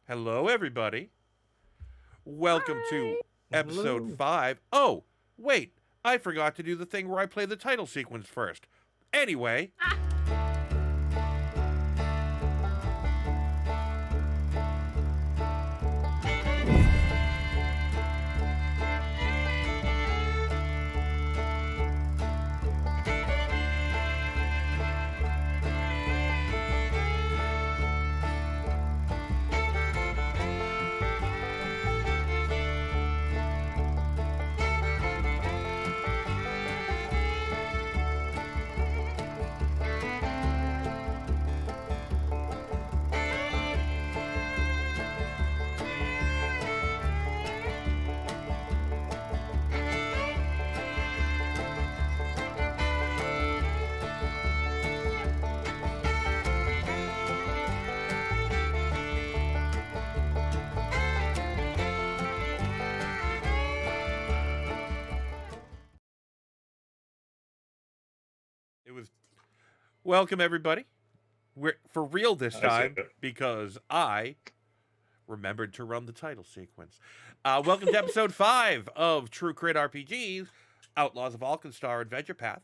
Hello, everybody. Welcome to Hi. episode Hello. 5. Oh, wait, I forgot to do the thing where I play the title sequence first. Anyway, it was welcome, everybody. We're for real this I see time it. because I remembered to run the title sequence. Welcome to episode 5 of True Crit RPGs, Outlaws of Alkenstar Adventure Path.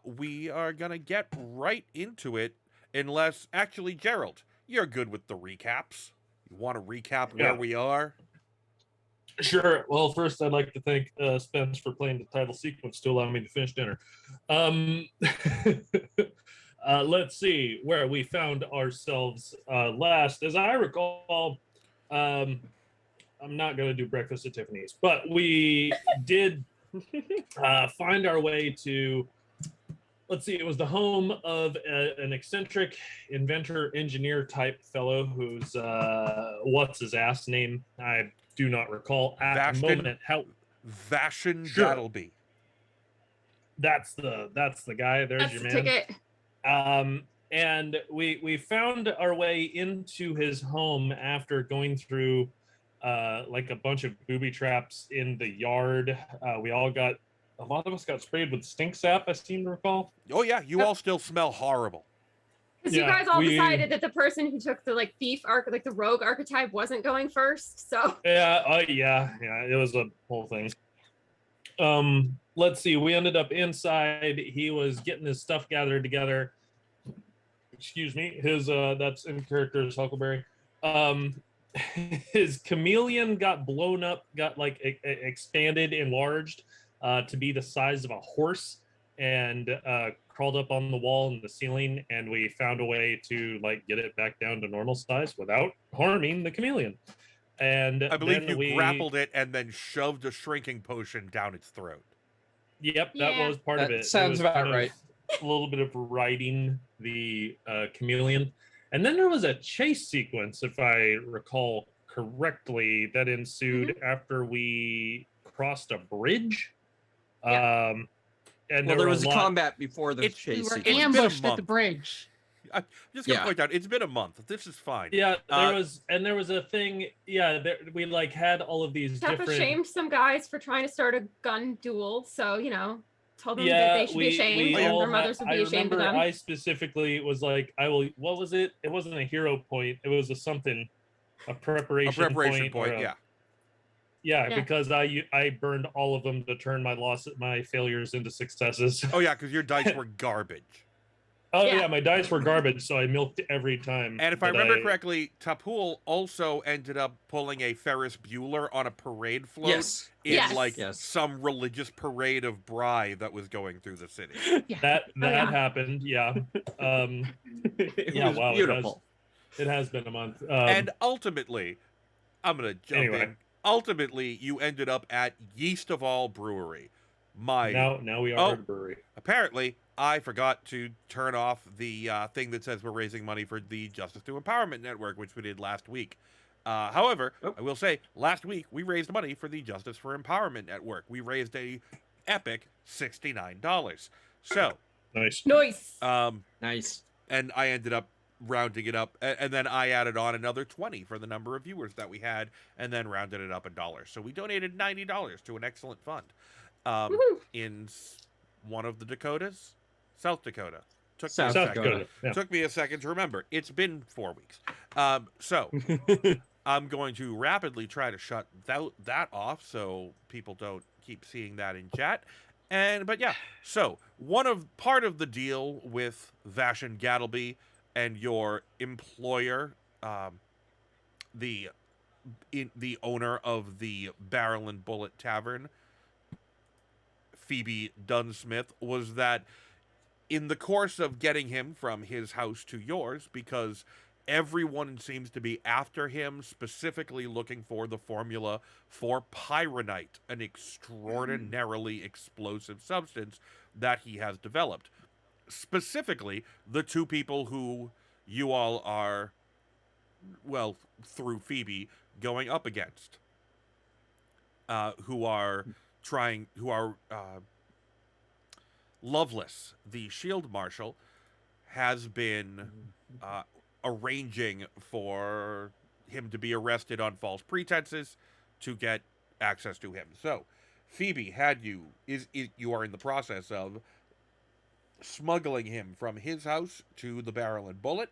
We are going to get right into it, unless, actually, Gerald, you're good with the recaps. You want to recap where Yeah. we are? Sure. Well, first, I'd like to thank Spence for playing the title sequence to allow me to finish dinner. Um, let's see where we found ourselves last. As I recall, I'm not going to do breakfast at Tiffany's, but we did find our way to. Let's see, it was the home of an eccentric inventor engineer type fellow who's what's his ass name? I do not recall at the Vashton moment. How Vashon Sure. Dattleby. that's the guy. There's That's your the man. ticket. And we found our way into his home after going through like a bunch of booby traps in the yard. A lot of us got sprayed with stink sap, I seem to recall. Oh yeah, you all still smell horrible. Because you Yeah, guys all we- decided that the person who took the the rogue archetype wasn't going first. So Yeah, it was a whole thing. Let's see. We ended up inside. He was getting his stuff gathered together. Excuse me. His that's in character as Huckleberry. His chameleon got blown up, got like expanded, enlarged to be the size of a horse, and crawled up on the wall and the ceiling. And we found a way to like get it back down to normal size without harming the chameleon. And I believe then you grappled it and then shoved a shrinking potion down its throat. Yep, Yeah. that was part of That it. sounds It was about kind of right. A little bit of riding the chameleon. And then there was a chase sequence, if I recall correctly, that ensued after we crossed a bridge. Yeah. And Well, there was a a lot- combat before the It's- chase we were sequence. been a ambushed at the month. bridge. I'm just gonna Yeah. point out, it's been a month. This is fine. Yeah, Uh, there was a thing. Yeah, we like had all of these Steph different. shamed some guys for trying to start a gun duel. So told them that Yeah, they should be ashamed, and their mothers would be ashamed of them. I specifically was like, I will. What was it? It wasn't a hero point. It was a something, a preparation. A preparation or point, yeah. Yeah, Yeah. because I burned all of them to turn my failures into successes. Oh yeah, because your dice were garbage. Oh Yeah. yeah, my dice were garbage, so I milked every time. And if I that remember correctly, Tapul also ended up pulling a Ferris Bueller on a parade float Yes. in Yes. like Yes. some religious parade of Bry that was going through the city. that yeah. happened. Yeah. It Yeah, was wow, beautiful. It has been a month. And ultimately, I'm gonna jump Anyway. in. Ultimately, you ended up at Yeast of All Brewery. now we are Oh. at a brewery. Apparently, I forgot to turn off the thing that says we're raising money for the Justice to Empowerment Network, which we did last week. However, Oh. I will say, last week we raised money for the Justice for Empowerment Network. We raised a epic $69. So, Nice. Nice. Nice. and I ended up rounding it up, and then I added on another 20 for the number of viewers that we had, and then rounded it up $1. So we donated $90 to an excellent fund Woohoo. in one of the Dakotas, South Dakota. Took me a South second. Dakota. Yeah. Took me a second to remember. It's been 4 weeks. So I'm going to rapidly try to shut that off so people don't keep seeing that in chat. But yeah, so part of the deal with Vashon Gattleby and your employer, um, the the owner of the Barrel and Bullet Tavern, Phoebe Dunsmith, was that in the course of getting him from his house to yours, because everyone seems to be after him, specifically looking for the formula for pyronite, an extraordinarily explosive substance that he has developed. Specifically, the two people who you all are, well, through Phoebe, going up against, who are Loveless, the shield marshal, has been uh, arranging for him to be arrested on false pretenses to get access to him. So, Phoebe you are in the process of smuggling him from his house to the Barrel and Bullet,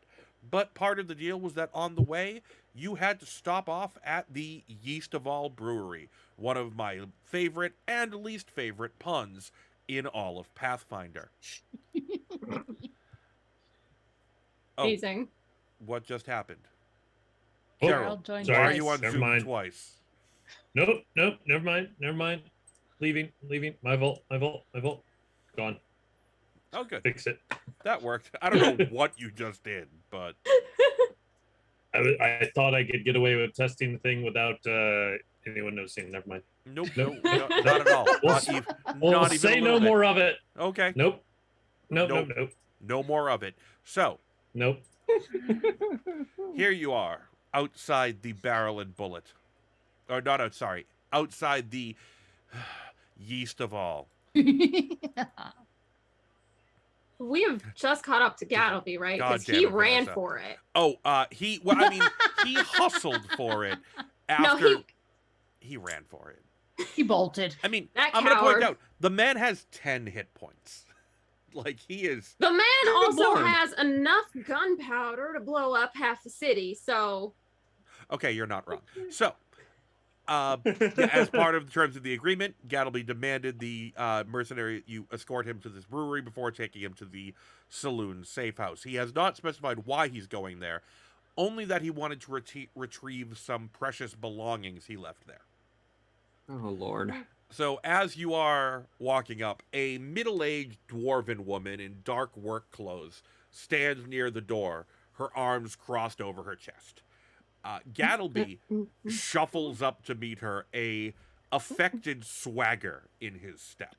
but part of the deal was that on the way you had to stop off at the Yeast of All brewery, one of my favorite and least favorite puns in all of Pathfinder. Oh, Amazing. what just happened? Oh, Gerald, joined why are sorry, you on never Zoom mind. twice? Nope, never mind. Leaving. My vault. Gone. Oh, good. Fix it. That worked. I don't know what you just did, but I thought I could get away with testing the thing without anyone noticing. Never mind. nope, Nope. not at all. We'll Not even, Well, not even say a no little bit. more of it. Okay. Nope. Nope. Nope. No more of it. So, Nope. here you are, outside the Barrel and Bullet. Or not outside, outside the Yeast of All. We have just caught up to Gattleby, right? God Because damn he it, ran Vanessa. for it. Oh, he hustled for it after he ran for it. He bolted. I mean, That I'm going to point coward. out, the man has 10 hit points. Like, he is... The man also Lord. has enough gunpowder to blow up half the city, so Okay, you're not wrong. So, yeah, as part of the terms of the agreement, Gattleby demanded the mercenary you escort him to this brewery before taking him to the saloon safe house. He has not specified why he's going there, only that he wanted to retrieve some precious belongings he left there. Oh Lord. So, as you are walking up, a middle-aged dwarven woman in dark work clothes stands near the door, her arms crossed over her chest. Gattleby shuffles up to meet her, a affected swagger in his step.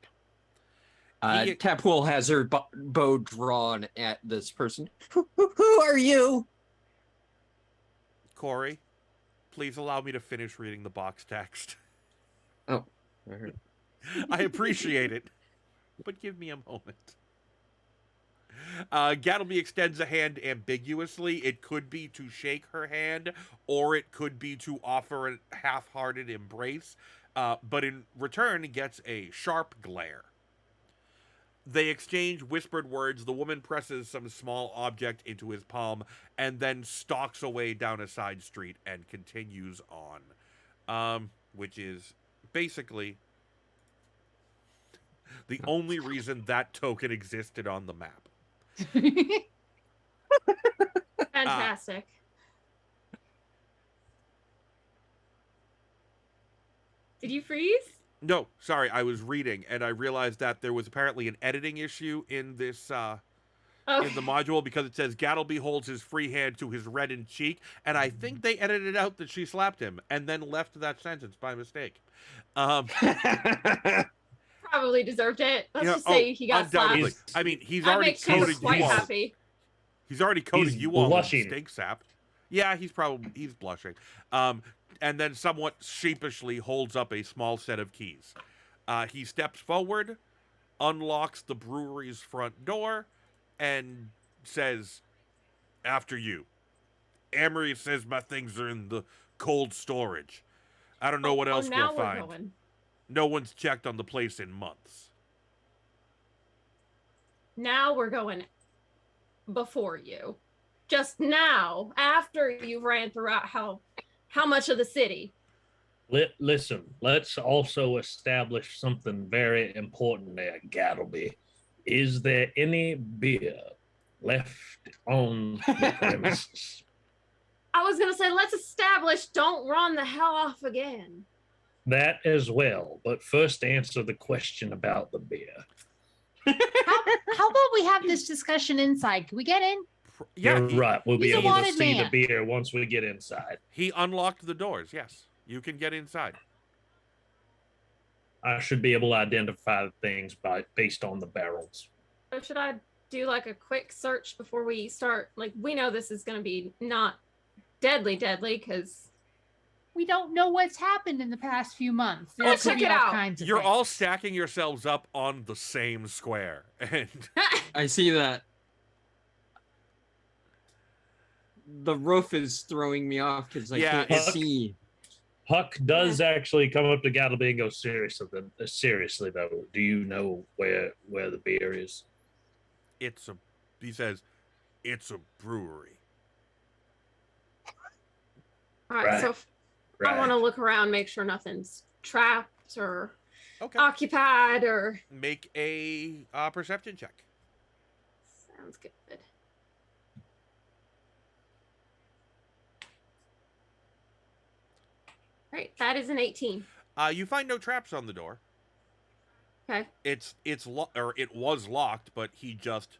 Tapwell has her bow drawn at this person. Who are you? Corey, please allow me to finish reading the box text. Oh, all right. I appreciate it, but give me a moment. Gattleby extends a hand ambiguously. It could be to shake her hand, or it could be to offer a half-hearted embrace, but in return gets a sharp glare. They exchange whispered words. The woman presses some small object into his palm and then stalks away down a side street and continues on, which is basically the only reason that token existed on the map. fantastic. Did you freeze? No, sorry, I was reading and I realized that there was apparently an editing issue in this in the module, because it says Gattleby holds his free hand to his reddened cheek, and I think they edited out that she slapped him and then left that sentence by mistake. Probably deserved it. Let's Yeah, just say he got undoubtedly. slapped. I mean, he's That already makes him coated quite you all. happy. He's already coated He's you all in blushing. stink sap. Yeah, he's blushing. And then somewhat sheepishly holds up a small set of keys. He steps forward, unlocks the brewery's front door, and says, "After you. Amory says my things are in the cold storage. I don't know what else now we'll we're find. going. No one's checked on the place in months." Now we're going before you. Just now, after you ran throughout how How much of the city? Listen, let's also establish something very important there, Gattleby. Is there any beer left on the premises? I was gonna say, let's establish don't run the hell off again. That as well, but first answer the question about the beer. How about we have this discussion inside? Can we get in? Yeah, You're right. We'll be he's a able to wanted see the man. beer once we get inside. he unlocked the doors. Yes, you can get inside. I should be able to identify things based on the barrels. So should I do like a quick search before we start? Like, we know this is gonna be not deadly, because We don't know what's happened in the past few months. There Let's could check be it all out. kinds of You're all things. stacking yourselves up on the same square, and I see that. The roof is throwing me off because I Yeah, can't it's- see. Huck does actually come up to Gattleby and go, seriously though, do you know where the beer is? he says, it's a brewery. all right. Right. So I want to look around, make sure nothing's trapped or Okay, occupied or. make a perception check. Sounds good. Right, that is an 18. You find no traps on the door. Okay. It was locked, but he just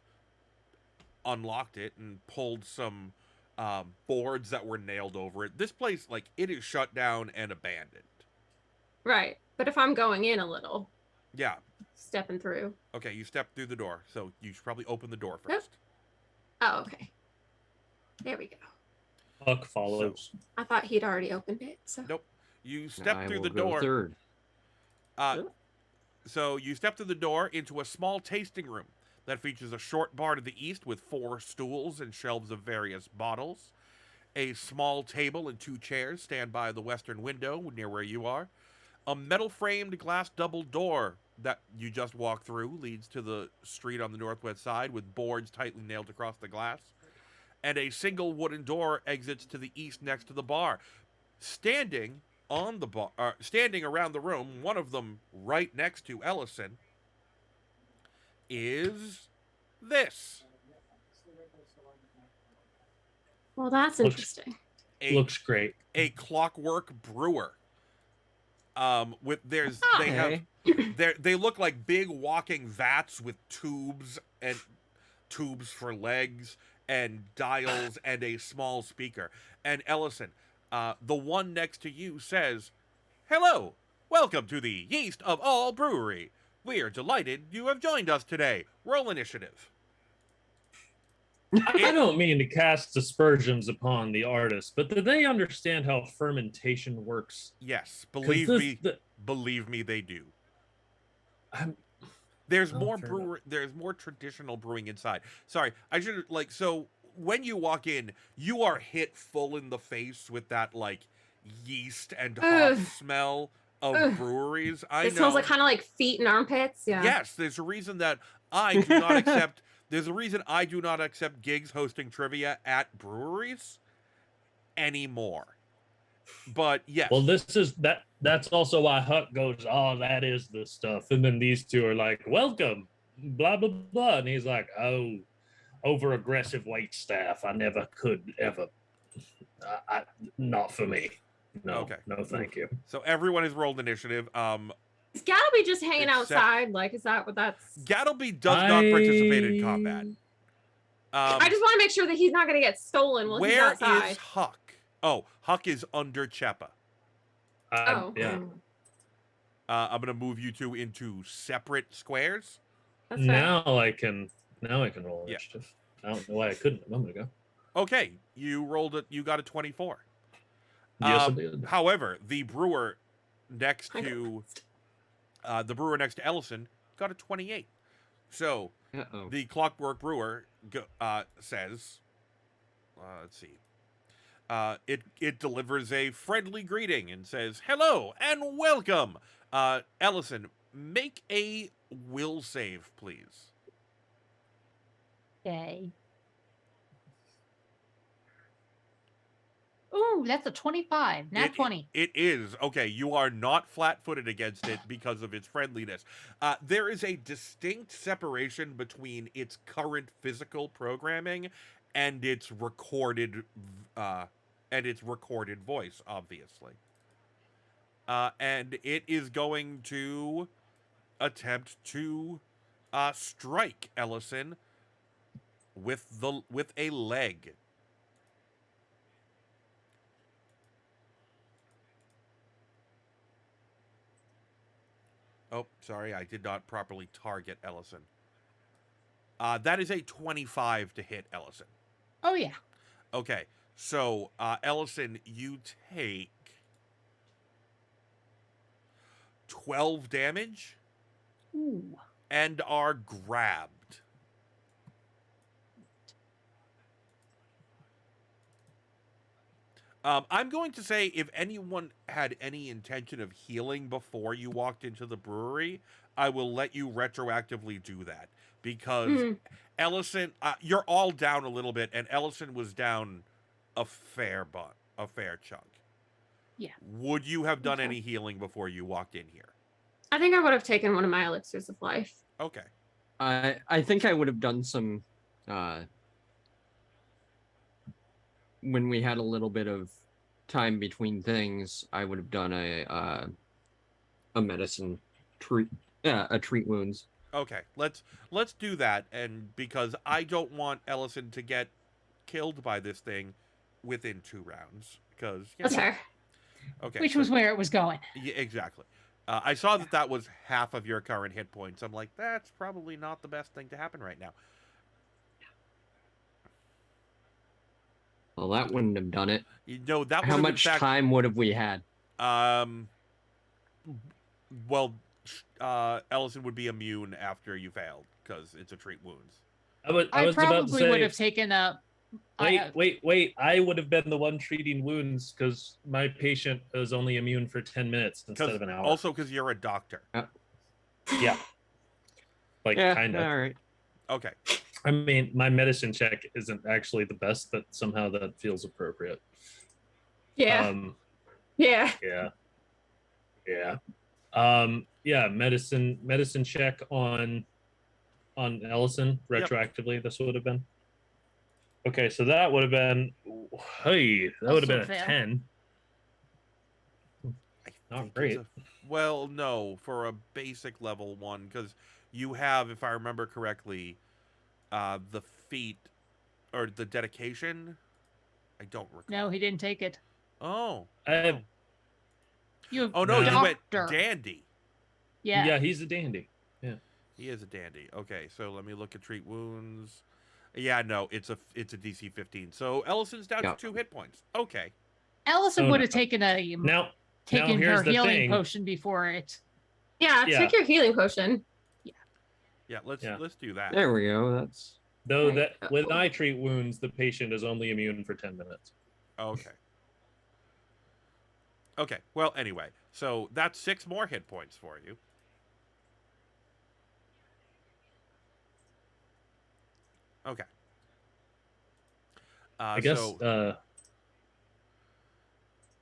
unlocked it and pulled some boards that were nailed over it. This place, like, it is shut down and abandoned. Right, but if I'm going in a little, Yeah. stepping through. Okay, you step through the door, so you should probably open the door Yep. first. Oh, okay. There we go. Huck follows. I thought he'd already opened it. So. Nope. You step I through will the go door. third. So you step through the door into a small tasting room that features a short bar to the east with 4 stools and shelves of various bottles. A small table and 2 chairs stand by the western window near where you are. A metal-framed glass double door that you just walked through leads to the street on the northwest side with boards tightly nailed across the glass. And a single wooden door exits to the east next to the bar. Standing on the bar, standing around the room, one of them right next to Ellison, is this. Well, that's Looks- interesting. Looks great. A clockwork brewer. With there's they have Okay. they look like big walking vats with tubes for legs and dials and a small speaker. And Ellison, the one next to you says, "Hello, welcome to the Yeast of All Brewery. We are delighted you have joined us today. Roll initiative." I don't mean to cast aspersions upon the artist, but do they understand how fermentation works? Yes, 'Cause believe me, they do. I'm- There's Oh, more fair enough. there's more traditional brewing inside. Sorry, I should so when you walk in, you are hit full in the face with that like yeast and hop Ugh. smell of Ugh. breweries. I It know. smells like kind of like feet and armpits. Yeah. Yes, there's a reason that I do not accept. There's a reason I do not accept gigs hosting trivia at breweries anymore. But yes, Well, that's also why Huck goes, "Oh, that is the stuff," and then these two are like, "Welcome, blah blah blah," and he's like, "Oh, over aggressive wait staff. I never could ever. Not for me. No, Okay. no, thank you." so everyone has rolled initiative. Is Gattleby just hanging Except- outside? Like, is that what that's? Gattleby does not participate in combat. I just want to make sure that he's not going to get stolen while he's Where outside. is Huck? Oh, Huck is under Chepa. Oh, Yeah. I'm gonna move you two into separate squares. That's fair. Now I can roll Yeah. initiative. I don't know why I couldn't a moment ago. Okay, you rolled it. You got a 24. Yes, I did. However, the brewer next I got to Ellison got a 28. So Uh-oh. the Clockwork Brewer says, let's see. It delivers a friendly greeting and says, "Hello and welcome." Ellison, make a will save, please. Okay. Ooh, that's a 25, not It- 20. It is. Okay, you are not flat-footed against it because of its friendliness. There is a distinct separation between its current physical programming and its recorded voice, obviously. And it is going to attempt to strike Ellison with a leg. Oh, sorry, I did not properly target Ellison. That is a 25 to hit Ellison. Oh, yeah. Okay, so Ellison, you take 12 damage Ooh. and are grabbed. I'm going to say if anyone had any intention of healing before you walked into the brewery, I will let you retroactively do that. Because Ellison, you're all down a little bit, and Ellison was down a fair chunk. Yeah. Would you have done Okay. any healing before you walked in here? I think I would have taken one of my elixirs of life. Okay. I think I would have done some when we had a little bit of time between things. I would have done a medicine treat, a treat wounds. Okay, let's do that, and because I don't want Ellison to get killed by this thing within 2 rounds, because That's fair. Okay, Which so- was where it was going. Yeah, exactly. I saw that was half of your current hit points. I'm like, that's probably not the best thing to happen right now. Well, that wouldn't have done it. You know, that How would have much time would have we had? Well, Ellison would be immune after you failed because it's a treat wounds. I I was about to probably would say, have taken a. wait. I would have been the one treating wounds because my patient is only immune for 10 minutes instead of an hour. Also, because you're a doctor. Yeah. Like, Yeah, kind of. all right. Okay. I mean, my medicine check isn't actually the best, but somehow that feels appropriate. Yeah. Yeah. Yeah. Medicine check on Ellison retroactively. This would have been. Okay, so that would have been. Hey, that would have been Also a fail. 10. I Not think great. well, no, for a basic level 1, because you have, if I remember correctly, the feat or the dedication. I don't recall. No, he didn't take it. Oh. You. Oh no, you went Doctor. dandy. Yeah. He's a dandy. He is a dandy. Okay, so let me look at treat wounds. Yeah, no, it's a DC 15. So Ellison's down to 2 hit points. Okay. Ellison Oh, would no. have taken Now taken here's her the healing thing. potion before it. Yeah. Yeah. Take your healing potion. Yeah, let's do that. There we go. That's Though Right. that when I treat wounds, the patient is only immune for 10 minutes. Okay. Okay. Well, anyway, so that's 6 more hit points for you. Okay. I guess So,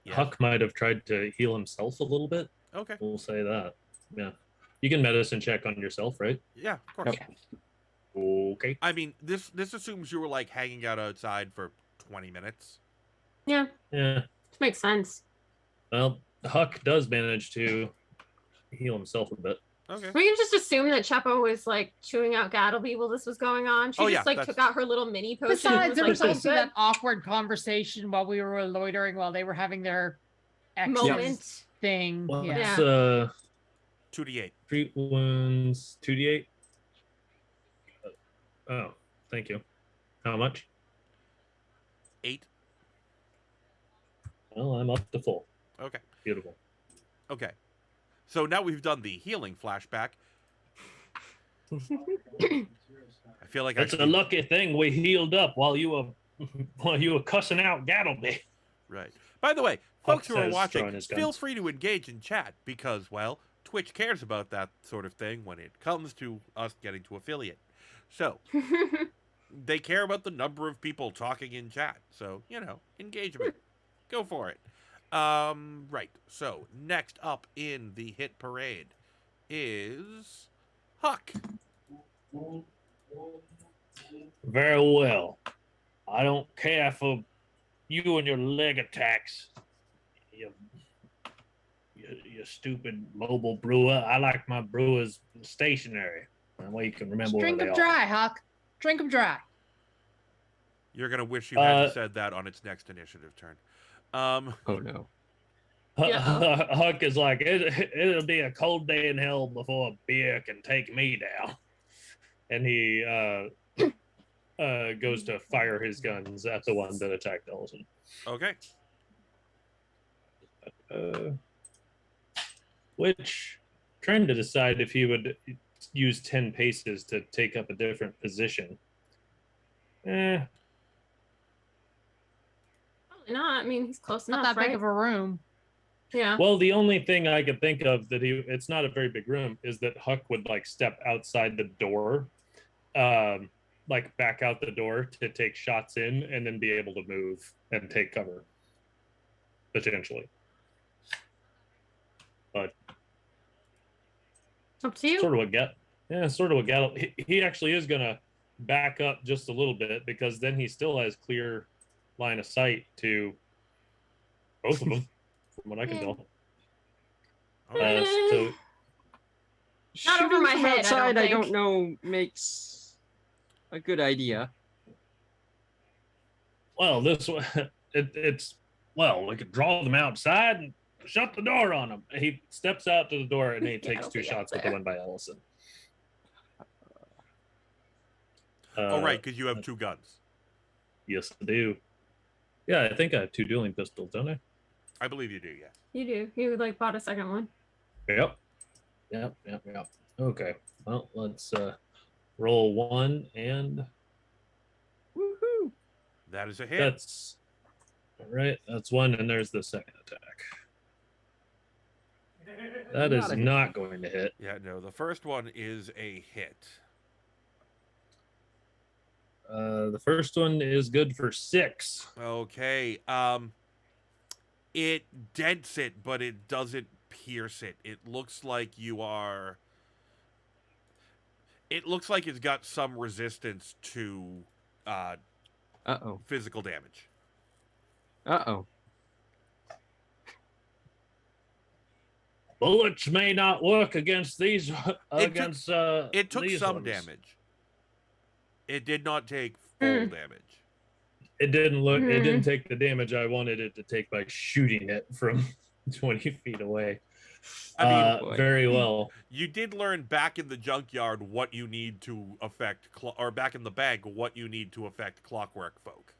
yeah. Huck might have tried to heal himself a little bit. Okay. We'll say that. Yeah. You can medicine check on yourself, right? Yeah, of course. Yep. Okay. I mean, this assumes you were like hanging out outside for 20 minutes. Yeah. Yeah. Which makes sense. Well, Huck does manage to heal himself a bit. Okay. We can just assume that Chapo was like chewing out Gattleby while this was going on. She Oh, just yeah, like that's- took out her little mini potion. Besides, and there was was like, "Oh, also good that awkward conversation while we were loitering while they were having their exes moment. thing. Well, Yeah. it's 2d8. treat wounds 2d8. Oh, thank you. How much? 8. Well, I'm up to full. Okay. Beautiful. Okay. So now we've done the healing flashback. I feel like It's I a lucky thing we healed up while you were cussing out Gattleby. Right. By the way, Huck folks who are says, watching, throwing his feel guns. free to engage in chat because, well, Twitch cares about that sort of thing when it comes to us getting to affiliate. So, they care about the number of people talking in chat. So, engagement. Go for it. Right. So next up in the hit parade is Huck. Very well. I don't care for you and your leg attacks. You, you stupid mobile brewer. I like my brewers stationary. That way you can remember where Drink they them are. dry, Huck. Drink them dry. You're gonna wish you hadn't said that on its next initiative turn. Oh no. Yeah. Huck is like, it'll be a cold day in hell before a beer can take me down. And he goes to fire his guns at the one that attacked Ellison. Okay. Which, trying to decide if he would use 10 paces to take up a different position. Probably not. I mean, he's close Not enough, that right? big of a room. Yeah. Well, the only thing I could think of that it's not a very big room, is that Huck would like step outside the door, like back out the door to take shots in, and then be able to move and take cover, potentially. But Up to you. sort of what he actually is gonna back up just a little bit, because then he still has clear line of sight to both of them, from what I can Yeah. tell. Okay. So Not over Shooting my from head, I outside, don't I don't think. know, makes a good idea. well, this one it's well, we could draw them outside and shut the door on them. He steps out to the door and he Yeah, takes I'll 2 be up shots with the there. one by Ellison. Oh, right, because you have 2 guns. Yes, I do. Yeah, I think I have 2 dueling pistols, don't I? I believe you do, yes. You do. You like bought a second one. Yep. Okay. Well, let's roll 1, and Woohoo! That is a hit. that's all right. That's 1, and there's the second attack. That is Not a hit. not going to hit. Yeah, no, the first one is a hit. The first one is good for 6. Okay. It dents it, but it doesn't pierce it. It looks like it's got some resistance to Uh-oh. physical damage. Uh-oh. Bullets may not work against these. It took these some ones. damage. It did not take full damage. It didn't look. It Mhm. didn't take the damage I wanted it to take by shooting it from 20 feet away. I mean, boy. Very well. you did learn back in the junkyard what you need to affect, or back in the bank what you need to affect clockwork folk.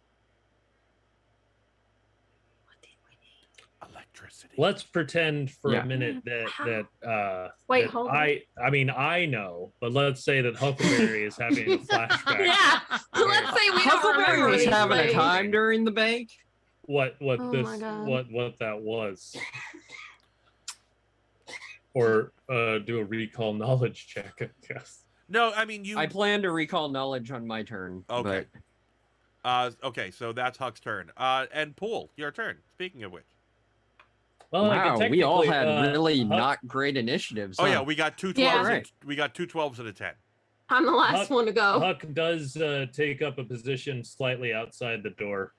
What did we need? Electricity. Let's pretend for Yeah. a minute Wait, that hold on. I mean I know, but let's say that Huckleberry is having a flashback. Yeah. Let's say we don't Huckleberry remember was these having a things. time during the bank. What Oh this my God. what that was. Or do a recall knowledge check, I guess. No, I mean you. I plan to recall knowledge on my turn. Okay. But Okay, so that's Huck's turn. And Pool, your turn. Speaking of which. Well, I could wow, we all technically, had really Huck- not great initiatives. Oh huh? yeah, we got 2 12s. Yeah. Right. We got 2 12s and a 10. I'm the last Huck- one to go. Huck does take up a position slightly outside the door.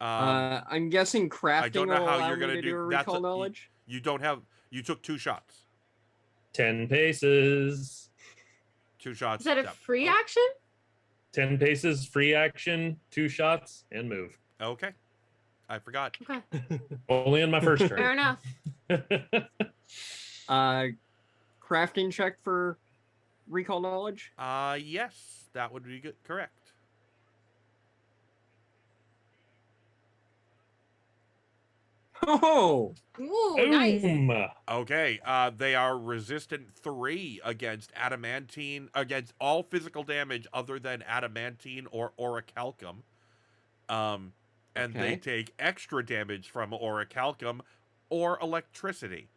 I'm guessing crafting don't know will how allow you're me gonna to do- do a that's recall a- knowledge. You don't have. You took 2 shots. 10 paces. 2 shots. Is that a yeah. free action? 10 paces, free action, 2 shots, and move. Okay. I forgot. Okay. Only on my first Fair turn. enough. Crafting check for recall knowledge. Yes, that would be good. Correct. Oh, Ooh, nice. Boom. Okay. They are resistant 3 against adamantine, against all physical damage other than adamantine or orichalcum. And they Okay. take extra damage from orichalcum or electricity.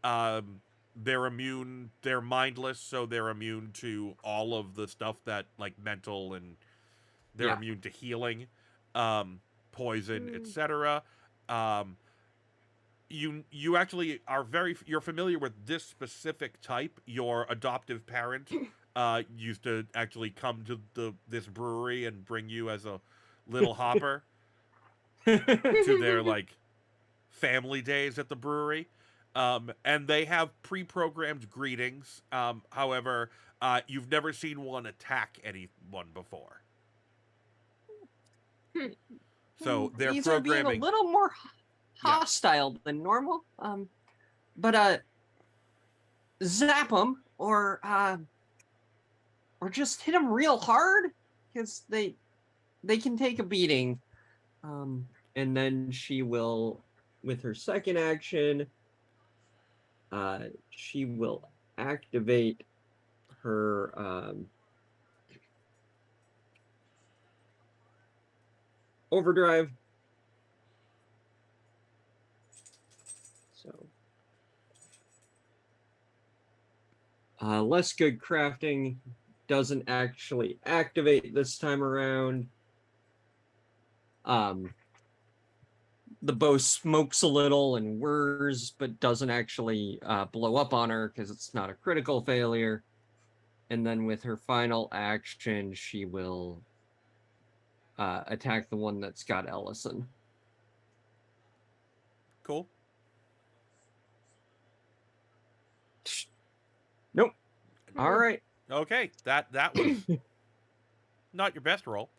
They're immune. They're mindless, so they're immune to all of the stuff that like mental, and they're Yeah. immune to healing, poison, Mm. etc. Um, you actually are you're familiar with this specific type. Your adoptive parent used to actually come to this brewery and bring you as a little hopper to their like family days at the brewery. And they have pre-programmed greetings. However, you've never seen one attack anyone before. So their These are being a programming. little more Yeah. hostile than normal. But zap them or just hit them real hard because they can take a beating. And then she will, with her second action, she will activate her overdrive. So less good crafting doesn't actually activate this time around. The bow smokes a little and whirs, but doesn't actually blow up on her because it's not a critical failure. And then with her final action, she will attack the one that's got Ellison. Cool. Nope. All right. Okay, that was not your best roll.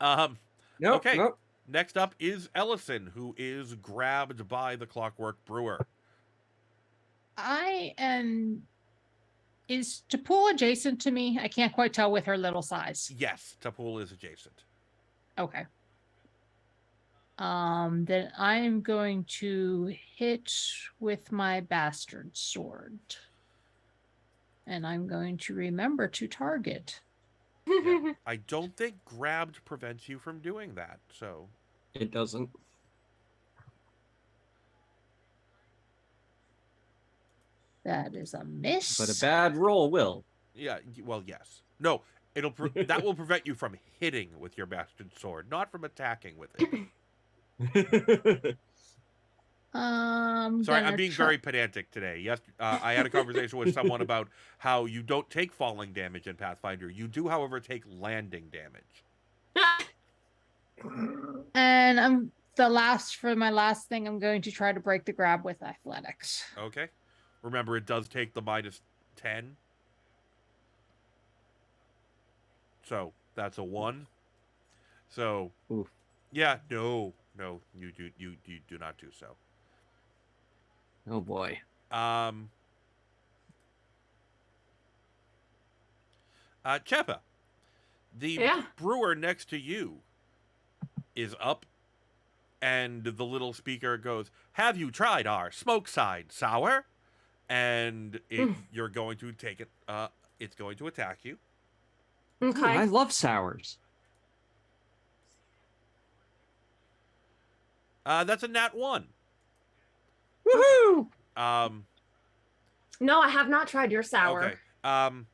Nope. Okay. Nope. Next up is Ellison, who is grabbed by the Clockwork Brewer. Is Tapul adjacent to me? I can't quite tell with her little size. Yes, Tapul is adjacent. Okay. Then I'm going to hit with my bastard sword. And I'm going to remember to target. Yeah. I don't think grabbed prevents you from doing that, so. It doesn't. That is a miss. But a bad roll will. Yeah, well, yes. No, that will prevent you from hitting with your bastard sword, not from attacking with it. Sorry, I'm being very pedantic today. Yes, I had a conversation with someone about how you don't take falling damage in Pathfinder. You do, however, take landing damage. And for my last thing, I'm going to try to break the grab with athletics. Okay. Remember, it does take the -10. So that's a 1. So Oof. yeah, no, you do not do so. Oh boy. Cheppa, the brewer next to you is up, and the little speaker goes, "Have you tried our smoke side sour?" And you're going to take it. It's going to attack you. Okay. Ooh, I love sours. That's a nat 1. Woohoo! No, I have not tried your sour. Okay.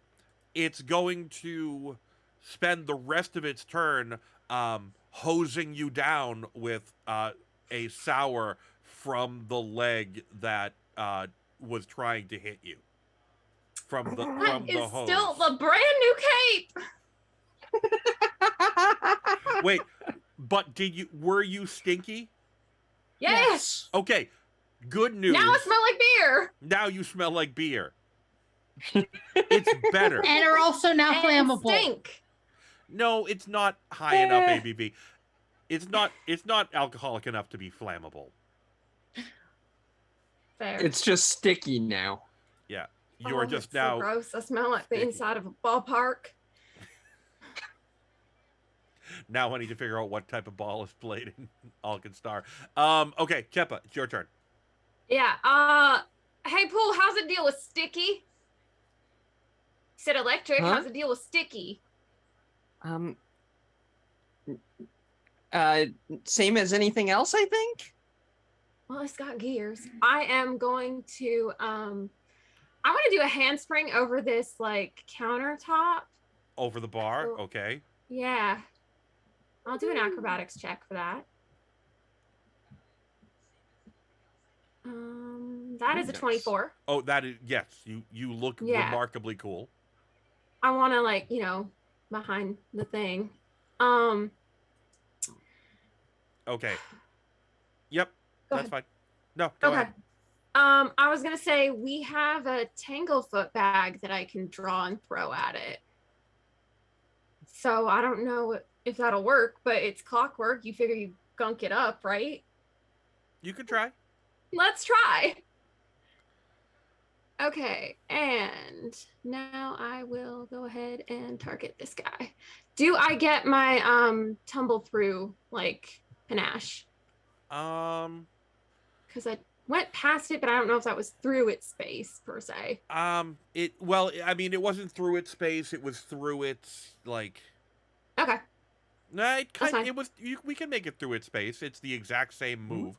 It's going to spend the rest of its turn hosing you down with a sour from the leg that was trying to hit you. From the hose. Still a brand new cape. Wait, but were you stinky? Yes. Okay. Good news. Now I smell like beer. Now you smell like beer. It's better. And are also now And flammable. stink. No, it's not high enough ABV. It's not alcoholic enough to be flammable. Fair. It's just sticky now. Yeah. You're just that's now so gross. I smell like sticky. the inside of a ballpark. Now I need to figure out what type of ball is played in Alkenstar. Okay, Cheppa, it's your turn. Yeah. Hey, Pool, how's it deal with sticky? You said electric. Huh? How's it deal with sticky? Same as anything else, I think. Well, it's got gears. I am going to I want to do a handspring over this like countertop. Over the bar, Oh. okay. Yeah. I'll do an acrobatics check for that. That is a Nice. 24. Oh, that is yes. You look Yeah. remarkably cool. I want to like, behind the thing. Um, Okay. Yep. Go That's ahead. fine. No, go okay. ahead. I was gonna say we have a tanglefoot bag that I can draw and throw at it. So I don't know if that'll work, but it's clockwork. You figure you gunk it up, right? You can try. Let's try. Okay, and now I will go ahead and target this guy. Do I get my tumble through like panache? Um. Because I went past it, but I don't know if that was through its space per se. It well, I mean, it wasn't through its space. It was through its like. Okay, Nah, that's fine. it was. We can make it through its space. It's the exact same Mm-hmm. move.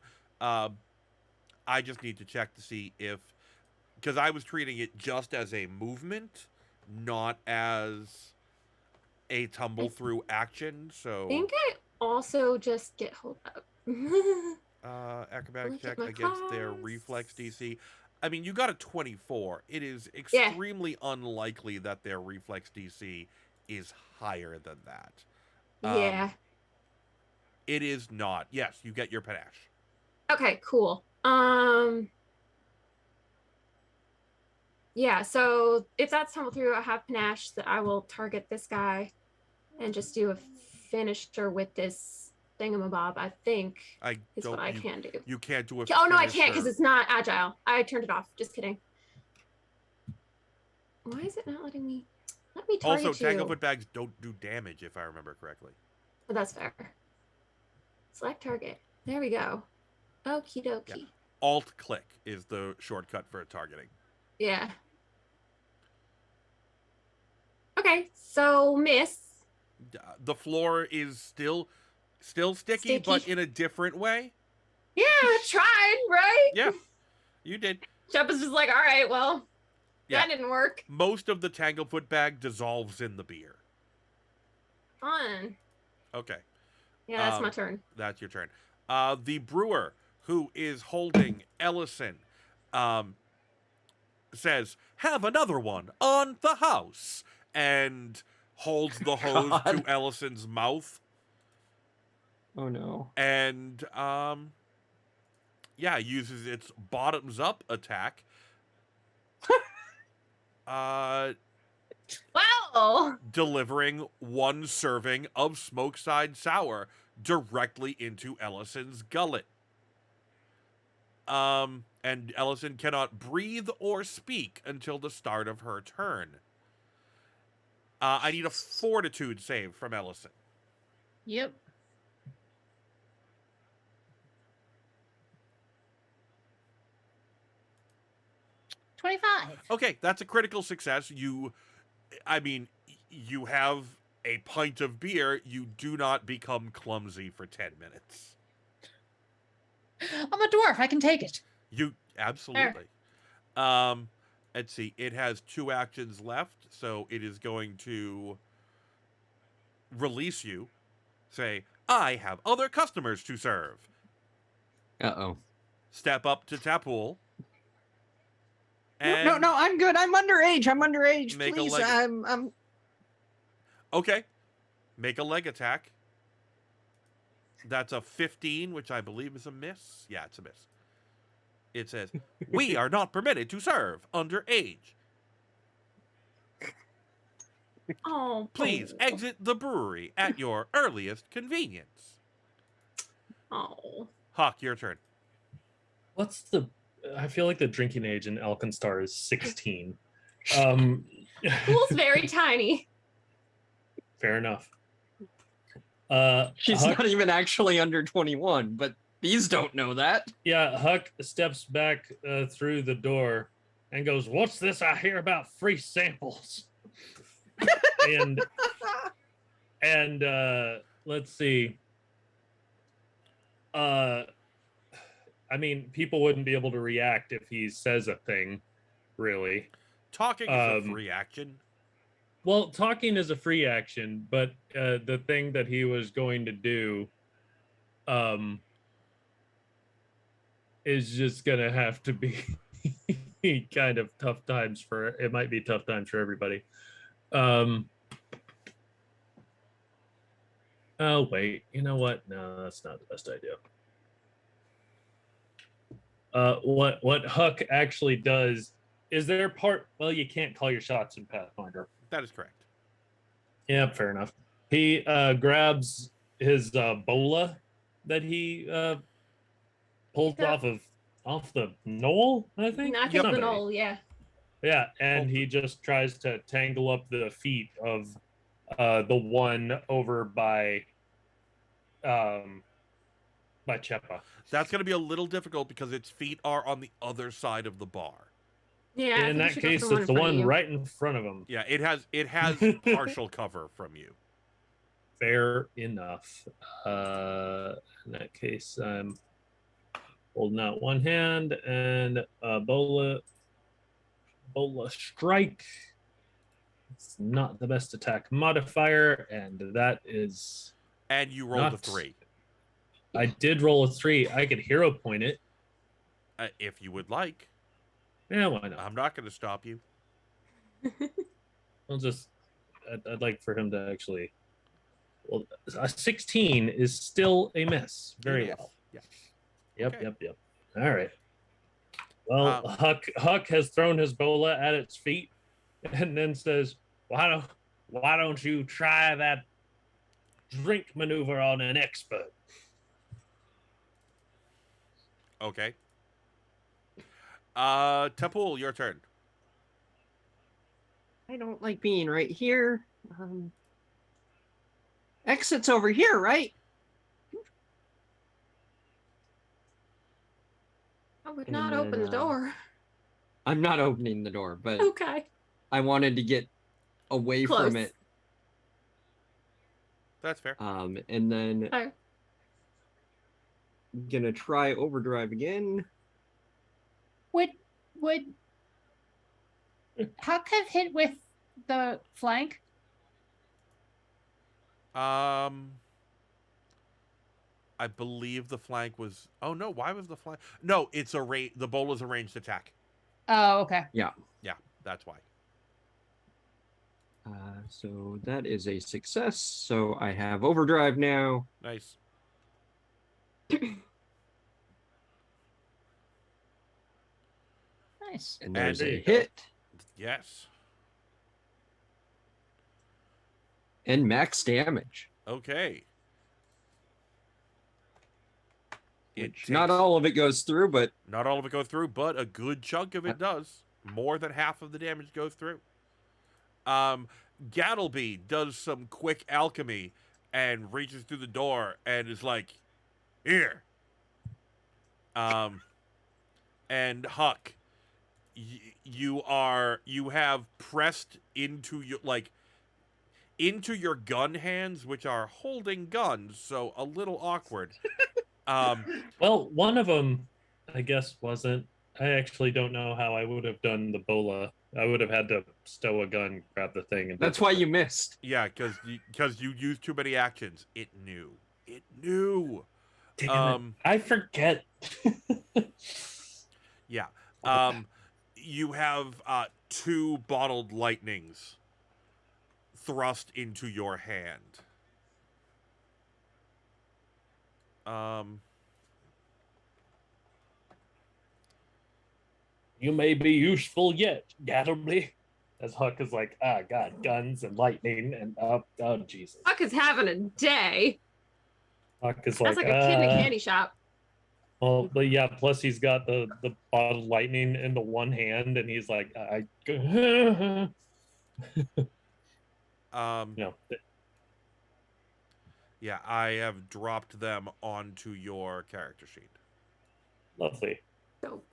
I just need to check to see if, because I was treating it just as a movement, not as a tumble through action. I So, think I also just get hold up. acrobatic Look at check my against their class. reflex DC. I mean, you got a 24. It is Yeah. extremely unlikely that their reflex DC is higher than that. Yeah. It is not. Yes, you get your panache. Okay, cool. Yeah, so if that's tumble through, I have panache that I will target this guy and just do a finisher with this thingamabob, I think I is don't. what I can do. You can't do a. Oh no, I can't finisher. because it's not agile. I turned it off. Just kidding. Why is it not letting me? Let me target Also, you. tanglefoot bags don't do damage, if I remember correctly. Oh, that's fair. Select target. There we go. Okie dokie. Yeah. Alt click is the shortcut for targeting. Yeah. Okay, so miss. The floor is still sticky, but in a different way. Yeah, I tried, right? Yeah, you did. Shep is just like, all right, well, Yeah. that didn't work. Most of the tanglefoot bag dissolves in the beer. Fun. Okay, Yeah, that's my turn. that's your turn. The brewer, who is holding Ellison, says, "Have another one on the house," and holds the hose God. to Ellison's mouth. Oh no. And yeah, uses its bottoms up attack. Wow. Delivering one serving of smokeside sour directly into Ellison's gullet. And Ellison cannot breathe or speak until the start of her turn. I need a fortitude save from Ellison. Yep. $25. Okay, that's a critical success. You have a pint of beer. You do not become clumsy for 10 minutes. I'm a dwarf. I can take it. You absolutely. Let's see. It has 2 actions left, so it is going to release you. Say, "I have other customers to serve." Uh-oh. Step up to Tapul. No, I'm good. I'm underage. Make a Please, leg- I'm Okay. Make a leg attack. That's a 15, which I believe is a miss. Yeah, it's a miss. It says, "We are not permitted to serve underage. Oh, Please exit the brewery at your earliest convenience." Oh. Huck, your turn. What's the? I feel like the drinking age in Alkenstar is 16. Pool's very tiny. Fair enough. she's Huck, not even actually under 21, but these don't know that. yeah, Huck steps back through the door and goes, "What's this I hear about free samples?" and let's see. I mean, people wouldn't be able to react if he says a thing, really. Talking is a free action. Well, talking is a free action, but the thing that he was going to do is just gonna have to be kind of tough times for it. Might be tough times for everybody. Oh wait, you know what? No, that's not the best idea. What Huck actually does is there part. Well, you can't call your shots in Pathfinder. That is correct. Yeah, fair enough. He grabs his bola that he pulled off the knoll, I think. I think Yep. the Somebody. knoll, yeah. Yeah, and Pulled he just tries to tangle up the feet of the one over by Chepa. That's going to be a little difficult because its feet are on the other side of the bar. Yeah, I In think you that should go for case, the it's the in front of one you. right in front of him. Yeah, it has partial cover from you. Fair enough. In that case, I'm holding out one hand and bola strike. It's not the best attack modifier, and that is. And you rolled a Not- 3. I did roll a 3. I could hero point it. If you would like. Yeah, why not? I'm not going to stop you. I'll just. I'd like for him to actually. Well, a 16 is still a miss. Very It is. well. Yeah. Yep, Okay. yep. All right. Well, Huck has thrown his bola at its feet, and then says, "Why don't you try that drink maneuver on an expert?" Okay. Tapul, your turn. I don't like being right here. Exit's over here, right? I would And not then, open the door. I'm not opening the door, but Okay. I wanted to get away Close. from it. That's fair. And then Oh. gonna try overdrive again. Would Huck have hit with the flank? I believe the flank was. Oh no! Why was the flank? No, it's the bowl is a ranged attack. Oh, okay. Yeah, that's why. So that is a success. So I have overdrive now. Nice. Nice. And there's And a hit. Yes. And max damage. Okay. Which not all of it goes through, but not all of it goes through, but a good chunk of it does. More than half of the damage goes through. Gattleby does some quick alchemy and reaches through the door and is like, "Here." And Huck, you have pressed into your gun hands, which are holding guns, so a little awkward. Well, one of them, I guess, wasn't. I actually don't know how I would have done the bola. I would have had to stow a gun, grab the thing, and that's why you missed. Yeah, because you used too many actions. It knew. Damn it. I forget. Yeah. You have 2 bottled lightnings thrust into your hand. You may be useful yet, Gattleby. As Huck is like, God, guns and lightning and oh Jesus. Huck is having a day. Huck is That's like like a kid in a candy shop. Well, but yeah, plus he's got the bottled lightning in the one hand, and he's like, no. Yeah, I have dropped them onto your character sheet. Lovely. Dope.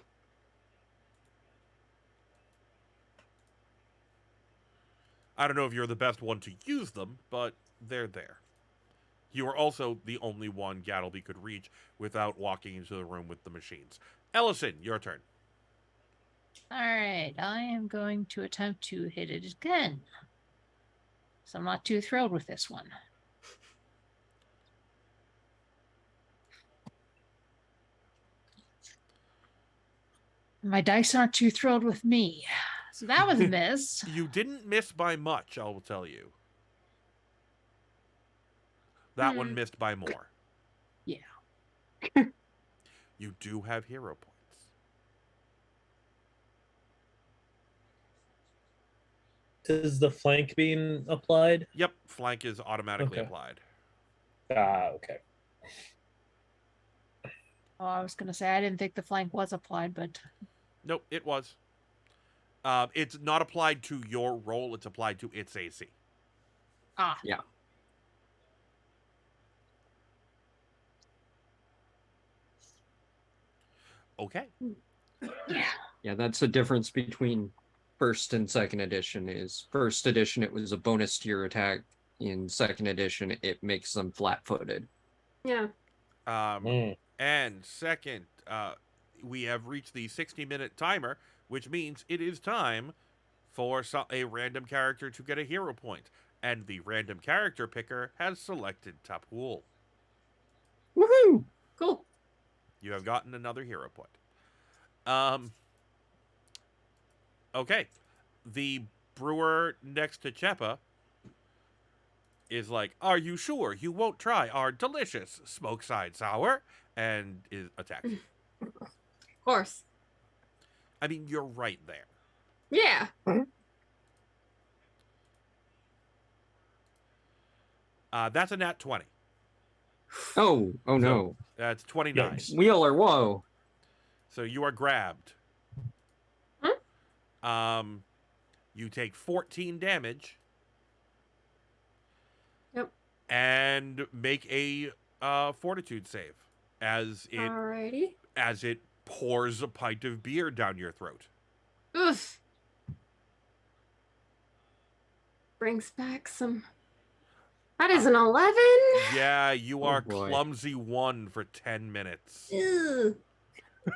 I don't know if you're the best one to use them, but they're there. You are also the only one Gattleby could reach without walking into the room with the machines. Ellison, your turn. All right. I am going to attempt to hit it again. So I'm not too thrilled with this one. My dice aren't too thrilled with me. So that was a miss. You didn't miss by much, I will tell you. That one missed by more. Yeah. You do have hero points. Is the flank being applied? Yep, flank is automatically Okay. applied. Okay. Oh, I was going to say I didn't think the flank was applied, but Nope, it was. It's not applied to your roll, it's applied to its AC. Yeah. Okay. Yeah, that's the difference between first and second edition. Is first edition it was a bonus to your attack. In second edition, it makes them flat-footed. Yeah. And second, we have reached the 60-minute timer, which means it is time for a random character to get a hero point. And the random character picker has selected Tapul. Woohoo! Cool. You have gotten another hero point. Okay. The brewer next to Chepa is like, "Are you sure you won't try our delicious smoke side sour?" And is attacks you. Of course. I mean, you're right there. Yeah. That's a nat 20. Oh no. That's 29. Yikes. Wheeler, whoa. So you are grabbed. You take 14 damage. Yep. And make a fortitude save as it pours a pint of beer down your throat. Oof. Brings back some. That is an 11. Yeah, you are boy. clumsy 1 for 10 minutes. Ew.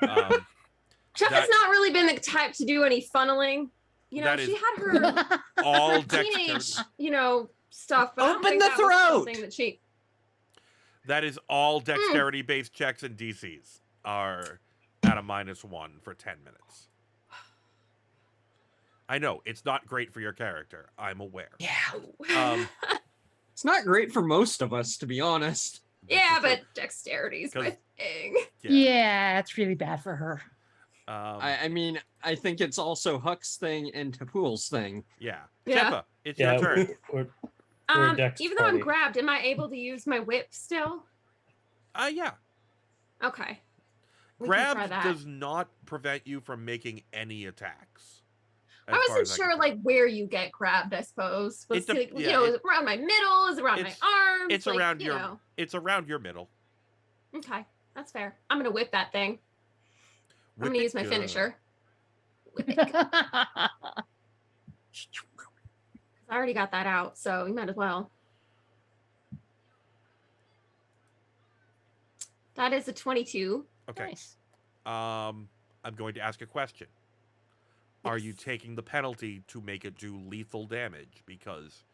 Um, Chepa's not really been the type to do any funneling. You know, That she is had her all teenage, dexterity. stuff. But I don't Open think the that was throat! something that she. That is all dexterity-based checks and DCs are at a -1 for 10 minutes. I know, it's not great for your character. I'm aware. Yeah. It's not great for most of us, to be honest. yeah, This is but dexterity's my 'Cause- thing. true. yeah, it's really bad for her. I mean, I think it's also Huck's thing and Tapul's thing. Yeah. Yeah. Chepa, it's your turn. We're a dex Even though I'm party. grabbed, am I able to use my whip still? Yeah. Okay. We can try Grab that. does not prevent you from making any attacks. I as far wasn't as sure, can tell. like, where you get grabbed. I suppose was It like, dep- yeah, is it around my middle? Is it around my it's- arms? It's like, around you your. know. It's around your middle. Okay, that's fair. I'm gonna whip that thing. I'm Whip gonna it use my good. finisher. Whip it. 'Cause I already got that out, so you might as well. That is a 22. Okay. Nice. I'm going to ask a question. Are you Yes. taking the penalty to make it do lethal damage because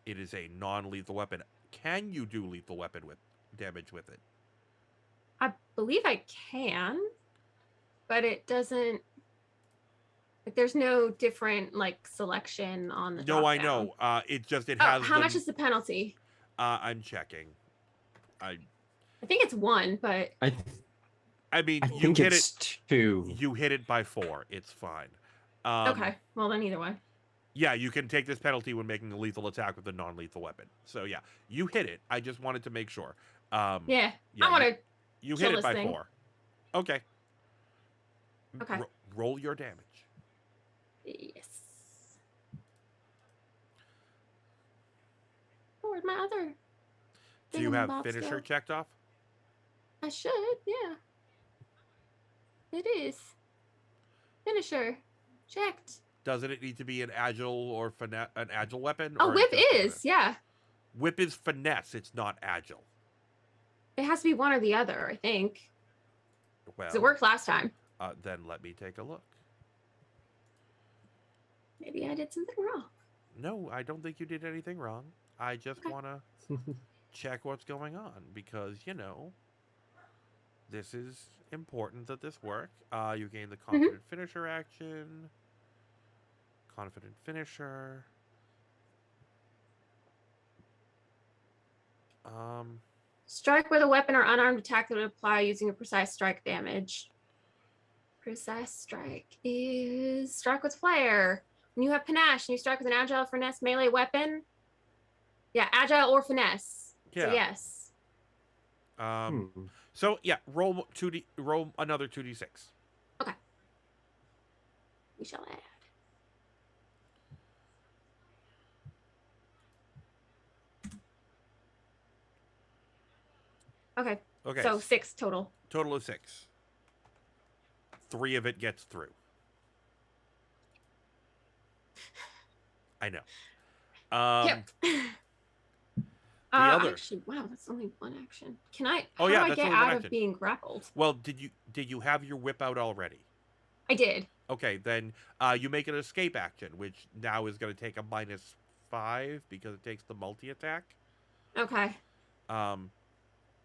it is a non-lethal weapon? Can you do lethal weapon with damage with it? I believe I can, but it doesn't. Like, there's no different like selection on the. No, I drop-down. know. It just Oh, has. how much is the penalty? I'm checking. I think it's 1, but I mean, I you think hit it's it. 2. You hit it by 4. It's fine. okay. Well, then either way. Yeah, you can take this penalty when making a lethal attack with a non-lethal weapon. So yeah, you hit it. I just wanted to make sure. Yeah, yeah, I want to. You kill hit it this by thing. 4. Okay. Okay. Roll your damage. Yes. Oh, where's my other? Do you have thingamabob finisher still? checked off? I should, yeah. It is. Finisher. Checked. Doesn't it need to be an agile or an agile weapon? Oh, or whip just a is, finesse? yeah. Whip is finesse. It's not agile. It has to be one or the other, I think. Well, 'Cause it worked last time. Then let me take a look. Maybe I did something wrong. No, I don't think you did anything wrong. I just Okay. want to check what's going on because, This is important that this work. You gain the Mm-hmm. confident finisher action. Confident finisher. Strike with a weapon or unarmed attack that would apply using a precise strike damage. Precise strike is strike with flair. When you have panache and you strike with an agile finesse melee weapon. Yeah, agile or finesse. So Yeah. yes. So yeah, roll another 2d6. Okay. We shall add. Okay. Okay. So 6 total. Total of 6. 3 of it gets through. I know. Yep. The other. Actually, wow, that's only one action. Can I? Oh, How yeah, do I that's get only one out action. of being grappled? Well, did you have your whip out already? I did. Okay, then you make an escape action, which now is going to take a -5 because it takes the multi attack. Okay. Um,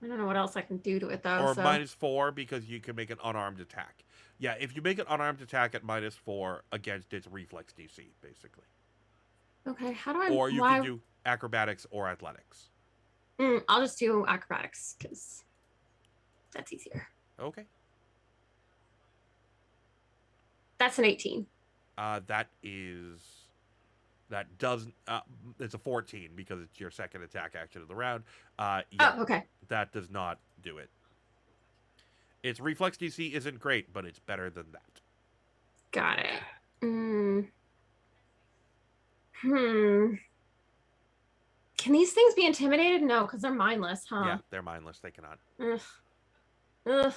I don't know what else I can do to it though. or So -4 because you can make an unarmed attack. Yeah, if you make an unarmed attack at -4 against its reflex DC, basically. okay, how do I? Or you why? can do acrobatics or athletics. I'll just do acrobatics because that's easier. Okay. That's an 18. That doesn't. It's a 14 because it's your second attack action of the round. Yeah, Oh, okay. that does not do it. Its reflex DC isn't great, but it's better than that. Got it. Can these things be intimidated? No, because they're mindless, huh? Yeah, they're mindless. They cannot. Ugh. Ugh.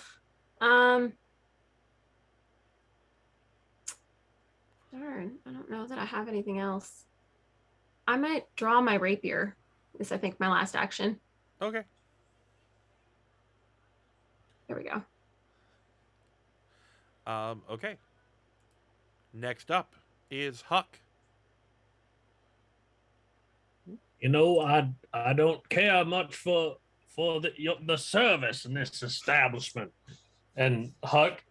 Darn, I don't know that I have anything else. I might draw my rapier. Is I think my last action. Okay. There we go. Okay. Next up is Huck. You know, I don't care much for the service in this establishment. And Huck,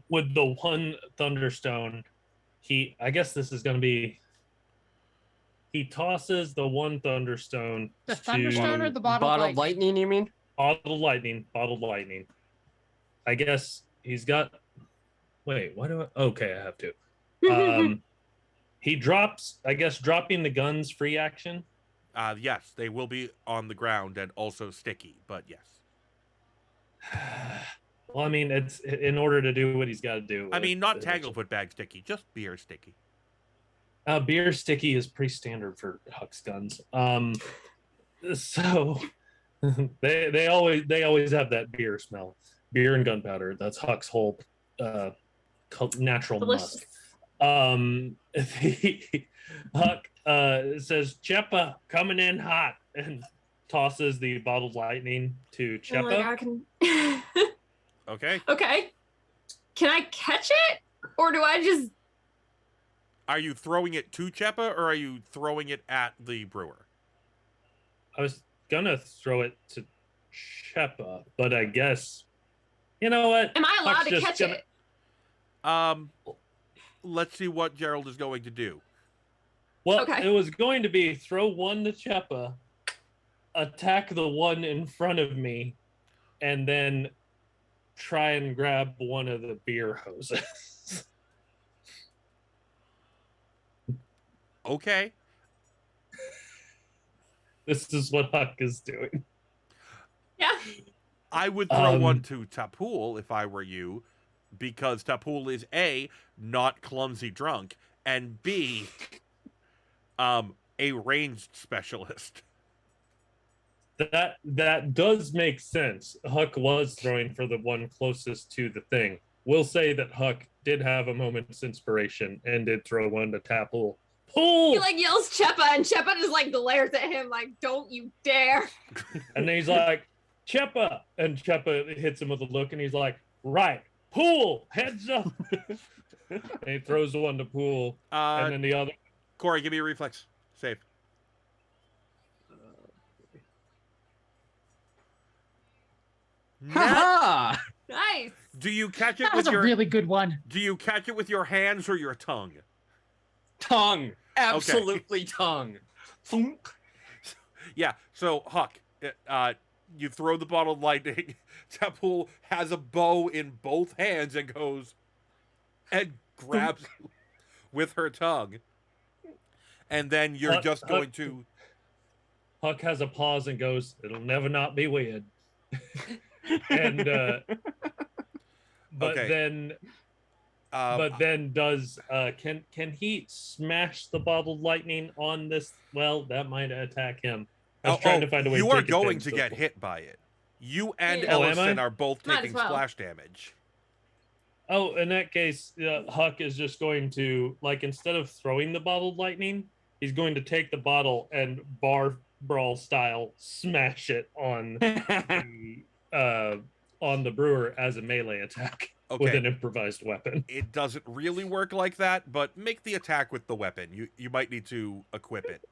with the one Thunderstone, I guess this is going to be. He tosses the one Thunderstone. The Thunderstone or the bottle Bottled lightning, you mean? Bottled lightning. I guess he's got. Wait, why do I? Okay, I have to. He drops. I guess dropping the guns free action. Yes, they will be on the ground and also sticky, but yes. Well, I mean, it's in order to do what he's got to do. I mean, not Tanglefoot bag sticky, just beer sticky. Beer sticky is pretty standard for Huck's guns. So they always have that beer smell, beer and gunpowder. That's Huck's whole natural Delicious. musk. Huck says Cheppa coming in hot and tosses the bottled lightning to Oh my God, Cheppa. I can... Okay. Okay. Can I catch it? Or do I just... Are you throwing it to Cheppa or are you throwing it at the brewer? I was gonna throw it to Cheppa, but I guess you know what? Am I allowed Huck's to just catch gonna- it? Let's see what Gerald is going to do. Well, Okay. it was going to be throw one to Cheppa, attack the one in front of me, and then try and grab one of the beer hoses. Okay. This is what Huck is doing. Yeah. I would throw one Um, to Tapul if I were you, because Tapul is A, not clumsy drunk, and B, a ranged specialist. That does make sense. Huck was throwing for the one closest to the thing. We'll say that Huck did have a moment's inspiration and did throw one to Tapul. Pull! He like yells Cheppa and Cheppa just like glares at him like, don't you dare. And then he's like, Cheppa! And Cheppa hits him with a look and he's like, right, Pool, heads up. And he throws the one to Pool. And then the other. Corey, give me a reflex. Save. Ha Nice. Do you catch it That with was a your really good one. Do you catch it with your hands or your tongue? Tongue. Absolutely tongue. Thunk. Yeah. So Huck, you throw the bottle of lightning. Tapul has a bow in both hands and goes and grabs you with her tongue, and then you're Huck- just Huck- going to. Huck has a pause and goes, "It'll never not be weird." And but Okay. then does can he smash the bottled lightning on this? Well, that might attack him. I was trying to find a way. You to are take going to advantage get of- hit by it. You and Yeah. Oh, am Ellison I? are both Might taking as well. splash damage. Oh, in that case, Huck is just going to, like, instead of throwing the bottled lightning, he's going to take the bottle and bar brawl style smash it on the brewer as a melee attack with Okay. an improvised weapon. It doesn't really work like that, but make the attack with the weapon. You might need to equip it.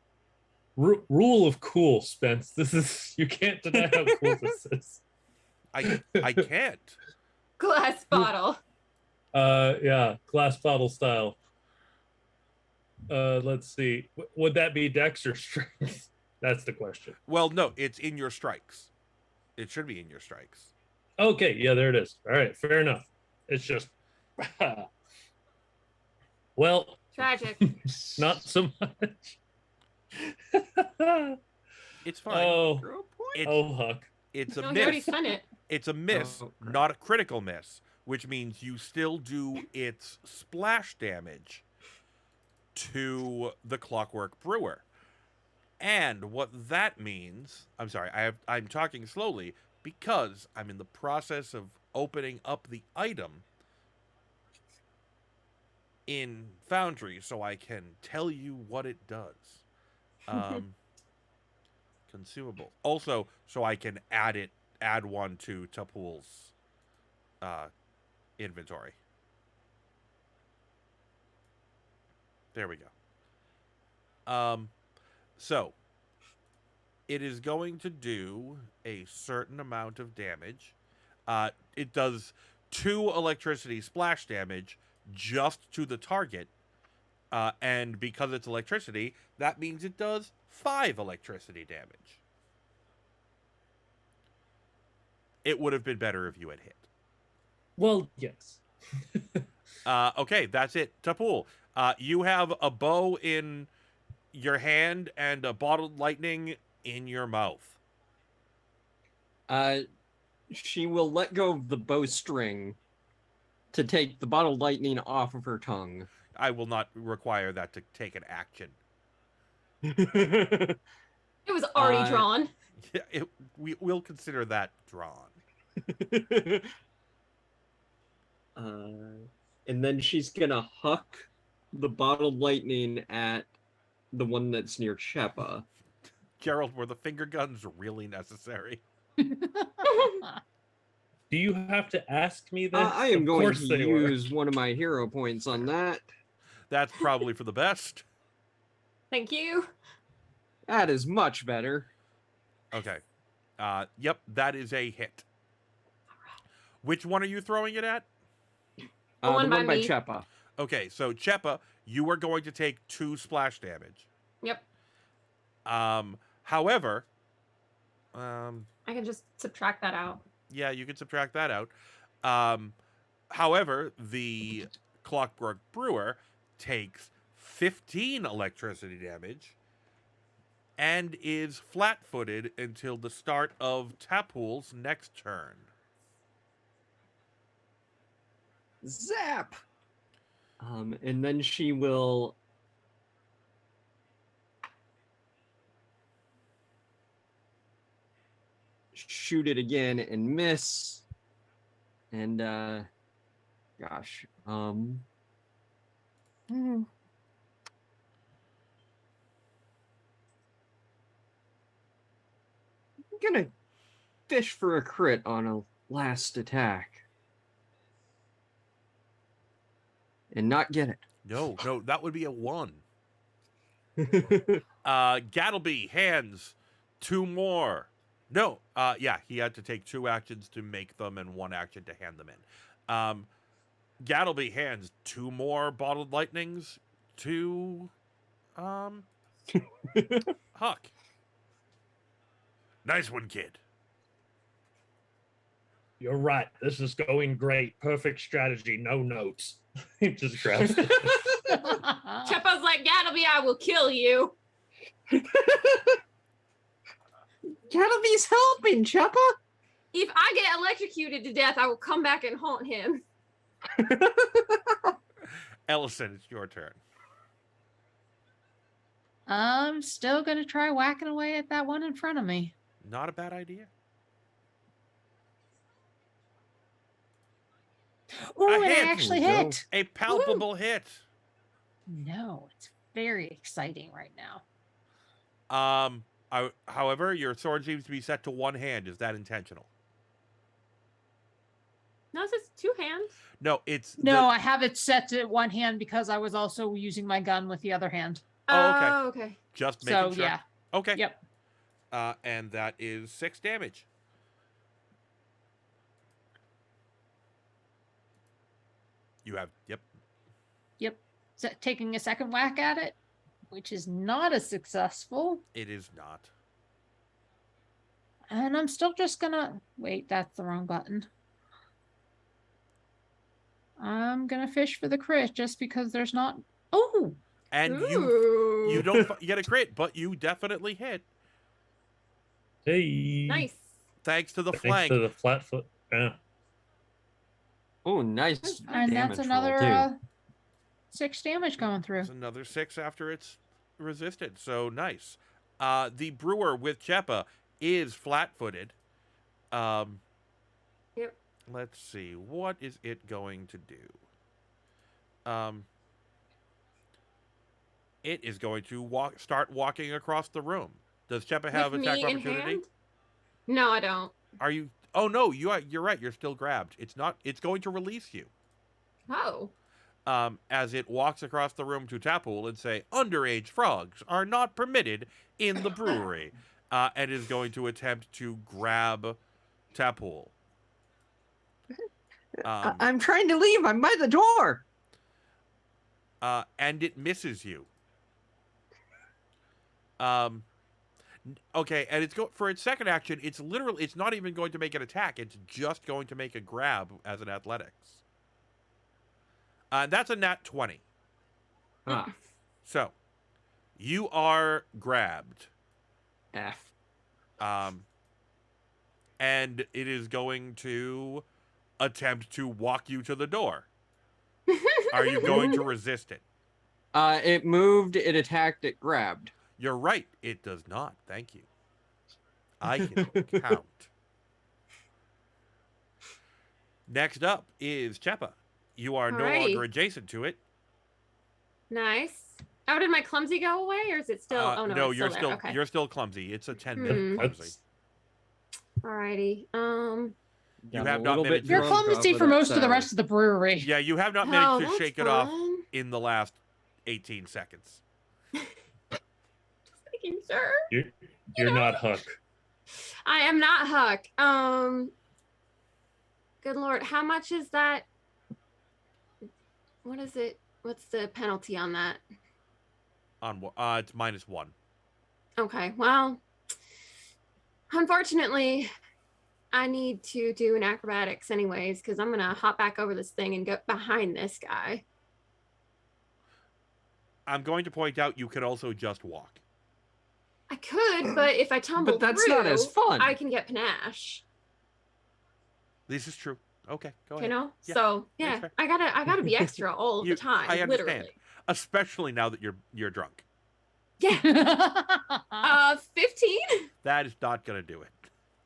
Rule of cool, Spence. This is, you can't deny how cool this is. I can't. Glass bottle. Yeah, glass bottle style. Let's see. Would that be Dex or Strength? That's the question. Well, no, it's in your strikes. It should be in your strikes. Okay, yeah, there it is. All right, fair enough. It's just, well, Tragic. not so much. It's fine. Oh, It's, Huck. it's a No, he already miss. done it. It's a miss, Oh, crap. not a critical miss, which means you still do its splash damage to the Clockwork Brewer. And what that means, I'm sorry, I'm talking slowly because I'm in the process of opening up the item in Foundry so I can tell you what it does. Consumable. Also, so I can add one to Tapul's inventory. There we go. So it is going to do a certain amount of damage. It does 2 electricity splash damage just to the target. And because it's electricity, that means it does 5 electricity damage. It would have been better if you had hit. Well, yes. Okay, that's it. Tapul, you have a bow in your hand and a bottled lightning in your mouth. She will let go of the bowstring to take the bottled lightning off of her tongue. I will not require that to take an action. It was already drawn. Yeah, we'll consider that drawn. And then she's gonna huck the bottled lightning at the one that's near Chepa. Gerald, were the finger guns really necessary? Do you have to ask me this? I am Of going course to they were. use one of my hero points on that. That's probably for the best. Thank you. That is much better. Okay. Yep, that is a hit. Which one are you throwing it at? The one the by one by me. Chepa. Okay, so Chepa, you are going to take 2 splash damage. Yep. However, I can just subtract that out. yeah, you can subtract that out. However, the Clockwork Brewer takes 15 electricity damage and is flat-footed until the start of Tapul's next turn. Zap! And then she will shoot it again and miss. And gosh. I'm gonna fish for a crit on a last attack. And not get No, that would be a 1. it. Gattleby, hands, 2 more. No, yeah, he had to take 2 actions to make them and 1 action to hand them in. Gattleby hands 2 more bottled lightnings to Huck. Nice one, kid. You're right. This is going great. Perfect strategy. No notes. He just grabs it. Chepa's like, Gattleby, I will kill you. Kettleby's helping, Cheppa. If I get electrocuted to death, I will come back and haunt him. Ellison, it's your turn. I'm still going to try whacking away at that one in front of me. Not a bad idea. Oh, A it hit. actually There we go. hit. A palpable hit. No, it's very exciting right now. However, your sword seems to be set to 1 hand. Is that intentional? No, it says 2 hands. No, it's No, I have it set to 1 hand because I was also using my gun with the other hand. Oh, okay. Oh, okay. just making So, sure. yeah. Okay. Yep. And that is 6 damage. You have, yep. Yep. So, taking a second whack at it, which is not as successful. It is not. And I'm still just gonna wait, that's the wrong button. I'm gonna fish for the crit just because there's not. Oh, And you Ooh. don't get a crit, but you definitely hit Hey. Nice. thanks to the Thanks flank. to the flat foot. Yeah. Oh, nice. and damage that's another roll, too. 6 damage going through. It's another 6 after it's resisted. So nice. The brewer with Cheppa is flat-footed. Yep. Let's see. What is it going to do? It is going to start walking across the room. Does Cheppa have With attack me in opportunity? hand? No, I don't. Are you? Oh no, you're right. You're still grabbed. It's not. It's going to release you. Oh. As it walks across the room to Tapool and say, "Underage frogs are not permitted in the brewery," and is going to attempt to grab Tapool. I'm trying to leave. I'm by the door. And it misses you. Okay, and it's for its second action. It's not even going to make an attack. It's just going to make a grab as an athletics. That's a nat 20. Ah, So, you are grabbed. F. And it is going to attempt to walk you to the door. Are you going to resist it? It moved, it attacked, it grabbed. You're right. It does not. Thank you. I can count. Next up is Cheppa. You are no Alrighty. longer adjacent to it. Nice. Oh, did my clumsy go away, or is it still? Oh no, it's you're still still there. Okay. you're still clumsy. It's a 10-minute clumsy. That's Alrighty. You Got have a not little managed bit to- You're drunk clumsy off for that most of the sour. rest of the brewery. Yeah, you have not Oh, managed to that's shake it off fun. in the last 18 seconds. Making sure. you're not Huck. I am not Huck. Good lord, how much is that? What is it? What's the penalty on that? On it's -1. Okay, well, unfortunately, I need to do an acrobatics anyways because I'm gonna hop back over this thing and go behind this guy. I'm going to point out you could also just walk. I could, but if I tumble But that's through, not as fun. I can get panache. This is true. Okay, go You ahead. know, Yeah, so that's yeah, fair. I gotta be extra all You- the time. I understand. Literally. Especially now that you're drunk. Yeah. 15. That is not going to do it.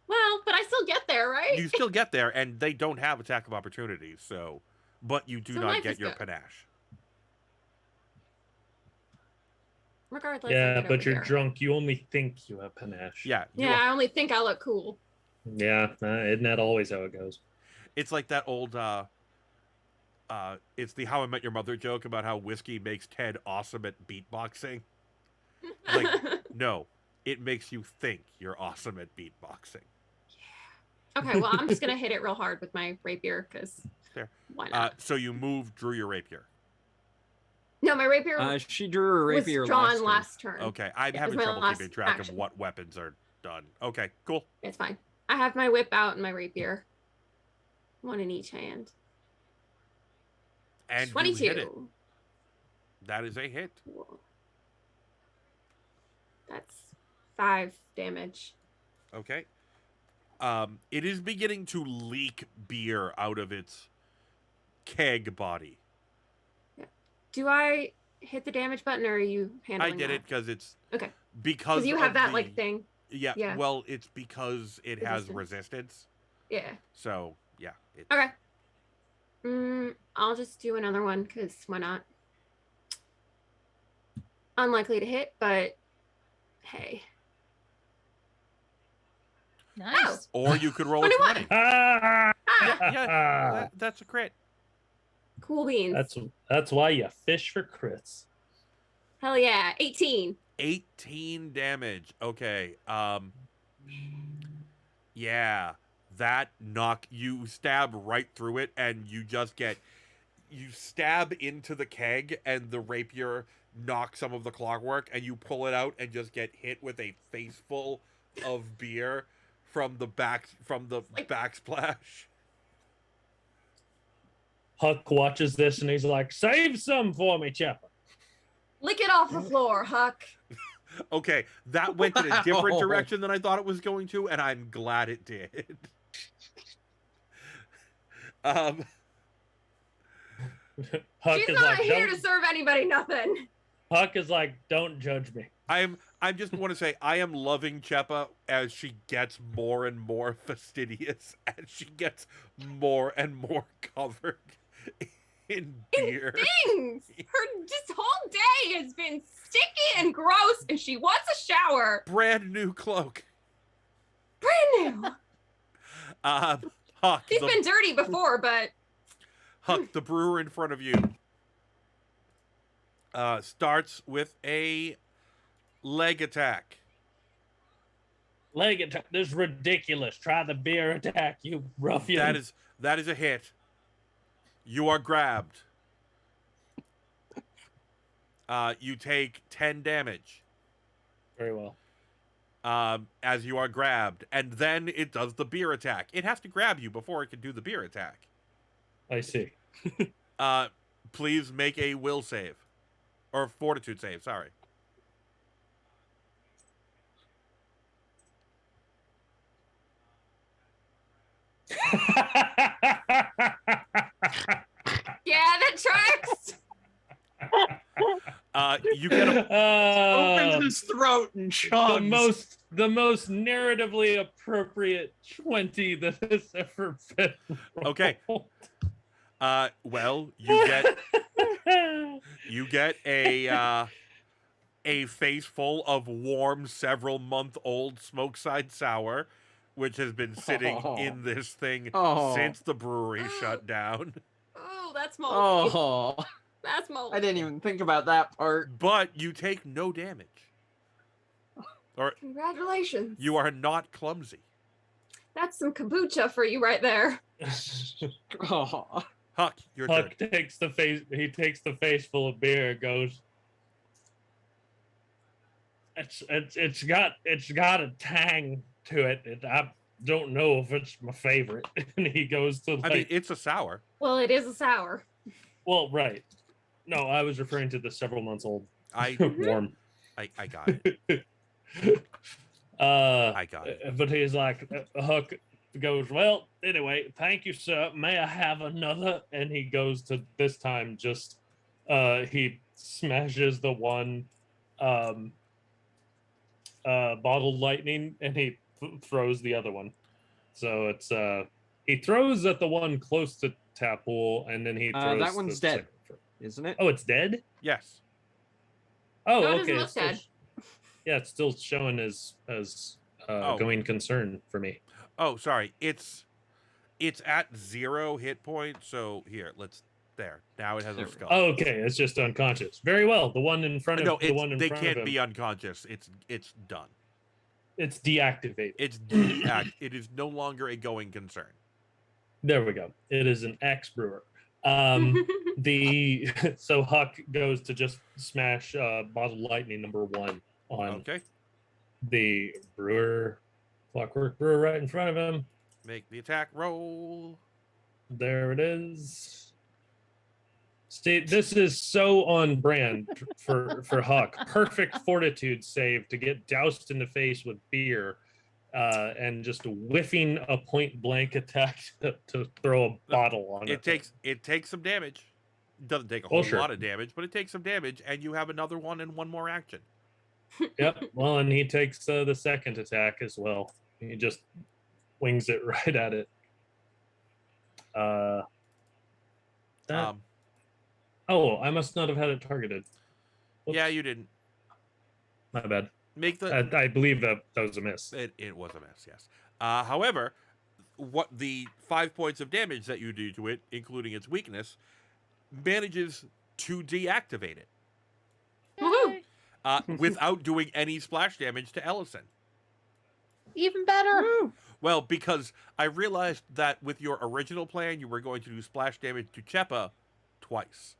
Well, but I still get there, right? You still get there, and they don't have attack of opportunity, so. But you do So not life get is your good. panache. Regardless. I Yeah, get but over you're there. drunk. You only think you have panache. Yeah. you Yeah, are- I only think I look cool. Yeah, isn't that always how it goes? It's like that old. It's the How I Met Your Mother joke about how whiskey makes Ted awesome at beatboxing. Like, no, it makes you think you're awesome at beatboxing. Okay, well, I'm just gonna hit it real hard with my rapier because Fair. why not? So you drew your rapier. No, my rapier She drew her was rapier drawn turn. last turn. Okay, I'm Yeah, it having was my trouble last keeping track action. of what weapons are done. Okay, cool. It's fine. I have my whip out and my rapier. One in each hand. And 22. you hit it. That is a hit. Cool. That's 5 damage. Okay. It is beginning to leak beer out of its keg body. Do I hit the damage button or are you handling I did that? it because it's Okay. because you have of that like thing. Yeah, Yeah. well, it's because it has Resistance. resistance. Yeah. So yeah. Okay. I'll just do another one because why not? Unlikely to hit, but hey. Nice. Or you could roll a 21. 20. Ah! Yeah, that's a crit. Cool beans. That's why you fish for crits. Hell yeah. 18. 18 damage. Okay. Yeah. That you stab right through it and you stab into the keg and the rapier knocks some of the clockwork and you pull it out and just get hit with a face full of beer from the backsplash. Huck watches this and he's like, "Save some for me, Chipper." Lick it off the floor, Huck. Okay, that went in a different Wow. direction than I thought it was going to, and I'm glad it did. Huck She's is not like, here "Don't." to serve anybody nothing. Huck is like, "Don't judge me." I just want to say I am loving Cheppa as she gets more and more fastidious, as she gets more and more covered in beer. Things. Her just whole day has been sticky and gross, and she wants a shower. Brand new cloak. Brand new. Huck, He's been dirty before, but Huck, the brewer in front of you, starts with a leg attack. Leg attack. This is ridiculous. Try the beer attack, you ruffian. That is a hit. You are grabbed. You take 10 damage. Very well. As you are grabbed, and then it does the beer attack. It has to grab you before it can do the beer attack. I see. Please make a will save. Or fortitude save, sorry. yeah, that tracks. You get a Opens his throat and chugs. the most narratively appropriate 20 that has ever been rolled. Okay. Well, you get a face full of warm, several-month-old Smokeside Sour, which has been sitting in this thing since the brewery shut down. Oh, that's moldy. Oh, That's moldy. I didn't even think about that part. But you take no damage. Or Congratulations. you are not clumsy. That's some kombucha for you right there. Oh. Huck, your turn. Huck takes the face full of beer and goes, it's got a tang to it. I don't know if it's my favorite. And he goes to I mean, it's a sour. Well, it is a sour. well, right. No, I was referring to the several months old I warm. got it. I got it. But he's like, Huck goes, "Well, anyway, thank you, sir. May I have another?" And he goes to this time just he smashes the one bottled lightning and he throws the other one. So it's he throws at the one close to Tapool and then he throws that one's the dead. second- Isn't it? Oh, it's dead? Yes. Oh, No, it okay. doesn't look It's still, dead. yeah, it's still showing as going concern for me. Oh, sorry. It's at 0 hit points. So here, there. Now it has There a we skull. Oh, okay, it's just unconscious. Very well. The one in front of No, the one in they front can't of him. be unconscious. It's done. It's deactivated. It's it is no longer a going concern. There we go. It is an ex brewer. So Huck goes to just smash bottle lightning number 1 on Okay. the clockwork brewer right in front of him. Make the attack roll. There it is. See, this is so on brand for Huck. Perfect fortitude save to get doused in the face with beer, and just whiffing a point blank attack to throw a bottle on it. It takes some damage. It doesn't take a Oh, whole sure. lot of damage, but it takes some damage, and you have another one and one more action. Yep. Well, and he takes the second attack as well. He just wings it right at it. Oh, I must not have had it targeted. Whoops. Yeah, you didn't. My bad. Make the. I believe that was a miss. It was a miss, yes. However, what the 5 points of damage that you do to it, including its weakness, manages to deactivate it Woohoo! without doing any splash damage to Ellison. Even better. Woo! Well, because I realized that with your original plan, you were going to do splash damage to Chepa twice.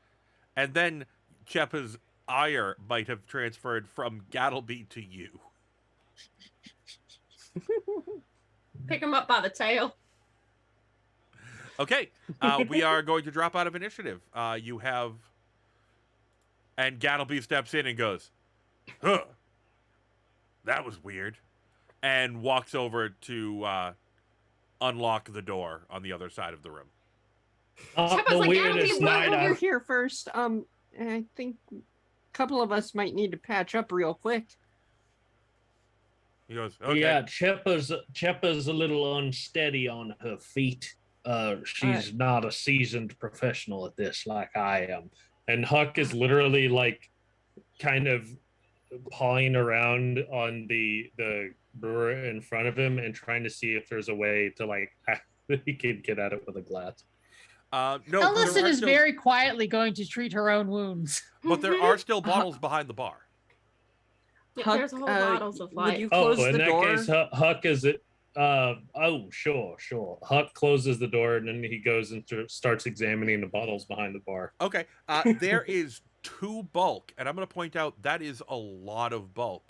And then Chepa's ire might have transferred from Gattleby to you. Pick him up by the tail. Okay, we are going to drop out of initiative. You have... And Gattleby steps in and goes, huh, that was weird. And walks over to unlock the door on the other side of the room. Chepa's The like, weirdest "Gattleby, what night over Over I've here first. I think a couple of us might need to patch up real quick. He goes, okay. Yeah, Chepa's a little unsteady on her feet. She's not a seasoned professional at this like I am. And Huck is literally like kind of pawing around on the brewer in front of him and trying to see if there's a way to like he can get at it with a glass. No, Ellison is still, very quietly going to treat her own wounds. but there are still bottles behind the bar. Yeah, there's whole bottles of would life. you Oh, close in the that door? case, Huck is it. Sure. Huck closes the door and then he goes and starts examining the bottles behind the bar. Okay, there is 2 bulk, and I'm going to point out that is a lot of bulk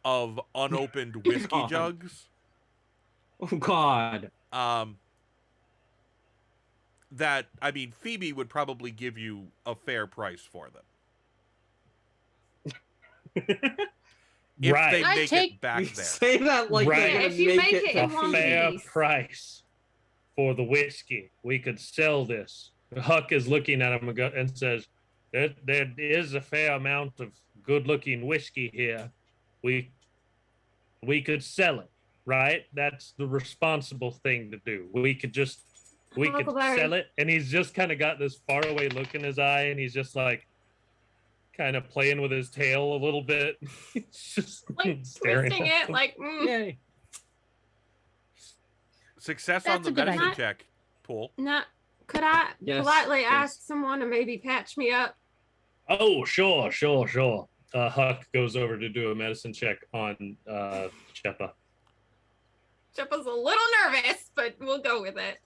of unopened whiskey God. jugs. Oh God. That, I mean, Phoebe would probably give you a fair price for them. If Right. they I make take- it back You there. say that like Right. they're gonna If you make make it it for in one Phoebe. Fair piece. price for the whiskey. We could sell this. Huck is looking at him and says, there is a fair amount of good-looking whiskey here. We could sell it, right? That's the responsible thing to do. We could Huckleberry. sell it. And he's just kind of got this faraway look in his eye, and he's just like kind of playing with his tail a little bit. He's just Like staring twisting at it, him. like, Yay. Success on That's the a good medicine idea. check, Pool. no. Could I Yes, politely yes. ask someone to maybe patch me up? Oh, sure. Huck goes over to do a medicine check on Chepa. Chepa's a little nervous, but we'll go with it.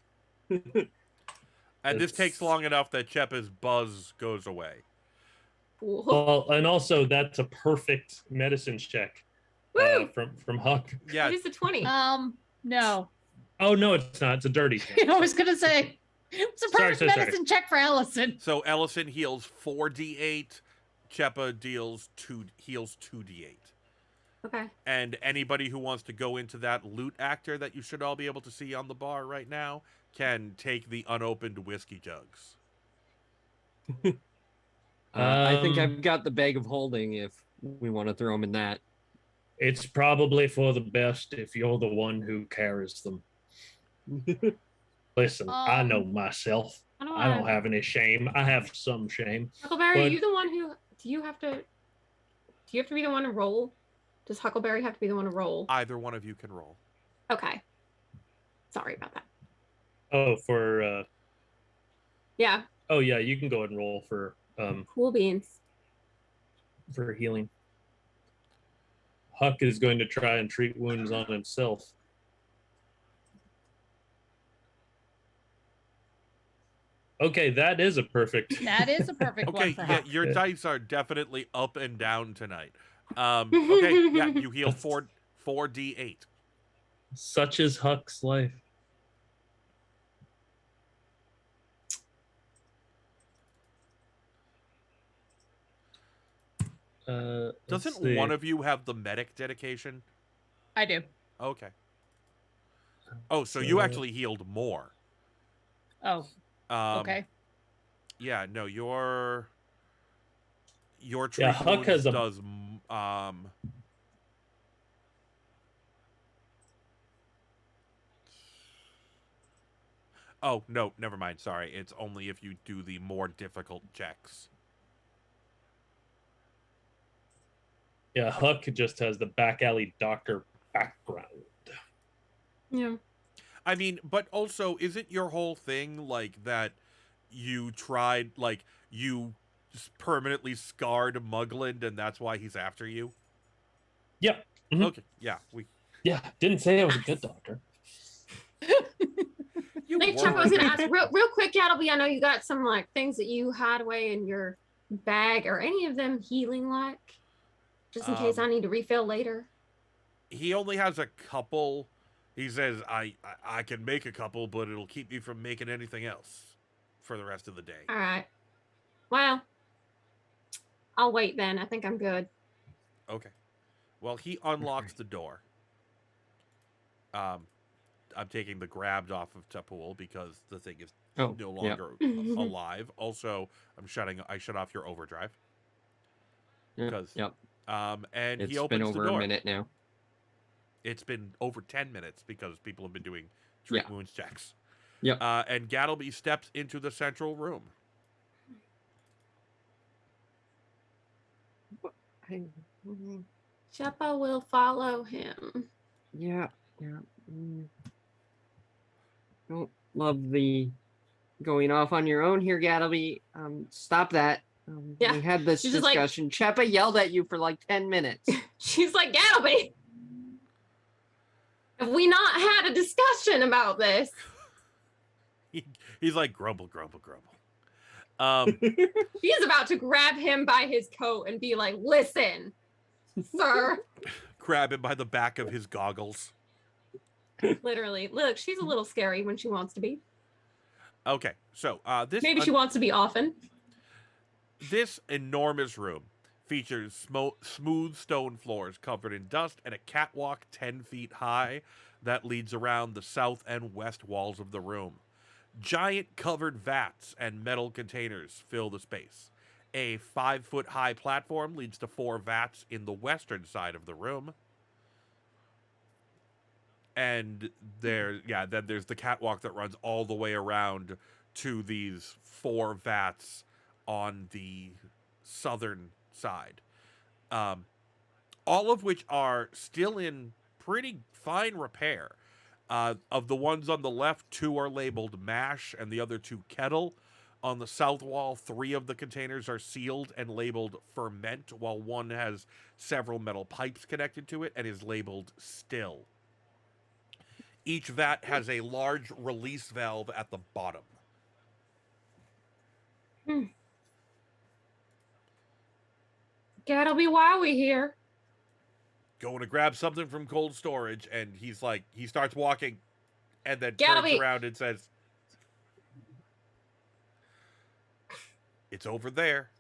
And this It's- takes long enough that Chepa's buzz goes away. Cool. Well, and also that's a perfect medicine check Woo! from Huck. Yeah, It is a 20. No. Oh no, it's not. It's a dirty check. I was gonna say it's a Sorry, perfect sorry. medicine check for Ellison. so Ellison heals 4d8, Chepa heals 2d8. Okay. And anybody who wants to go into that loot actor that you should all be able to see on the bar right now can take the unopened whiskey jugs. I think Um, I've got the bag of holding if we want to throw them in that. It's probably for the best if you're the one who carries them. Listen, I know myself. I don't I don't want have any shame. I have some shame. Huckleberry, are but- you the one who do you have to be the one to roll? Does Huckleberry have to be the one to roll? Either one of you can roll. Okay. Sorry about that. Oh, for Yeah. oh yeah, you can go ahead and roll for Cool beans. healing. Huck is going to try and treat wounds on himself. Okay, that is a perfect. That is a perfect one Okay, for yeah, Huck. your dice are definitely up and down tonight. Okay, yeah, you heal 4d8. Such is Huck's life. Let's Doesn't see. one of you have the medic dedication? I do. Okay. Oh, so you actually healed more. Oh, okay. Yeah, no, your treat Yeah, Huck wounds has a- does Oh, no, never mind. Sorry. It's only if you do the more difficult checks. Yeah, Huck just has the back alley doctor background. Yeah. I mean, but also, isn't your whole thing like that you tried, like, you permanently scarred Mugland and that's why he's after you? Yep. Mhm. Okay, yeah. Yeah, didn't say I was a good doctor. You Nick Chuck, I was gonna ask real quick, Gattleby. I know you got some like things that you had away in your bag. Are any of them healing like? Just in case I need to refill later. He only has a couple. He says, I can make a couple, but it'll keep me from making anything else for the rest of the day. All right. Well, I'll wait then. I think I'm good. Okay. Well, he unlocks the door. I'm taking the grabbed off of Tapul because the thing is no longer alive. Also, I shut off your overdrive. Because Yep. And It's he opens been the over door. a minute now. It's been over 10 minutes because people have been doing treat wounds checks. Yep. And Gattleby steps into the central room. Sheppa will follow him. Yeah. Don't love the going off on your own here, Gattleby. Stop that. Yeah. We had this She's just like- discussion. Cheppa yelled at you for like 10 minutes. She's like, Gattleby, have we not had a discussion about this? He's like, grumble, grumble, grumble. She's about to grab him by his coat and be like, listen, sir. Grab him by the back of his goggles. Literally. Look, she's a little scary when she wants to be. Okay, so Maybe she wants to be often. This enormous room features smooth stone floors covered in dust and a catwalk 10 feet high that leads around the south and west walls of the room. Giant covered vats and metal containers fill the space. A 5-foot-high platform leads to 4 vats in the western side of the room. And then there's the catwalk that runs all the way around to these 4 vats on the southern side. All of which are still in pretty fine repair. Of the ones on the left, 2 are labeled mash and the other 2 kettle. On the south wall, 3 of the containers are sealed and labeled ferment, while 1 has several metal pipes connected to it and is labeled still. Each vat has a large release valve at the bottom. Gattleby, why are we here? Going to grab something from cold storage, and he starts walking, and then Gattleby. turns around and says, "It's over there."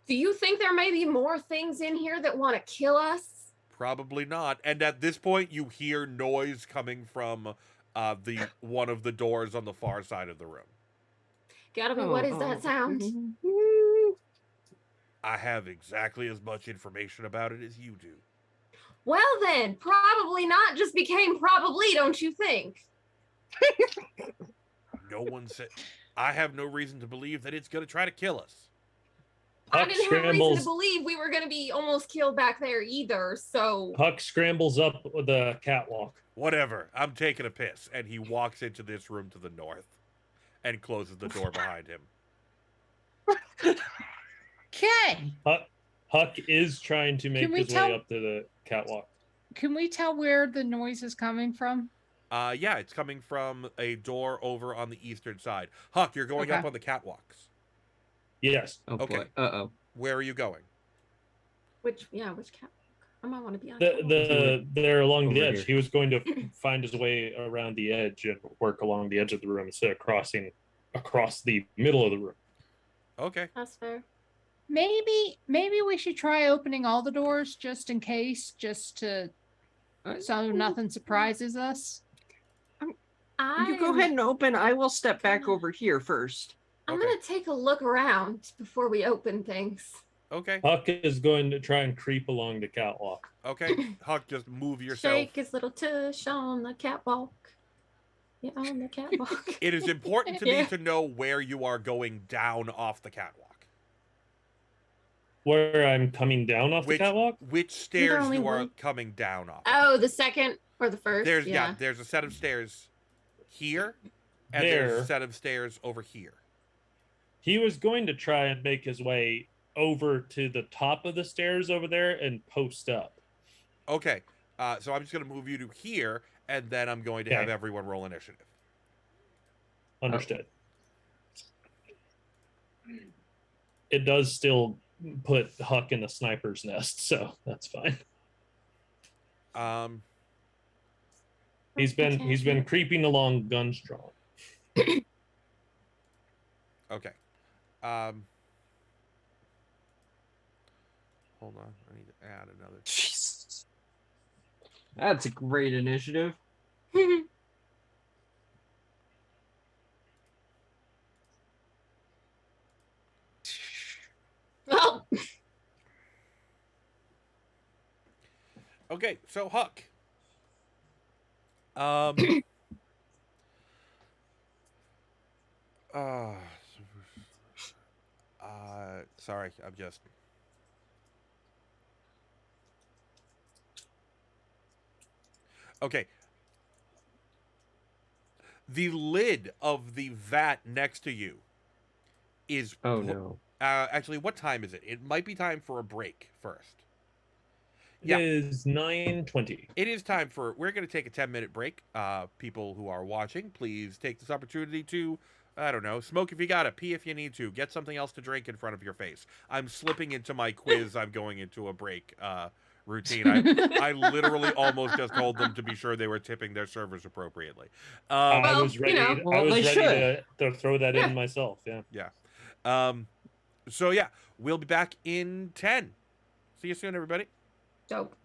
Do you think there may be more things in here that want to kill us? Probably not. And at this point, you hear noise coming from the one of the doors on the far side of the room. Gattleby, what is that sound? I have exactly as much information about it as you do. Well then, probably not just became probably, don't you think? No one said. I have no reason to believe that it's going to try to kill us. I Huck didn't have a reason to scrambles. believe we were going to be almost killed back there either, so... Huck scrambles up the catwalk. Whatever. I'm taking a piss. And he walks into this room to the north and closes the door behind him. Okay. Huck is trying to make we his tell- way up to the catwalk. Can we tell where the noise is coming from? Yeah, it's coming from a door over on the eastern side. Huck, you're going up Okay. on the catwalks. Yes. Oh Okay. boy. Uh-oh. Where are you going? Which cat? I might want to be on. They're along the Over edge. here. He was going to find his way around the edge and work along the edge of the room instead of crossing across the middle of the room. Okay. That's fair. Maybe we should try opening all the doors just in case, just to so nothing surprises us. You go ahead and open. I will step back over here first. I'm Okay. gonna take a look around before we open things. Okay. Huck is going to try and creep along the catwalk. Okay. Huck, just move yourself. Shake his little tush on the catwalk. Yeah, on the catwalk. It is important to Yeah. me to know where you are going down off the catwalk. Where I'm coming down off the catwalk? Which stairs only you are one. coming down off. Oh, the second or the first? There's yeah. there's a set of stairs here, and there's a There. set of stairs over here. He was going to try and make his way over to the top of the stairs over there and post up. Okay. So I'm just gonna move you to here, and then I'm going to have Okay. everyone roll initiative. Understood. It does still put Huck in the sniper's nest, so that's fine. He's been creeping along, guns drawn. Okay. Hold on. I need to add another. Jesus. That's a great initiative. Oh, Okay, so Huck. Uh, sorry, I'm just. Okay. The lid of the vat next to you is. Oh no. Actually, what time is it? It might be time for a break first. It Yeah. is 9:20. It is time for. We're going to take a 10-minute break. People who are watching, please take this opportunity to, I don't know, smoke if you got to, pee if you need to, get something else to drink in front of your face. I'm slipping into my quiz. I'm going into a break routine. I literally almost just told them to be sure they were tipping their servers appropriately. I Well, was ready. I Well, was they ready to throw that in myself. Yeah. Yeah. So yeah, we'll be back in 10. See you soon, everybody. dope.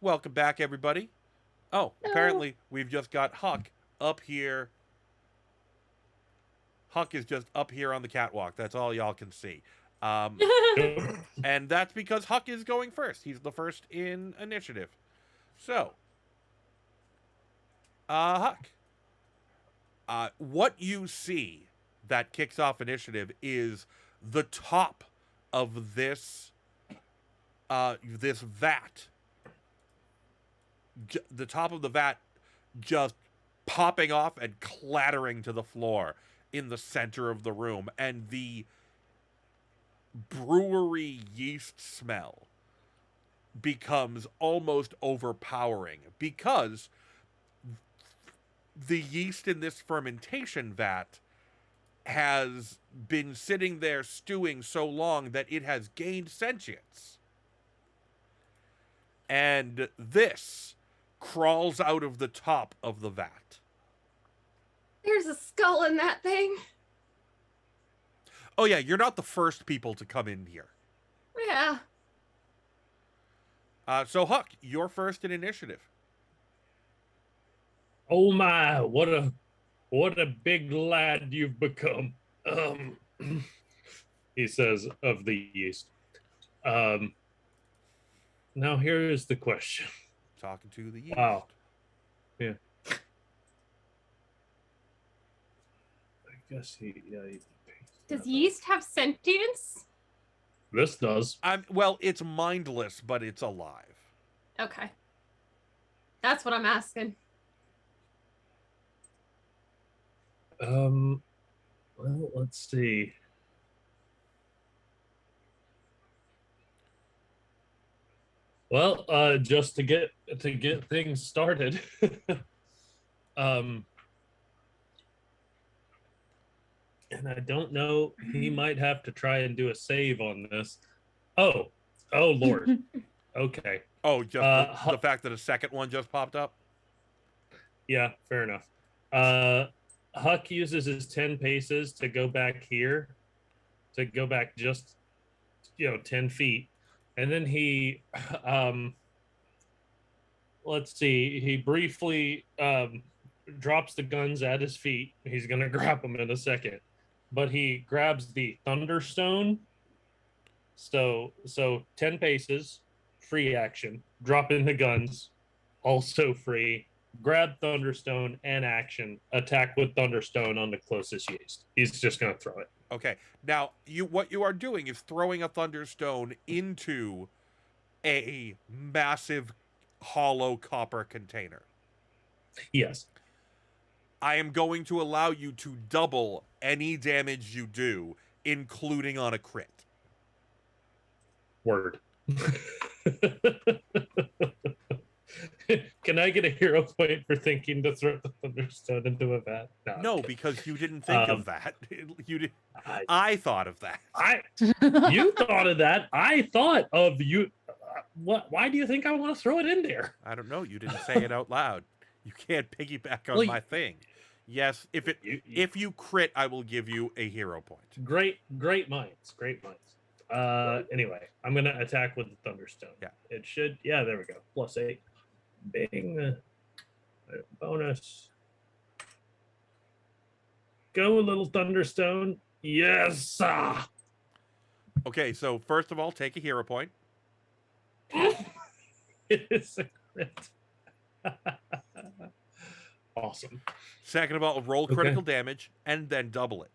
Welcome back, everybody. Oh, No. apparently we've just got Huck up here. Huck is just up here on the catwalk. That's all y'all can see. And that's because Huck is going first. He's the first in initiative. So, Huck, what you see that kicks off initiative is the top of this this vat. The top of the vat just popping off and clattering to the floor in the center of the room, and the brewery yeast smell becomes almost overpowering because the yeast in this fermentation vat has been sitting there stewing so long that it has gained sentience. And this crawls out of the top of the vat. There's a skull in that thing. Oh yeah, you're not the first people to come in here. Yeah. So Huck, you're first in initiative. Oh my, what a big lad you've become. He says of the yeast. Now here is the question. Talking to the yeast. Wow. Yeah. I guess he Does yeast have sentience? This does. Well, it's mindless, but it's alive. Okay. That's what I'm asking. Well, let's see. Well, just to get things started, and I don't know, he might have to try and do a save on this. Oh Lord. Okay. Oh, just the fact that a second one just popped up? Yeah, fair enough. Huck uses his 10 paces to go back here, to go back just 10 feet, and then he let's see, he briefly drops the guns at his feet. He's gonna grab them in a second, but he grabs the Thunderstone. So 10 paces, free action, drop in the guns, also free, grab Thunderstone and action, attack with Thunderstone on the closest yeast. He's just gonna throw it. Okay. Now, what you are doing is throwing a Thunderstone into a massive hollow copper container. Yes. I am going to allow you to double any damage you do, including on a crit. Word. Can I get a hero point for thinking to throw the Thunderstone into a vat? No, because you didn't think of that. You did. I thought of that. You thought of that. I thought of you. What? Why do you think I want to throw it in there? I don't know. You didn't say it out loud. You can't piggyback on my thing. Yes, if you crit, I will give you a hero point. Great minds. Anyway, I'm gonna attack with the Thunderstone. Yeah. It should. Yeah, there we go. +8. Bing. Bonus. Go, little Thunderstone. Yes. Okay, so first of all, take a hero point. It is a crit. Awesome. Second of all, roll critical damage and then double it.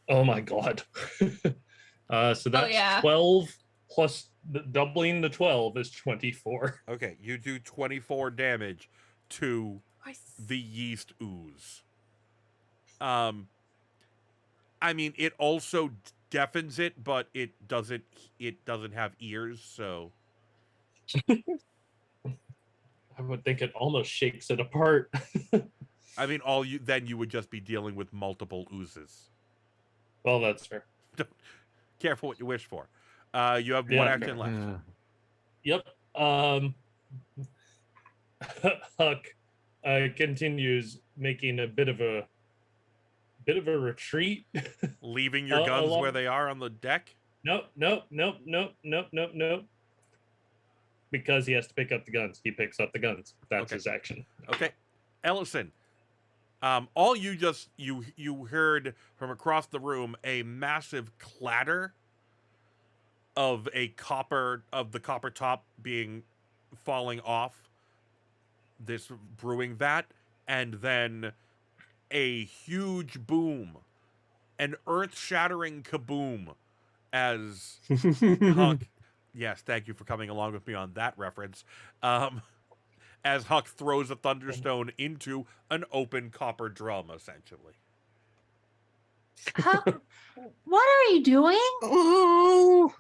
Oh my god. So that's 12 plus doubling the 12 is 24. Okay, you do 24 damage to the yeast ooze. I mean, it also deafens it, but it doesn't have ears, so I would think it almost shakes it apart. I mean, you would just be dealing with multiple oozes. Well, that's fair. Careful what you wish for. You have one action left. Yep. Huck continues making a bit of a retreat. Leaving your guns where they are on the deck? Nope. because he has to pick up the guns. He picks up the guns. That's Okay. his action. Okay, Ellison. All you heard from across the room a massive clatter of the copper top being falling off this brewing vat, and then a huge boom, an earth-shattering kaboom, as Huck. Yes, thank you for coming along with me on that reference. As Huck throws a thunderstone into an open copper drum, essentially. Huh? What are you doing? Oh,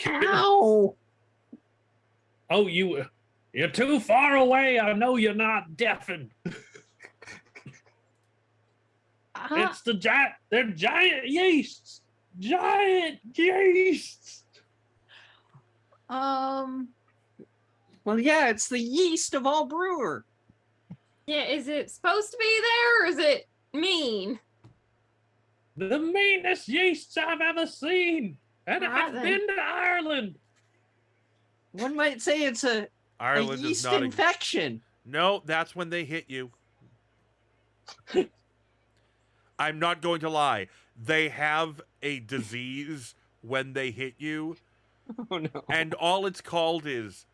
ow! Oh, you're too far away. I know you're not deafened. It's the they're giant yeasts. Giant yeasts. Well, yeah, it's the yeast of all brewer. Yeah, is it supposed to be there or is it mean? The meanest yeasts I've ever seen. And Alright, I've then. been to Ireland. One might say it's a Ireland is yeast not. infection. No, that's when they hit you. I'm not going to lie. They have a disease when they hit you, Oh no! and all it's called is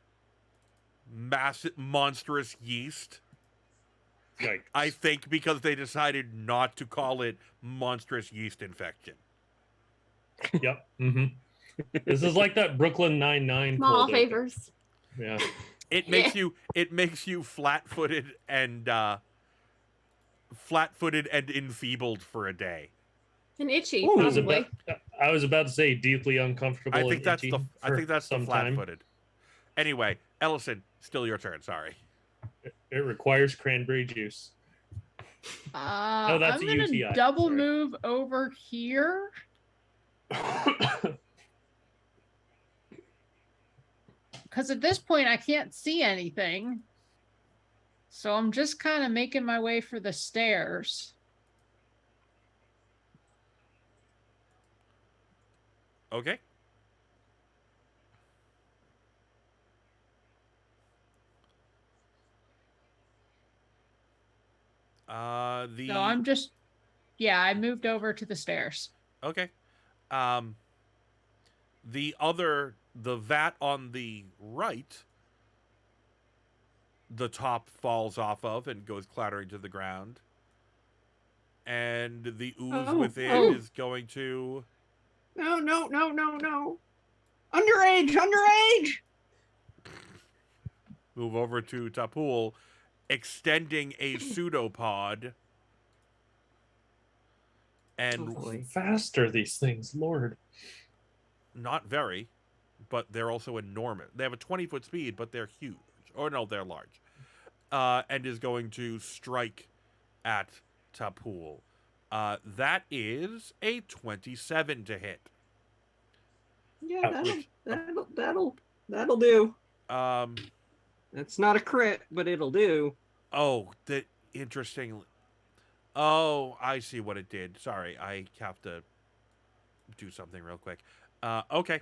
massive, monstrous yeast. Yikes. I think because they decided not to call it monstrous yeast infection. Yep. Mm-hmm. This is like that Brooklyn Nine-Nine. Small cold open. favors. Yeah. It makes you flat-footed and enfeebled for a day. And itchy, Ooh. probably. I was about to say deeply uncomfortable. I think and that's itchy the for some time. flat-footed. Anyway, Ellison, still your turn. Sorry. It requires cranberry juice. I'm that's a gonna UTI, double sorry. move over here. Because at this point I can't see anything. So I'm just kind of making my way for the stairs. Okay. So I'm just, yeah, I moved over to the stairs. Okay. The vat on the right, the top falls off of and goes clattering to the ground. And the ooze within is going to... No! Underage! move over to Tapul, extending a pseudopod. And Oh, boy. Faster, these things, Lord. not very, but they're also enormous. They have a 20-foot speed, but they're huge. Or no, they're large. And is going to strike at Tapul. That is a 27 to hit. Yeah, that'll do. Um, It's not a crit, but it'll do. oh, interesting. Oh, I see what it did. Sorry, I have to do something real quick. Okay.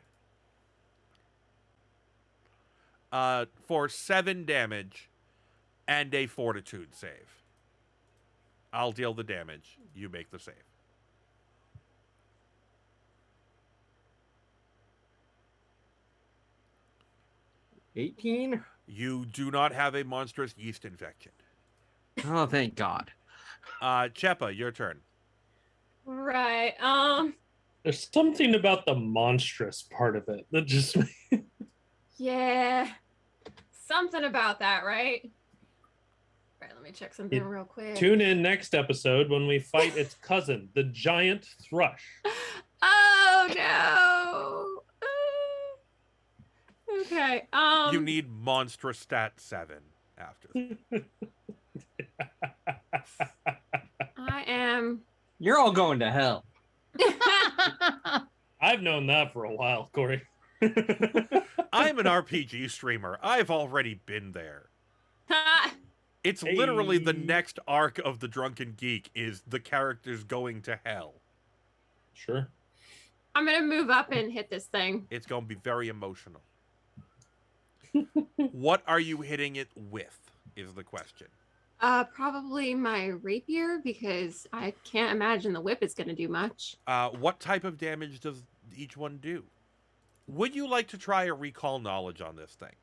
For 7 damage and a fortitude save. I'll deal the damage. You make the save. 18. You do not have a monstrous yeast infection. Oh, thank God. Chepa, your turn. Right. There's something about the monstrous part of it that just Yeah. Something about that, right? Right, let me check something real quick. Tune in next episode when we fight its cousin, the giant thrush. Oh no. Okay. You need monstrous stat 7 after. I am You're all going to hell. I've known that for a while, Corey. I'm an RPG streamer. I've already been there. It's literally the Hey. next arc of the Drunken Geek is the characters going to hell. Sure. I'm gonna move up and hit this thing. It's going to be very emotional. What are you hitting it with? Is the question. Probably my rapier because I can't imagine the whip is going to do much. What type of damage does each one do? Would you like to try a recall knowledge on this thing?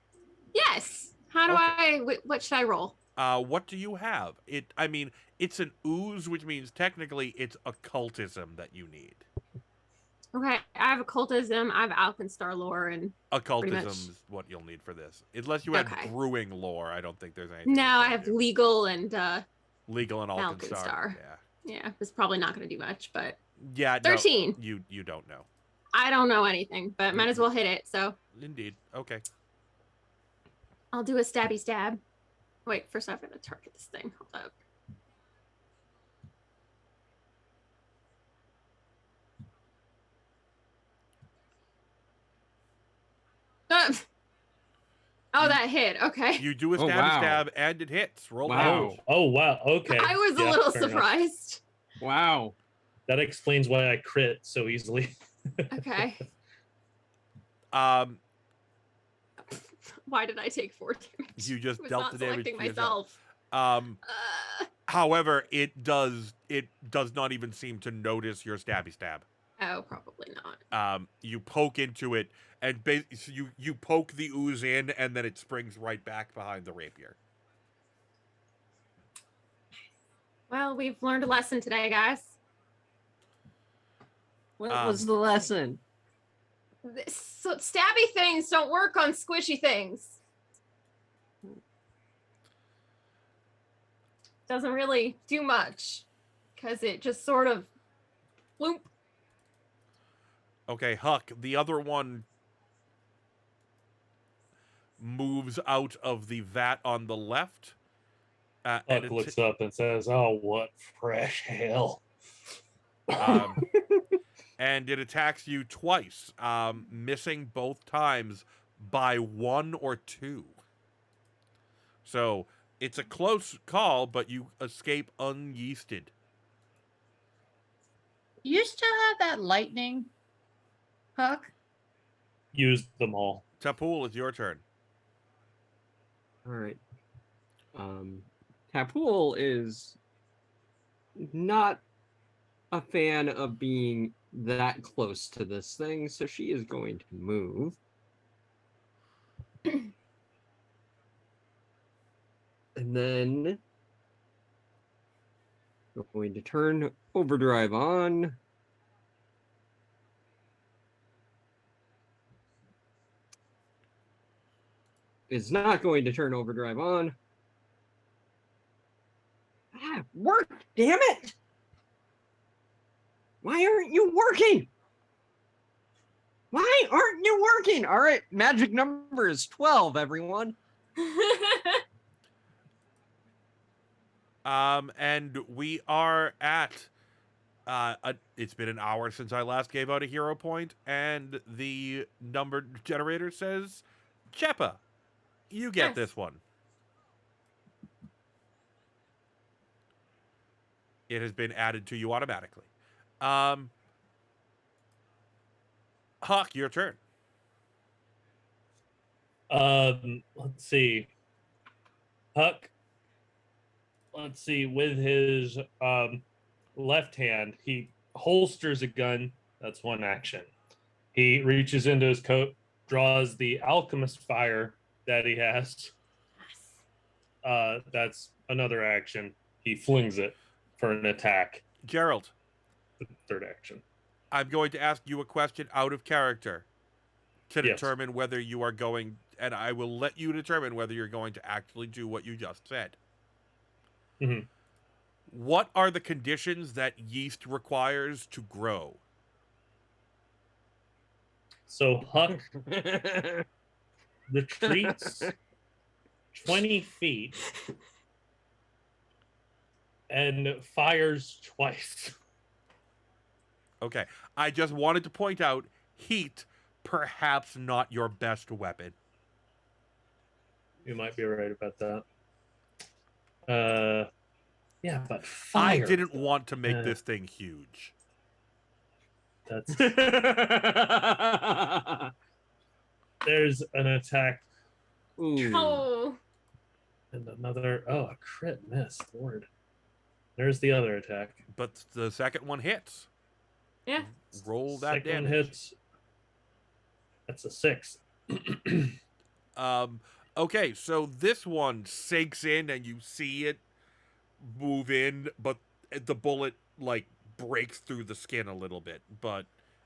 Yes. How do Okay. what should I roll? What do you have? I mean, it's an ooze, which means technically it's occultism that you need. Okay, I have occultism, I have Alkenstar lore, and pretty Occultism much. is what you'll need for this. Unless you had Okay. brewing lore, I don't think there's anything. No, you I can have do. legal and Legal and Alkenstar. Alkenstar. Yeah. Yeah, it's probably not going to do much, but Yeah. 13. No, you don't know. I don't know anything, but might as well hit it. So Indeed. Okay. I'll do a stabby stab. Wait, first I've got to target this thing. Hold up. Oh, that hit. Okay. You do a Oh, stabby wow. stab and it hits. Roll Wow. damage. Oh wow. Okay. I was Yeah, a little fair enough. surprised. Wow. That explains why I crit so easily. Okay. Um, Why did I take 4 damage? you just I was dealt not the damage selecting to yourself. myself. However, it does not even seem to notice your stabby stab. Oh, probably not. You poke into it, and you poke the ooze in, and then it springs right back behind the rapier. Well, we've learned a lesson today, guys. What was the lesson? So stabby things don't work on squishy things. Doesn't really do much because it just sort of bloop. Okay, Huck, the other one moves out of the vat on the left. Huck looks up and says, "Oh, what fresh hell!" And it attacks you twice, missing both times by 1 or 2. So it's a close call, but you escape unyeasted. You still have that lightning, Huck? Used them all. Tapul, it's your turn. All right. Tapul is not a fan of being that close to this thing, so she is going to move. And then we're going to turn overdrive on. Is not going to turn overdrive on. Work, damn it! Why aren't you working? Why aren't you working? All right, magic number is 12, everyone. And we are at it's been an hour since I last gave out a hero point, and the number generator says, Cheppa, you get Yes. this one. It has been added to you automatically. Huck, your turn. Let's see. Huck. Let's see. With his left hand, he holsters a gun. That's one action. He reaches into his coat, draws the alchemist fire that he has. That's another action. He flings it for an attack. Gerald, The third action. I'm going to ask you a question out of character to Yes. determine whether you are going, and I will let you determine whether you're going to actually do what you just said. Mm-hmm. What are the conditions that yeast requires to grow? So Huck retreats 20 feet and fires twice. Okay, I just wanted to point out heat, perhaps not your best weapon. You might be right about that. Yeah, but fire. I didn't want to make this thing huge. That's there's an attack Ooh. Oh, And another, a crit miss. Lord. There's the other attack. But the second one hits. yeah. Roll that Second one damage. hits. That's a 6. Okay, so this one sinks in and you see it move in, but the bullet like breaks through the skin a little bit,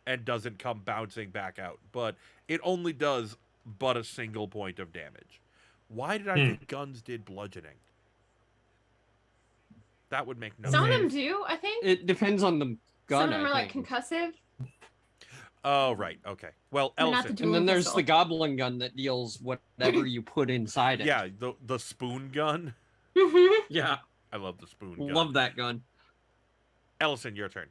and doesn't come bouncing back out. But it only does but a single point of damage. Why did I think guns did bludgeoning? That would make no Some of sense. them do, I think. It depends on the gun. Some of them are I like think. concussive. Oh, right. Okay. Well, They're not Ellison. the And then dueling there's pistol. the goblin gun that deals whatever you put inside it. Yeah, the spoon gun. Yeah. I love the spoon gun. Love that gun. Ellison, your turn.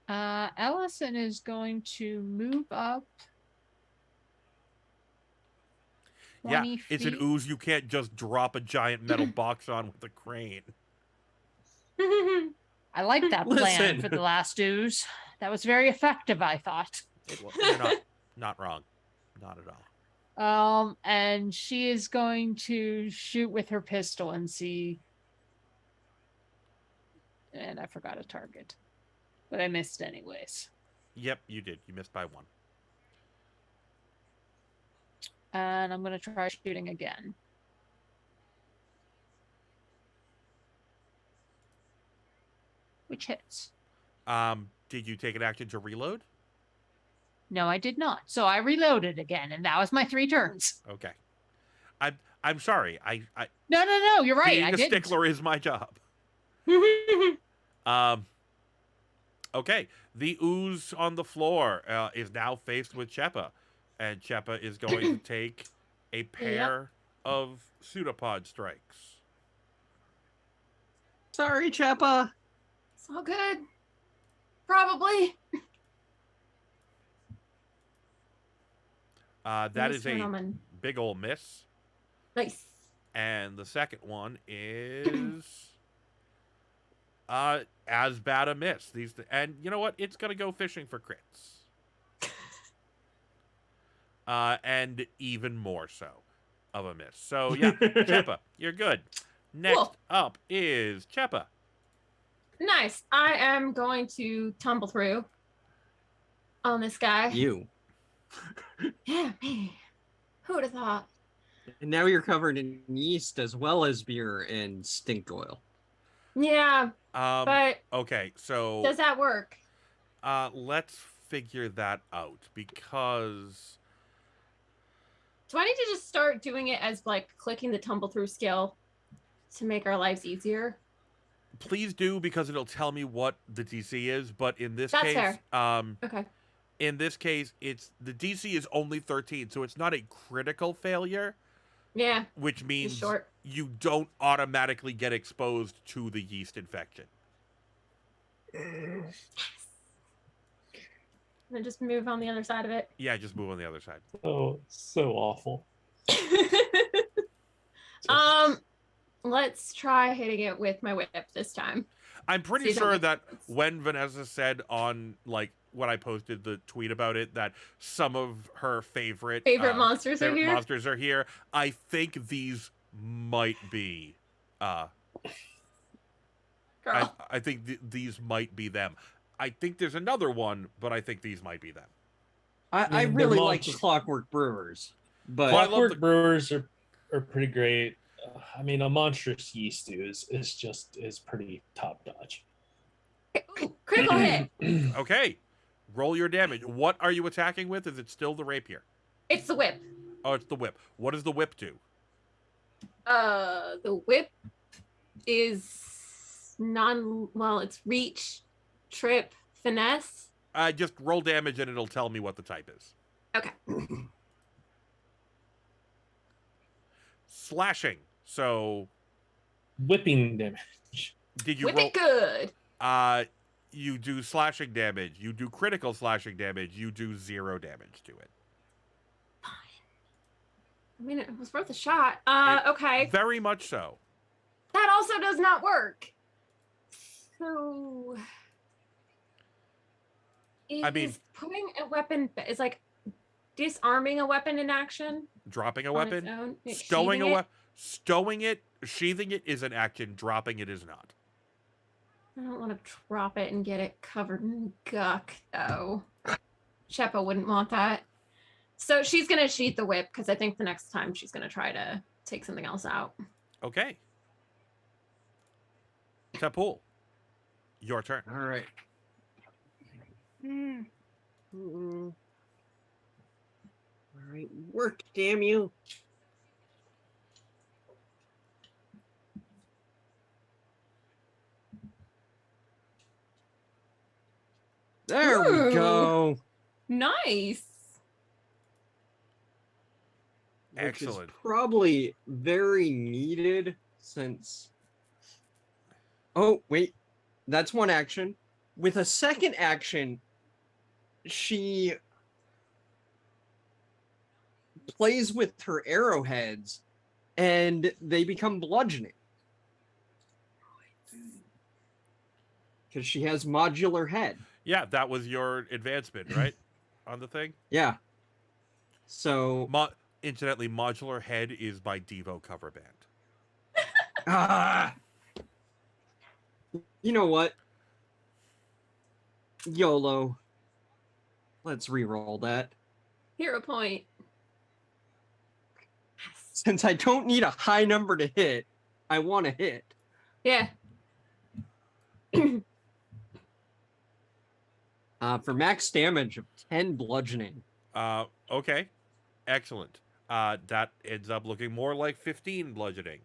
Ellison is going to move up. Yeah, 20 it's an feet. ooze you can't just drop a giant metal box on with a crane. I like that plan Listen. for the last ooze. That was very effective, I thought. You're not wrong. Not at all. And she is going to shoot with her pistol and see. And I forgot a target. But I missed anyways. Yep, you did. You missed by one. And I'm going to try shooting again. Which hits. Did you take an action to reload? No, I did not. So I reloaded again, and that was my 3 turns. Okay. I'm sorry. No, you're right. Being I a didn't. stickler is my job. Okay. The ooze on the floor is now faced with Chepa, and Chepa is going to take a pair of pseudopod strikes. Sorry, Chappa. It's all good. Probably. That Nice is a gentleman. big ol' miss. Nice. And the second one is as bad a miss. And you know what? It's gonna go fishing for crits. And even more so of a miss. So yeah, Chepa, you're good. Next Cool. up is Chepa. Nice. I am going to tumble through on this guy. You. Yeah, me. Who would have thought? And now you're covered in yeast as well as beer and stink oil. Yeah, but Okay, so does that work? let's figure that out because Do I need to just start doing it as like clicking the tumble through skill to make our lives easier? please do because it'll tell me what the DC is. But in this That's case, fair. Okay. in this case, it's the DC is only 13, so it's not a critical failure, Yeah. which means short. you don't automatically get exposed to the yeast infection. And then just move on the other side of it. Yeah, just move on the other side. Oh, so awful. Let's try hitting it with my whip this time. I'm pretty See, that sure makes that sense. when Vanessa said on like when I posted the tweet about it that some of her favorite Monsters are here. monsters are here, I think these might be. Girl. I think these might be them. I think there's another one, but I think these might be them. I They're really like monsters. Clockwork Brewers, but Well, I love Clockwork the- brewers are pretty great. I mean, a monstrous yeast is pretty top notch. Ooh, critical hit. Okay, roll your damage. What are you attacking with? Is it still the rapier? It's the whip. Oh, it's the whip. What does the whip do? The whip is it's reach, trip, finesse. Just roll damage and it'll tell me what the type is. Okay. Slashing. So, Whipping damage. did you Whip roll? it good. You do slashing damage. You do critical slashing damage. You do 0 damage to it. I mean, it was worth a shot. Okay. Very much so. That also does not work. So, I mean- is putting a weapon is like disarming a weapon in action Dropping a on its weapon, own? stowing Sheathing a it? weapon, stowing it, sheathing it is an action. Dropping it is not. I don't want to drop it and get it covered in guck, though. Sheppa wouldn't want that. So she's going to sheath the whip because I think the next time she's going to try to take something else out. Okay. Tapul, your turn. All right. All right, work, damn you. There we Ooh. go. Nice. Which Excellent. is probably very needed since. Oh, wait. That's one action. With a second action, she plays with her arrowheads and they become bludgeoning. Because she has modular head. Yeah, that was your advancement, right? On the thing? Yeah. So. Incidentally, Modular Head is by Devo cover band. Ah! You know what? YOLO. Let's re-roll that. Hero point. Since I don't need a high number to hit, I want to hit. Yeah. For max damage of 10 bludgeoning. Okay. Excellent. That ends up looking more like 15 bludgeoning.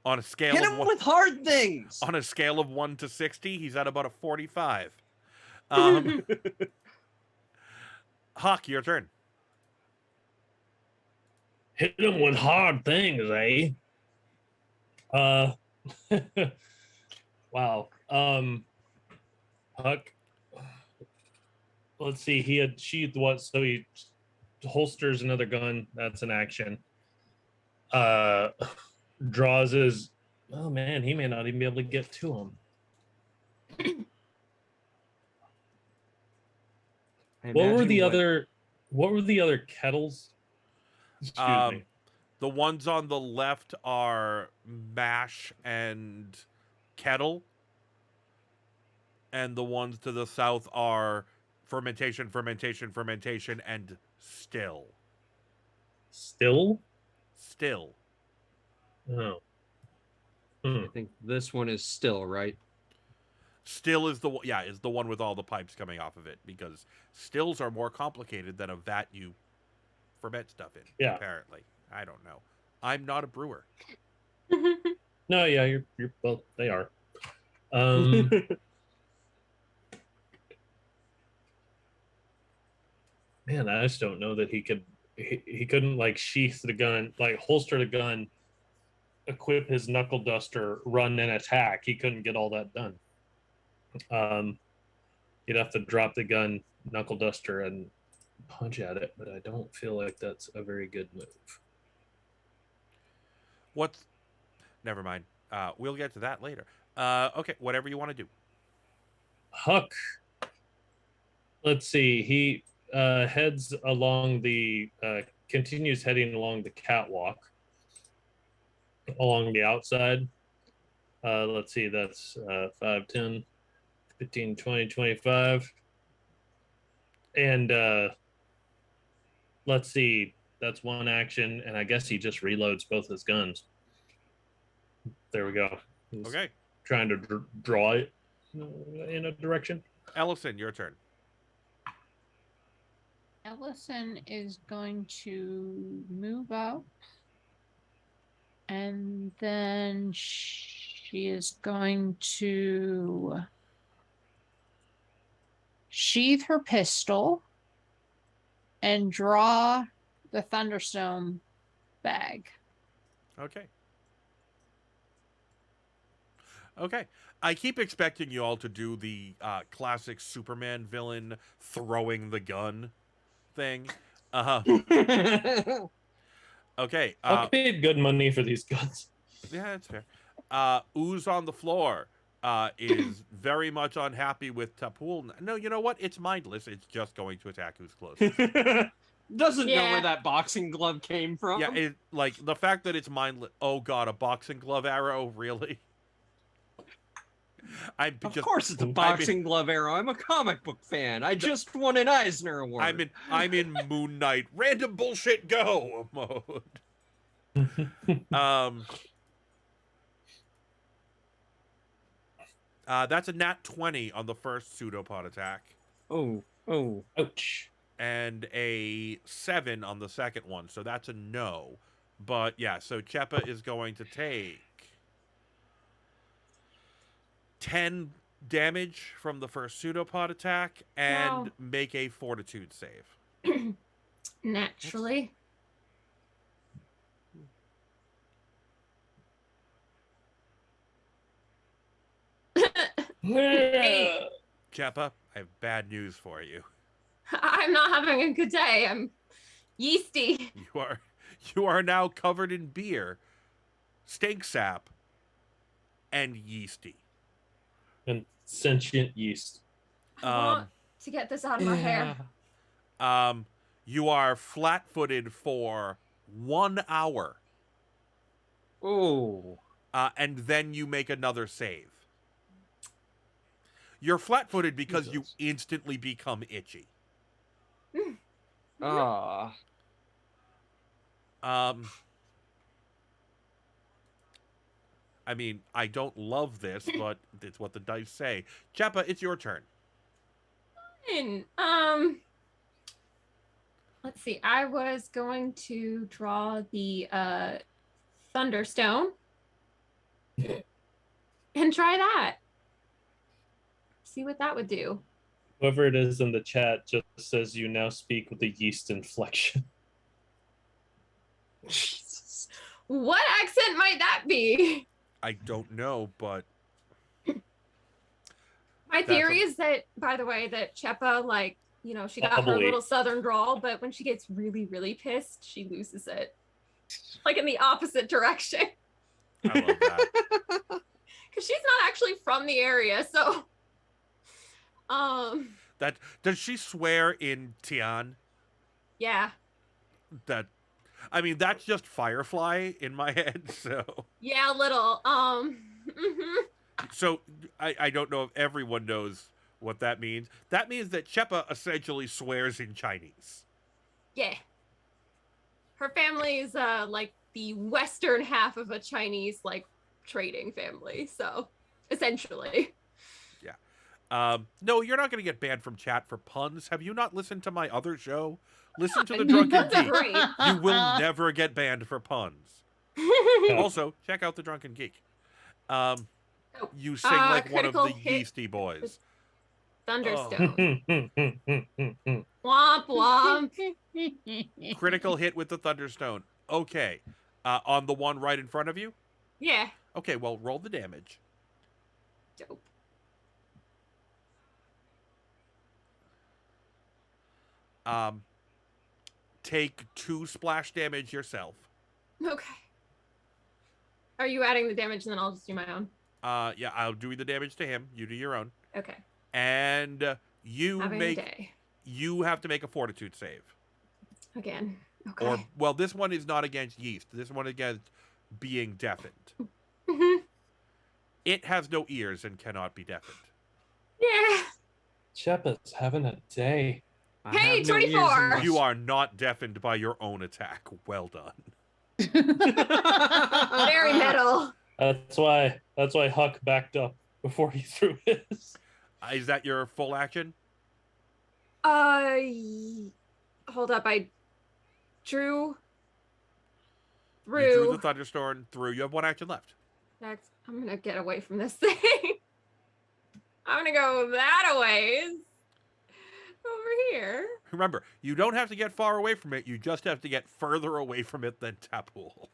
On a scale Hit of him one, with hard things! on a scale of 1 to 60, he's at about a 45. Hawk, your turn. Hit them with hard things, eh? Wow. Huck. Let's see. He had sheathed what? So he holsters another gun. That's an action. Draws his. Oh man, he may not even be able to get to him. What were the other kettles? Excuse me. The ones on the left are mash and kettle, and the ones to the south are fermentation, and still. Still? Still. Oh. I think this one is still, right? Still is the one with all the pipes coming off of it, because stills are more complicated than a vat you ferment stuff in. Yeah. Apparently, I don't know. I'm not a brewer. No, yeah, you're well, they are. Man, I just don't know that he couldn't like sheath the gun, like holster the gun, equip his knuckle duster, run and attack. He couldn't get all that done. You'd have to drop the gun, knuckle duster, and punch at it, but I don't feel like that's a very good move. Never mind. We'll get to that later. Okay, whatever you want to do. Huck. Let's see. He heads along continues heading along the catwalk along the outside. Let's see. That's 5, 10, 15, 20, 25. And let's see. That's one action. And I guess he just reloads both his guns. There we go. He's Okay. trying to draw it in a direction. Ellison, your turn. Ellison is going to move up. And then she is going to sheath her pistol and draw the Thunderstone bag. Okay. Okay. I keep expecting you all to do the classic Superman villain throwing the gun thing. Okay. I paid good money for these guns. Yeah, that's fair. Ooze on the floor. is very much unhappy with Tapul. No, you know what? It's mindless. It's just going to attack who's closest. Doesn't know Yeah. where that boxing glove came from. Yeah, like the fact that it's mindless. Oh god, a boxing glove arrow, really? I'm Of just. course, it's a I'm in- boxing glove arrow. I'm a comic book fan. I just won an Eisner Award. I'm in Moon Knight random bullshit go mode. That's a nat 20 on the first pseudopod attack, Oh, oh. Ouch. and a 7 on the second one. So that's a no. But yeah, so Chepa is going to take 10 damage from the first pseudopod attack and Wow. make a fortitude save. Naturally. Hey. Chepa, I have bad news for you. I'm not having a good day. I'm yeasty. You are now covered in beer, stink sap, and yeasty. And sentient yeast. I want to get this out of my hair. You are flat-footed for 1 hour, Oh. and then you make another save. You're flat-footed because you Jesus. instantly become itchy. Ah. I mean, I don't love this, but it's what the dice say. Chepa, it's your turn. And, let's see. I was going to draw the Thunderstone and try that. See what that would do. Whoever it is in the chat just says you now speak with a yeast inflection. Jesus. What accent might that be? I don't know, but My That's theory a- is that, by the way, that Chepa, like, you know, she got her Bubbly. little southern drawl, but when she gets really, really pissed, she loses it. Like in the opposite direction. I love that. Because she's not actually from the area, so That does she swear in Tian? yeah. That I mean, that's just Firefly in my head. Yeah, a little. So I don't know if everyone knows what that means. That means that Chepa essentially swears in Chinese. Yeah. Her family is like the western half of a Chinese like trading family, so essentially. No, you're not going to get banned from chat for puns. Have you not listened to my other show? Listen to the Drunken That's Geek. great. You will never get banned for puns. Also, check out the Drunken Geek. You sing like one of critical the hit. yeasty boys. Thunderstone. Womp Womp womp. Critical hit with the Thunderstone. Okay. On the one right in front of you? Yeah. Okay, well, roll the damage. Dope. Take 2 splash damage yourself. Okay. Are you adding the damage and then I'll just do my own? Yeah, I'll do the damage to him. You do your own. Okay. And you Having a day. you have to make a fortitude save. Again. Okay. Or well, this one is not against yeast. This one against being deafened. Mhm. It has no ears and cannot be deafened. Yeah. Chepa's having a day. I Hey, have no ears in 24. my- You are not deafened by your own attack. Well done. Very metal. That's why Huck backed up before he threw his. Is that your full action? Hold up. I drew You drew through. the thunderstorm through. You have 1 action left. Next, I'm gonna get away from this thing. I'm gonna go that a ways. Over here. Remember, you don't have to get far away from it. You just have to get further away from it than Tapul.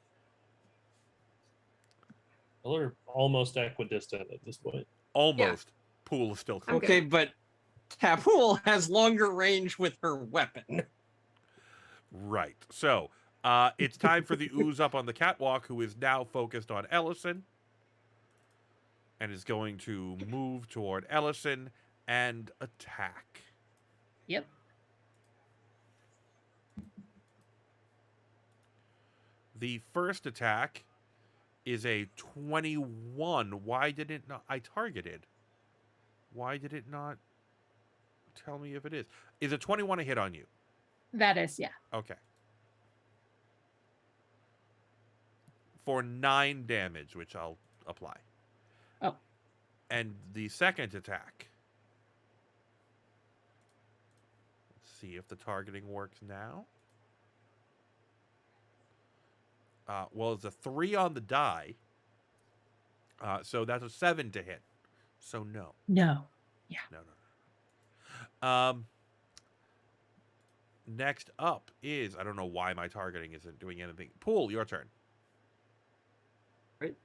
Well, they're almost equidistant at this point. Almost. Pool is still close. I'm Okay, good. but Tapul has longer range with her weapon. Right. So, it's time for the ooze up on the catwalk, who is now focused on Ellison. and is going to move toward Ellison and attack. Yep. The first attack is a 21. Why did it not? I targeted. Why did it not tell me if it is? Is a 21 a hit on you? That is, yeah. Okay. For 9 damage, which I'll apply. Oh. And the second attack. Let's see if the targeting works now. Well, it's a 3 on the die. So that's a 7 to hit. So no. No. No. Next up is, I don't know why my targeting isn't doing anything. Pool, your turn. Right.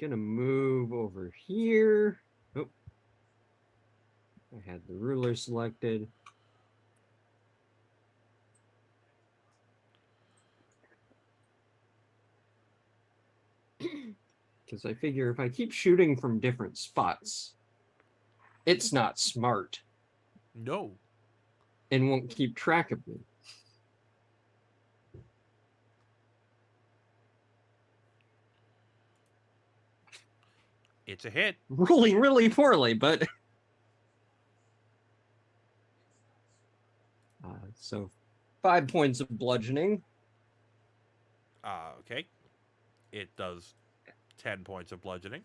Gonna move over here. Oh. I had the ruler selected. Because I figure if I keep shooting from different spots, it's not smart No. and won't keep track of me. It's a hit. Rolling really poorly, but so 5 points of bludgeoning. Okay. It does 10 points of bludgeoning.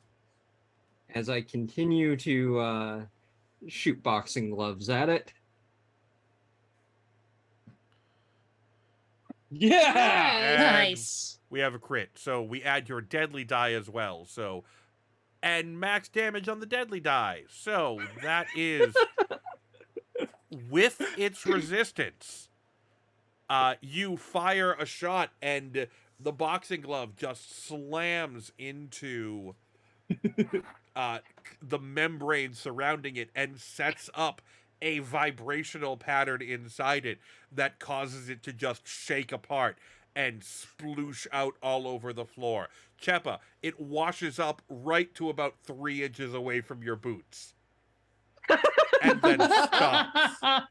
As I continue to shoot boxing gloves at it. Yeah! And Nice. we have a crit. So we add your deadly die as well. So, and max damage on the deadly die. So that is with its resistance. You fire a shot and the boxing glove just slams into the membrane surrounding it and sets up a vibrational pattern inside it that causes it to just shake apart and sploosh out all over the floor. Chepa, it washes up right to about 3 inches away from your boots. And then stops.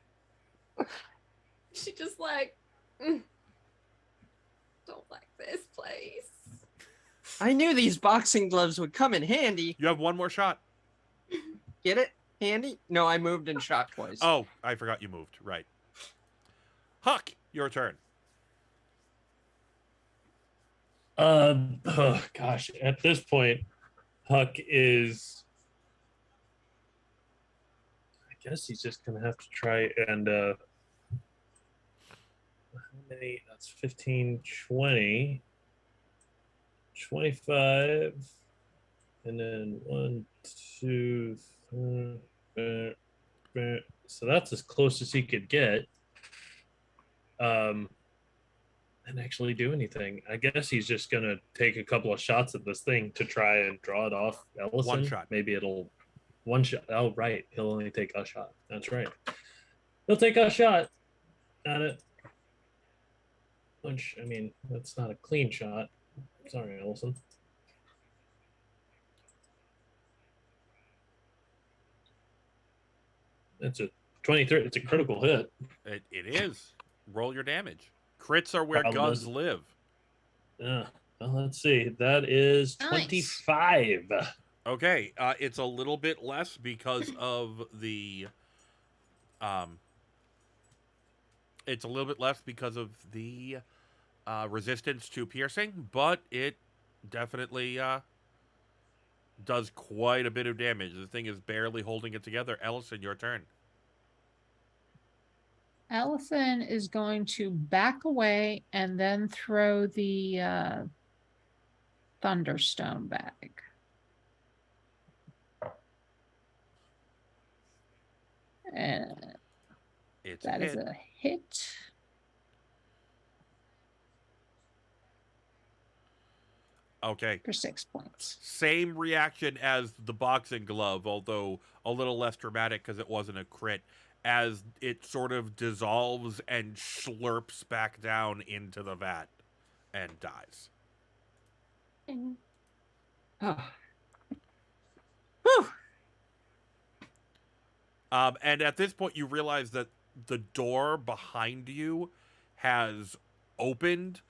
She just like, don't like this place. I knew these boxing gloves would come in handy. You have one more shot. Get it? Handy? No, I moved and shot twice. Oh, I forgot you moved. Right. Huck, your turn. Oh gosh, at this point, Huck is. I guess he's just gonna have to try and. How many? That's 15, 20, 25, and then 1, 2, 3. So that's as close as he could get. And actually do anything. I guess he's just gonna take a couple of shots at this thing to try and draw it off Ellison. One shot. Maybe it'll one shot. Oh right, he'll only take a shot. That's right. He'll take a shot at it. Which I mean, that's not a clean shot. Sorry, Ellison. It's a 23. It's a critical hit. It is. Roll your damage. Crits are where Problem guns is- live. Yeah. Well, let's see. That is Nice. 25. Okay, it's a little bit less because of the it's a little bit less because of the resistance to piercing, but it definitely does quite a bit of damage. The thing is barely holding it together. Ellison, your turn. Allison is going to back away and then throw the Thunderstone bag. And It's that a is hit. a hit. Okay. For 6 points. Same reaction as the boxing glove, although a little less dramatic because it wasn't a crit, as it sort of dissolves and slurps back down into the vat and dies. Whew. And at this point, you realize that the door behind you has opened,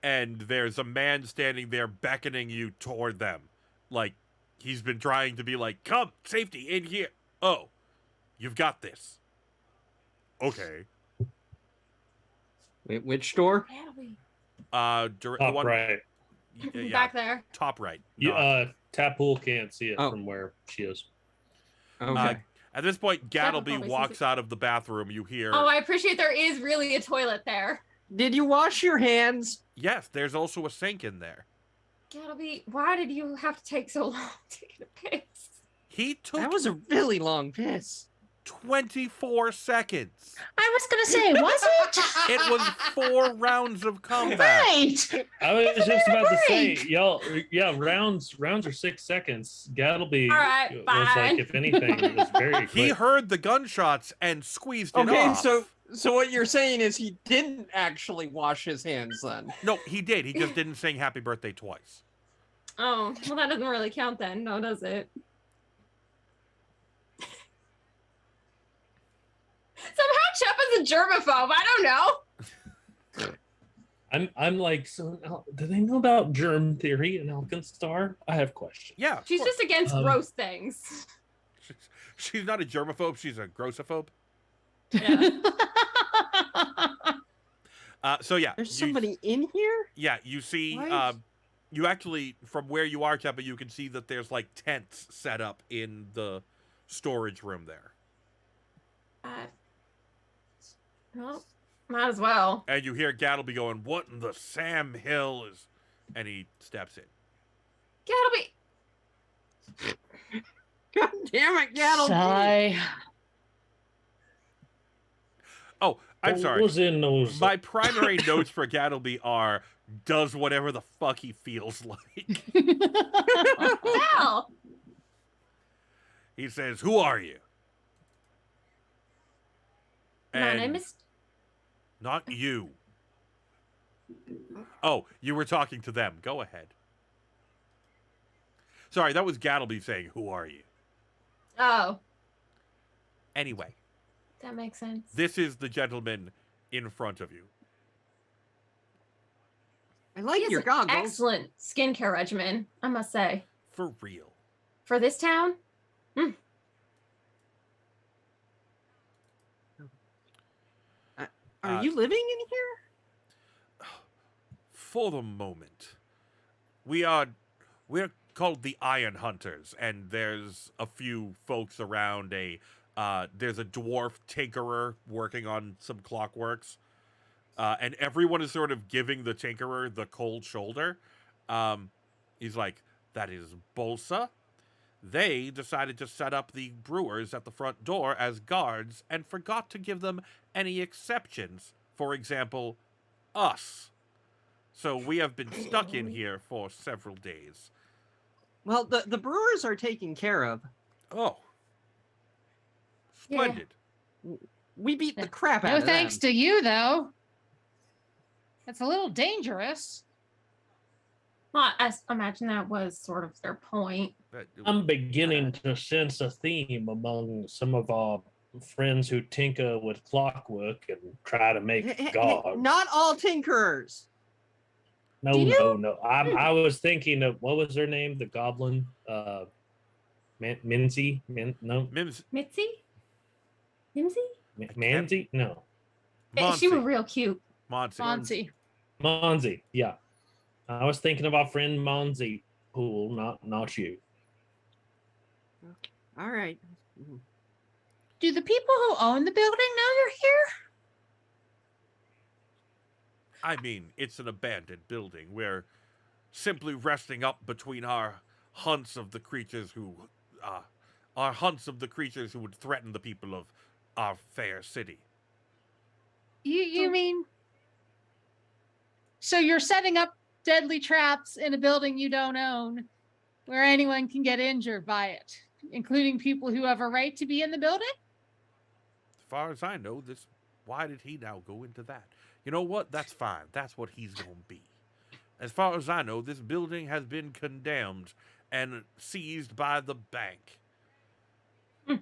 and there's a man standing there beckoning you toward them. Like, he's been trying to be like, come, safety, in here. Oh, you've got this. Okay. Wait, which door? That'll be The Top one right. yeah, back there. top right. You, not- Tapool can't see it Oh. from where she is. Okay. At this point, Definitely Gattleby sees walks it. out of the bathroom. You hear, Oh, I appreciate there is really a toilet there. Did you wash your hands? yes, there's also a sink in there. Gattleby, why did you have to take so long to get a piss? He took That was a really long piss. 24 seconds. I was gonna say, was it? It was 4 rounds of combat. Right. I was just about to say, Right. y'all, yeah, rounds are 6 seconds. Gattleby All right, was fine. like, if anything, it was very He quick. heard the gunshots and squeezed it Okay, off. so what you're saying is he didn't actually wash his hands then. No, he did. He just didn't sing happy birthday twice. Oh, well, that doesn't really count then, no, does it? Somehow Chep is a germaphobe. I don't know. I'm like, so now, do they know about germ theory in Alkenstar? I have questions. Yeah. of She's course. just against Um, gross things. She's not a germaphobe, she's a grossophobe. Yeah. So yeah. There's you- somebody in here? Yeah, you see, What? you actually, from where you are, Teppa, you can see that there's like tents set up in the storage room there. Well, might as well. And you hear Gattleby going, what in the Sam Hill is... And he steps in. Gattleby. God damn it, Gattle. Sigh. Oh, I'm What sorry. was in those? My primary notes for Gattleby are, does whatever the fuck he feels like. Hell. He says, who are you? My And name is. not you. Oh, you were talking to them. Go ahead. Sorry, that was Gattleby saying, who are you? Oh, Anyway, that makes sense. this is the gentleman in front of you. I He like has your an goggles. excellent skincare regimen, I must say. For real. For this town, Are you living in here? For the moment. We're called the Iron Hunters, and there's a few folks around. There's a dwarf tinkerer working on some clockworks, and everyone is sort of giving the tinkerer the cold shoulder. He's like, that is Bolsa. They decided to set up the brewers at the front door as guards and forgot to give them any exceptions. For example, us. So we have been stuck in here for several days. Well, the brewers are taken care of. Oh. Yeah. Splendid. We beat the crap out No of thanks them. to you, though. That's a little dangerous. well, I imagine that was sort of their point. I'm beginning to sense a theme among some of our friends who tinker with clockwork and try to make gods. Not all tinkerers. No, Do you? no. I was thinking of, what was her name? The goblin? Minzy? No. Mims, Mitzi? Mimsy? Manzi? No. She was Monsi. real cute. Monsi. Monty. Monzi, yeah. I was thinking of our friend Monzi Pool, not you. All right. Do the people who own the building know you're here? I mean, it's an abandoned building. We're simply resting up between our hunts of the creatures who would threaten the people of our fair city. You mean? So you're setting up deadly traps in a building you don't own, where anyone can get injured by it, including people who have a right to be in the building? As far as I know, why did he now go into that? You know what? That's fine. That's what he's going to be. As far as I know, this building has been condemned and seized by the bank. Hmm.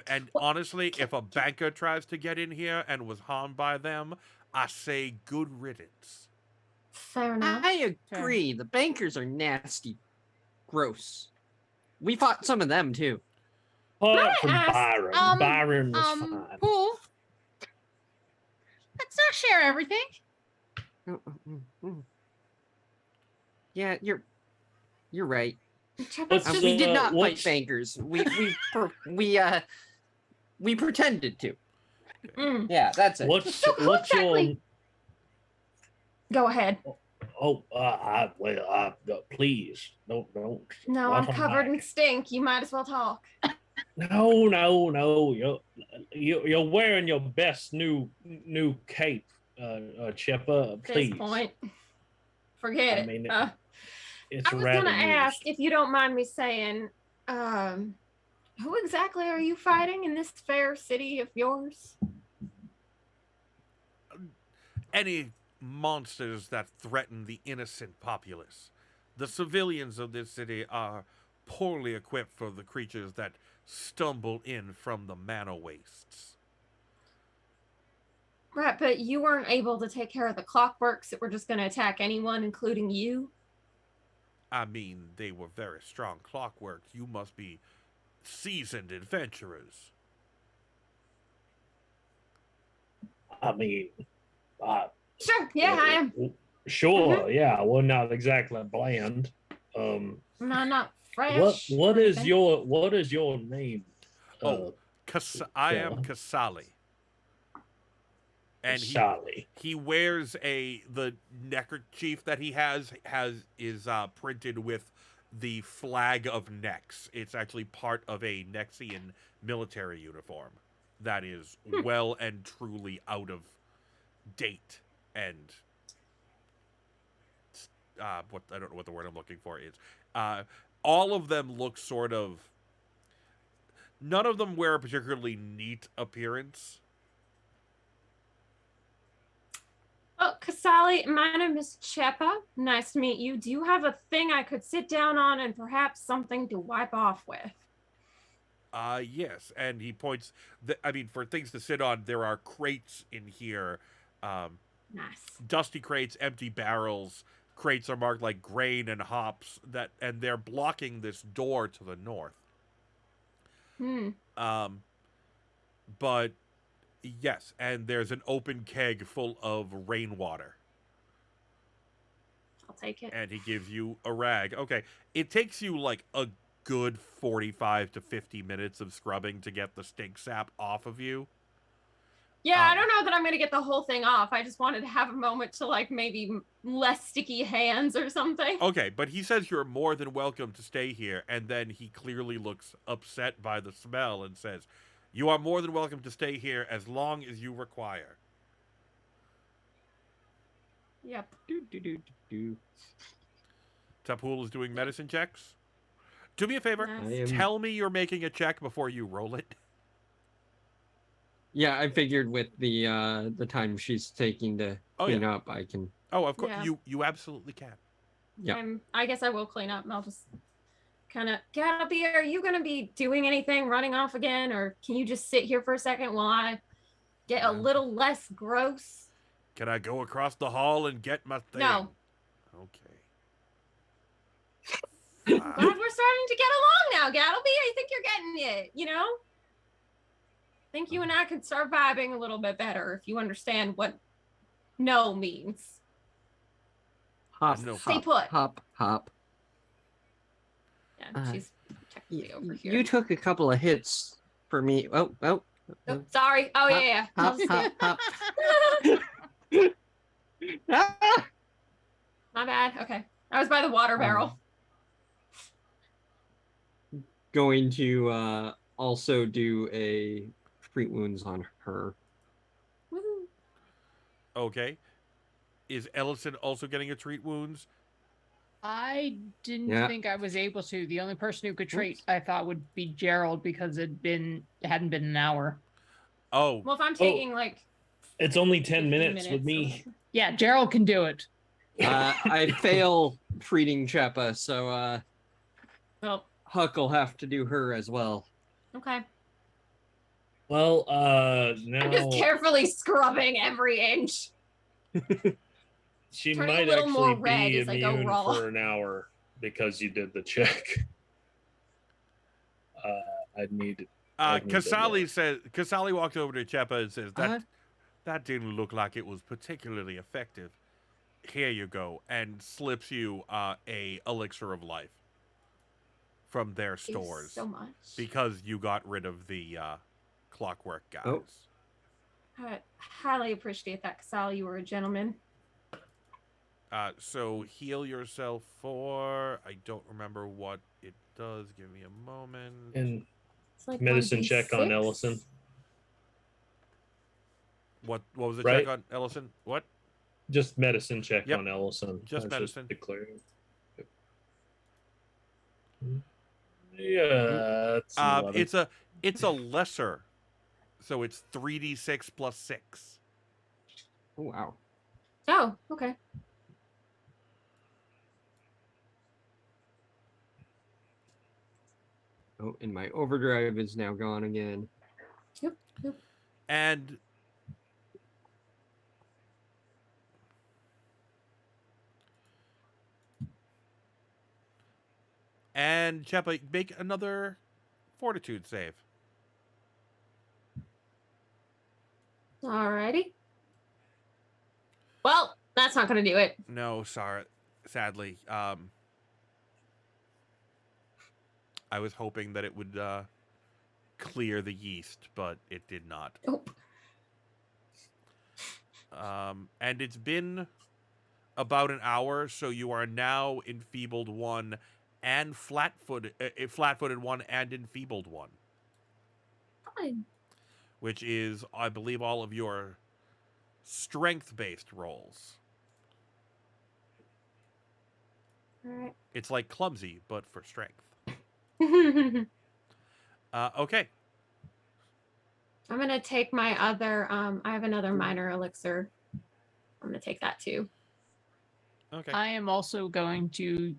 And honestly, if a banker tries to get in here and was harmed by them, I say good riddance. Fair enough. I agree. The bankers are nasty. Gross. We fought some of them too. Apart I from ask, Byron, Byron was fine. Pool. Let's not share everything. Yeah, you're right. Let's, We did not fight what's- bankers. We pretended to. Mm, Yeah, that's it. What's So who what's your exactly- Go ahead. please don't. No, I'm nothing covered like in stink. You might as well talk. No. You're wearing your best new cape, Chipper. At this Please. point, forget I it. mean, it's I was rather gonna ask used. if you don't mind me saying, who exactly are you fighting in this fair city of yours? Any monsters that threaten the innocent populace. The civilians of this city are poorly equipped for the creatures that stumble in from the manor wastes. Right, but you weren't able to take care of the clockworks that were just going to attack anyone, including you. I mean, they were very strong clockworks. You must be seasoned adventurers. I mean, Sure, yeah, I am. Sure, yeah. Well, not exactly bland. No, not fresh. What or is anything. your name? Oh, I am fella. Kasali. And Sally. he wears the neckerchief that he has is printed with the flag of Nex. It's actually part of a Nexian military uniform that is well and truly out of date and what I don't know what the word I'm looking for is. All of them look sort of. None of them wear a particularly neat appearance. Oh, Kasali, my name is Chepa. Nice to meet you. Do you have a thing I could sit down on and perhaps something to wipe off with? Yes, and he points. I mean, for things to sit on, there are crates in here. Nice. Dusty crates, empty barrels. Crates are marked like grain and hops and they're blocking this door to the north. But yes, and there's an open keg full of rainwater. I'll take it. And he gives you a rag. Okay, it takes you like a good 45 to 50 minutes of scrubbing to get the stink sap off of you. Yeah, I don't know that I'm going to get the whole thing off. I just wanted to have a moment to like maybe less sticky hands or something. Okay, but he says you're more than welcome to stay here, and then he clearly looks upset by the smell and says, "You are more than welcome to stay here as long as you require." Yep. Tapul is doing medicine checks. Do me a favor. Nice. Tell me you're making a check before you roll it. Yeah, I figured with the time she's taking to clean up, I can. Oh, of course. Yeah. You absolutely can. Yeah. I guess I will clean up and I'll just kind of get up here. Are you going to be doing anything, running off again? Or can you just sit here for a second while I get a little less gross? Can I go across the hall and get my thing? No. Okay. Glad we're starting to get along now, Gattleby. I think you're getting it, you know? I think you and I could start vibing a little bit better if you understand what no means. Hop, No. Stay hop, put. hop, hop. Yeah, she's technically over here. You took a couple of hits for me. Oh. Oh, sorry. Oh, Hop, yeah. Hop, hop, hop. Ah! My bad. Okay. I was by the water barrel. Going to also do a treat wounds on her. Woo. Okay. Is Ellison also getting a treat wounds? I didn't Yeah. think I was able to. The only person who could treat I thought would be Gerald because it hadn't been an hour. Oh, Well, if I'm taking like It's only 10 15 minutes with or me. whatever. Yeah, Gerald can do it. I fail treating Cheppa, so Oh, Huck will have to do her as well. okay. Well, I'm just now carefully scrubbing every inch. she turning a might little more actually red be as I go immune raw. for an hour because you did the check. I'd need. Kasali walked over to Chepa and says, Uh, that didn't look like it was particularly effective. Here you go, and slips you a elixir of life from their Thank you stores so much. because you got rid of the clockwork guys. Oh. I highly appreciate that, Casal. You were a gentleman. So heal yourself for, I don't remember what it does. Give me a moment. And It's like medicine 1d6. check on Ellison. What was the Right? check on Ellison? What? Just medicine check Yep. on Ellison. Just I was medicine. declaring. Yeah, it's 11. It's a lesser, so it's 3d6 plus 6. oh wow. Oh, okay. Oh, and my overdrive is now gone again. Yep. And Chepa, make another fortitude save. Alrighty. Well, that's not going to do it. No, sorry, sadly. I was hoping that it would clear the yeast, but it did not. Nope. And it's been about an hour, so you are now enfeebled 1 and flat-footed 1 and enfeebled 1, Fine. which is, I believe, all of your strength-based rolls. Alright. It's like clumsy, but for strength. I'm Okay. going to take my other, I have another minor elixir. I'm going to take that too. Okay. I am also going to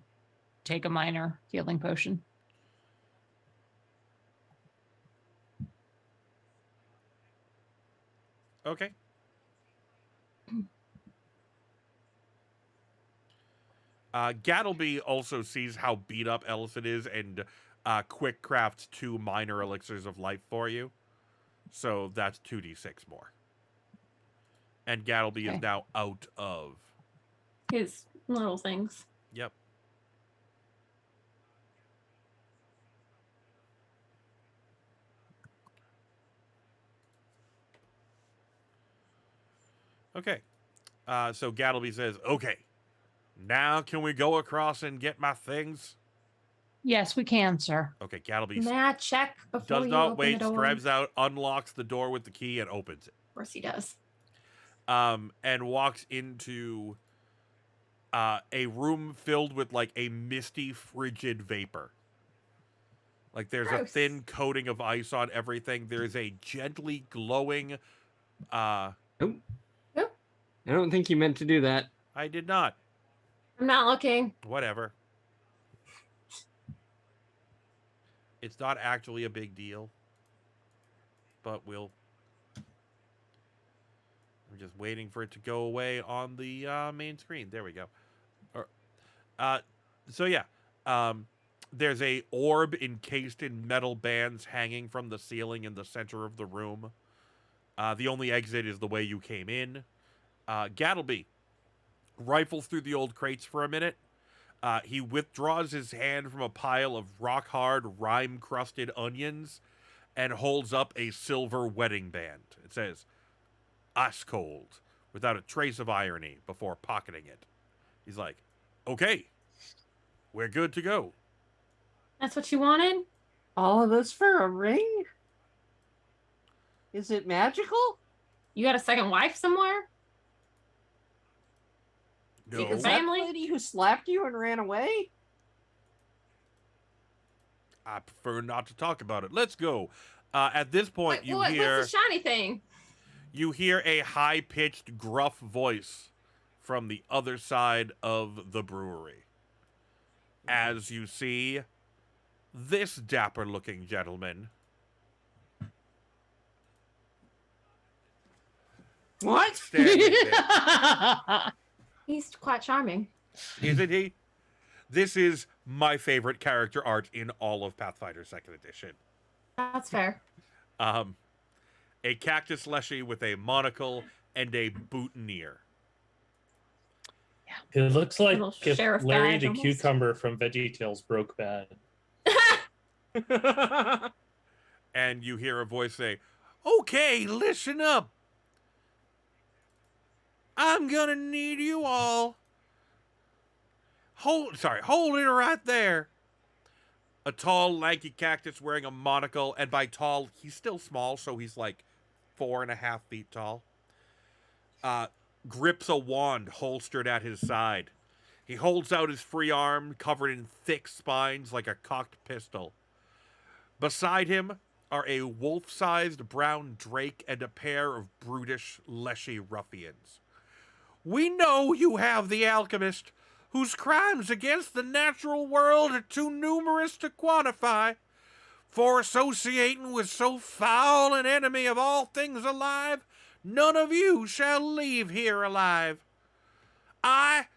take a minor healing potion. Okay. Gattleby also sees how beat up Ellison is and quick crafts 2 minor elixirs of life for you. So that's 2d6 more. And Gattleby Okay. is now out of. His little things. Yep. Okay. So Gattleby says, okay, now can we go across and get my things? Yes, we can, sir. Okay, Gattleby May I check before does you not open wait, the door? scribes out, unlocks the door with the key, and opens it. Of course he does. And walks into a room filled with like a misty, frigid vapor. Like there's a Gross. thin coating of ice on everything. There's a gently glowing. Nope. I don't think you meant to do that. I did not. I'm not looking. Whatever. It's not actually a big deal. But I'm just waiting for it to go away on the main screen. There we go. So yeah, there's a orb encased in metal bands hanging from the ceiling in the center of the room. The only exit is the way you came in. Gattleby rifles through the old crates for a minute. He withdraws his hand from a pile of rock-hard, rime-crusted onions and holds up a silver wedding band. It says, ice cold, without a trace of irony, before pocketing it. He's like, okay, we're good to go. That's what you wanted? All of this for a ring? Is it magical? You got a second wife somewhere? No. Secret Is that the family? lady who slapped you and ran away? I prefer not to talk about it. Let's go. At this point, What's the shiny thing? you hear a high-pitched, gruff voice from the other side of the brewery. As you see this dapper-looking gentleman. What? Standing there. He's quite charming. Isn't he? This is my favorite character art in all of Pathfinder 2nd Edition. That's fair. A cactus leshy with a monocle and a boutonniere. It looks like Little if sheriff Larry badge the almost. cucumber from VeggieTales broke bad. And you hear a voice say, "Okay, listen up. I'm gonna need you all. Hold it right there." A tall, lanky cactus wearing a monocle, and by tall, he's still small, so he's like 4.5 feet tall. Grips a wand holstered at his side. He holds out his free arm, covered in thick spines like a cocked pistol. Beside him are a wolf-sized brown drake and a pair of brutish, leshy ruffians. "We know you have the alchemist, whose crimes against the natural world are too numerous to quantify. For associating with so foul an enemy of all things alive, none of you shall leave here alive. I,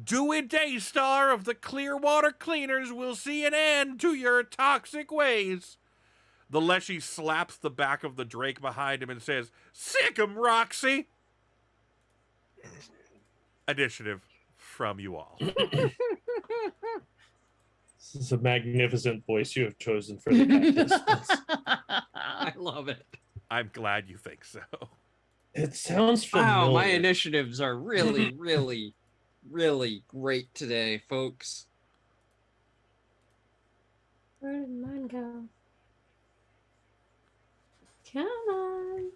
Dewey Daystar of the Clearwater Cleaners, will see an end to your toxic ways." The Leshy slaps the back of the drake behind him and says, "Sick 'em, Roxy!" Initiative from you all. This is a magnificent voice you have chosen for the cactus. I love it. I'm glad you think so. It sounds familiar. Wow, my initiatives are really, really, really great today, folks. Where did mine go? Come on.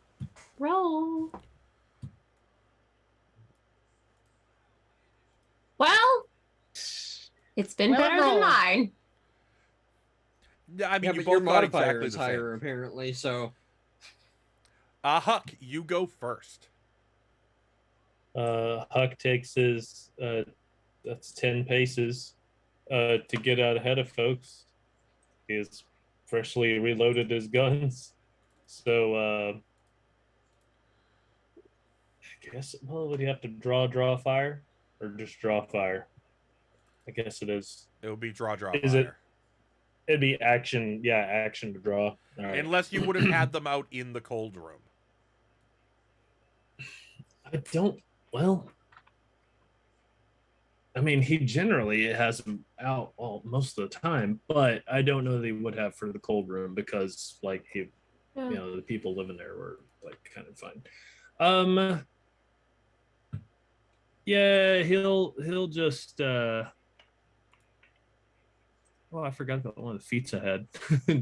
Roll. Well, it's been Well, better than roll. mine. I mean, Yeah, you but your both got modifier exactly is the higher, same. apparently, so... Huck, you go first. Huck takes his that's 10 paces to get out ahead of folks. He has freshly reloaded his guns. So I guess, well, would he have to draw fire? Or just draw fire? I guess it is. It will be draw Is it- fire. It'd be action, action to draw. All right. Unless you would have had them out in the cold room. I don't. Well, I mean, he generally has them out most of the time, but I don't know that he would have for the cold room because, like, he, Yeah. the people living there were like kind of fine. Yeah, he'll just. Well, I forgot about one of the feats I had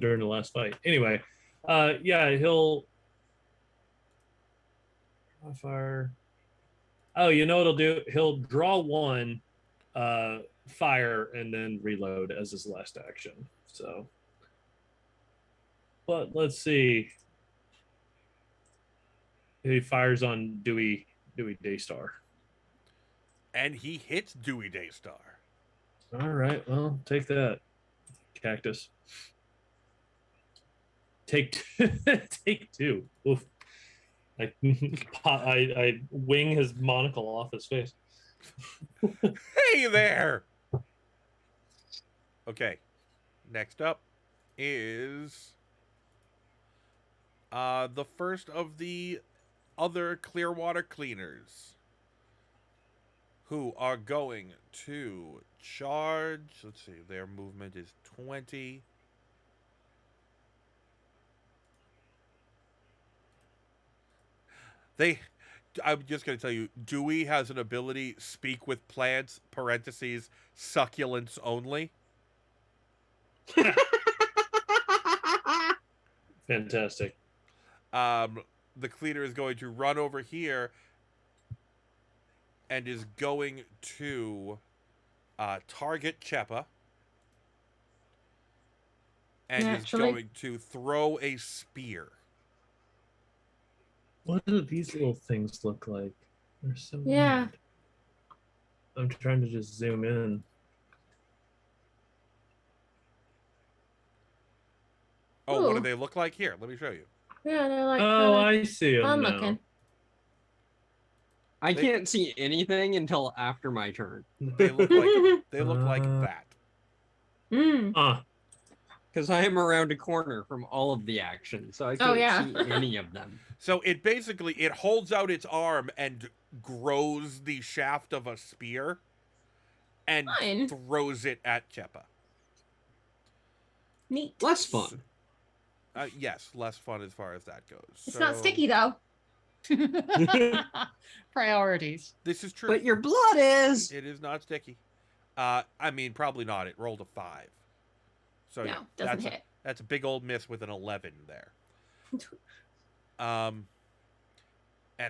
during the last fight. Anyway, yeah, he'll fire. Oh, you know what he'll do? He'll draw one, fire, and then reload as his last action. So, but let's see. He fires on Dewey Daystar. And he hits Dewey Daystar. All right, well, take that, cactus. Take take two. Oof. I wing his monocle off his face. Hey there! Okay. Next up is the first of the other Clearwater Cleaners, who are going to charge. Let's see, their movement is 20. I'm just going to tell you, Dewey has an ability, speak with plants, parentheses, succulents only. Fantastic. The cleaner is going to run over here and is going to target Chepa and Naturally. is going to throw a spear. What do these little things look like? They're so Yeah. weird. I'm trying to just zoom in. Oh, what do Ooh. they look like? Here, let me show you. Yeah, they're like Oh, kind I see of him fun now. looking. I They- can't see anything until after my turn They look like that. Mm. because I am around a corner from all of the action, so I Oh, can't yeah. see any of them. So it basically it holds out its arm and grows the shaft of a spear and Fun. throws it at Chepa. Neat. Less fun. Yes, less fun as far as that goes. It's not So, sticky though. Priorities. This is true. But your blood is. It is not sticky. I mean, probably not. It rolled a 5. So No, yeah, doesn't hit. that's a big old miss with an 11 there. And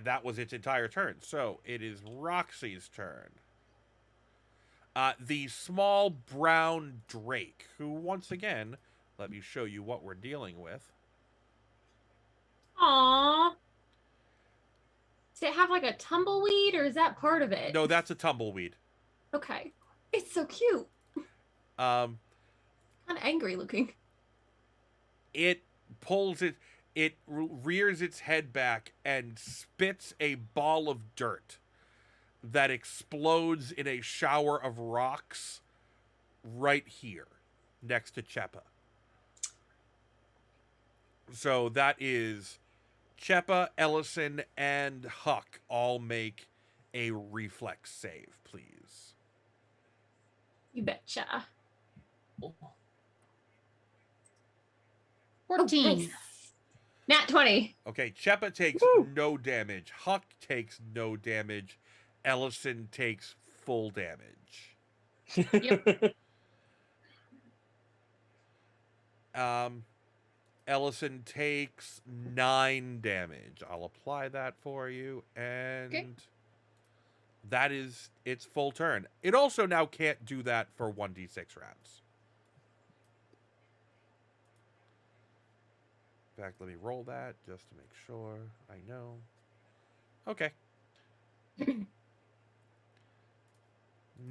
that was its entire turn. So it is Roxy's turn. The small brown drake, who once again, let me show you what we're dealing with. Aww. Does it have like a tumbleweed, or is that part of it? No, that's a tumbleweed. Okay. It's so cute. Um, Kind of angry looking. it it rears its head back and spits a ball of dirt that explodes in a shower of rocks right here next to Chepa. So that is Chepa, Ellison, and Huck all make a reflex save, please. You betcha. 14. Oh, nice. Nat 20. Okay, Chepa takes no damage. Huck takes no damage. Ellison takes full damage. Ellison takes 9 damage. I'll apply that for you, and that is its full turn. It also now can't do that for 1d6 rounds. In fact, let me roll that just to make sure I know. Okay.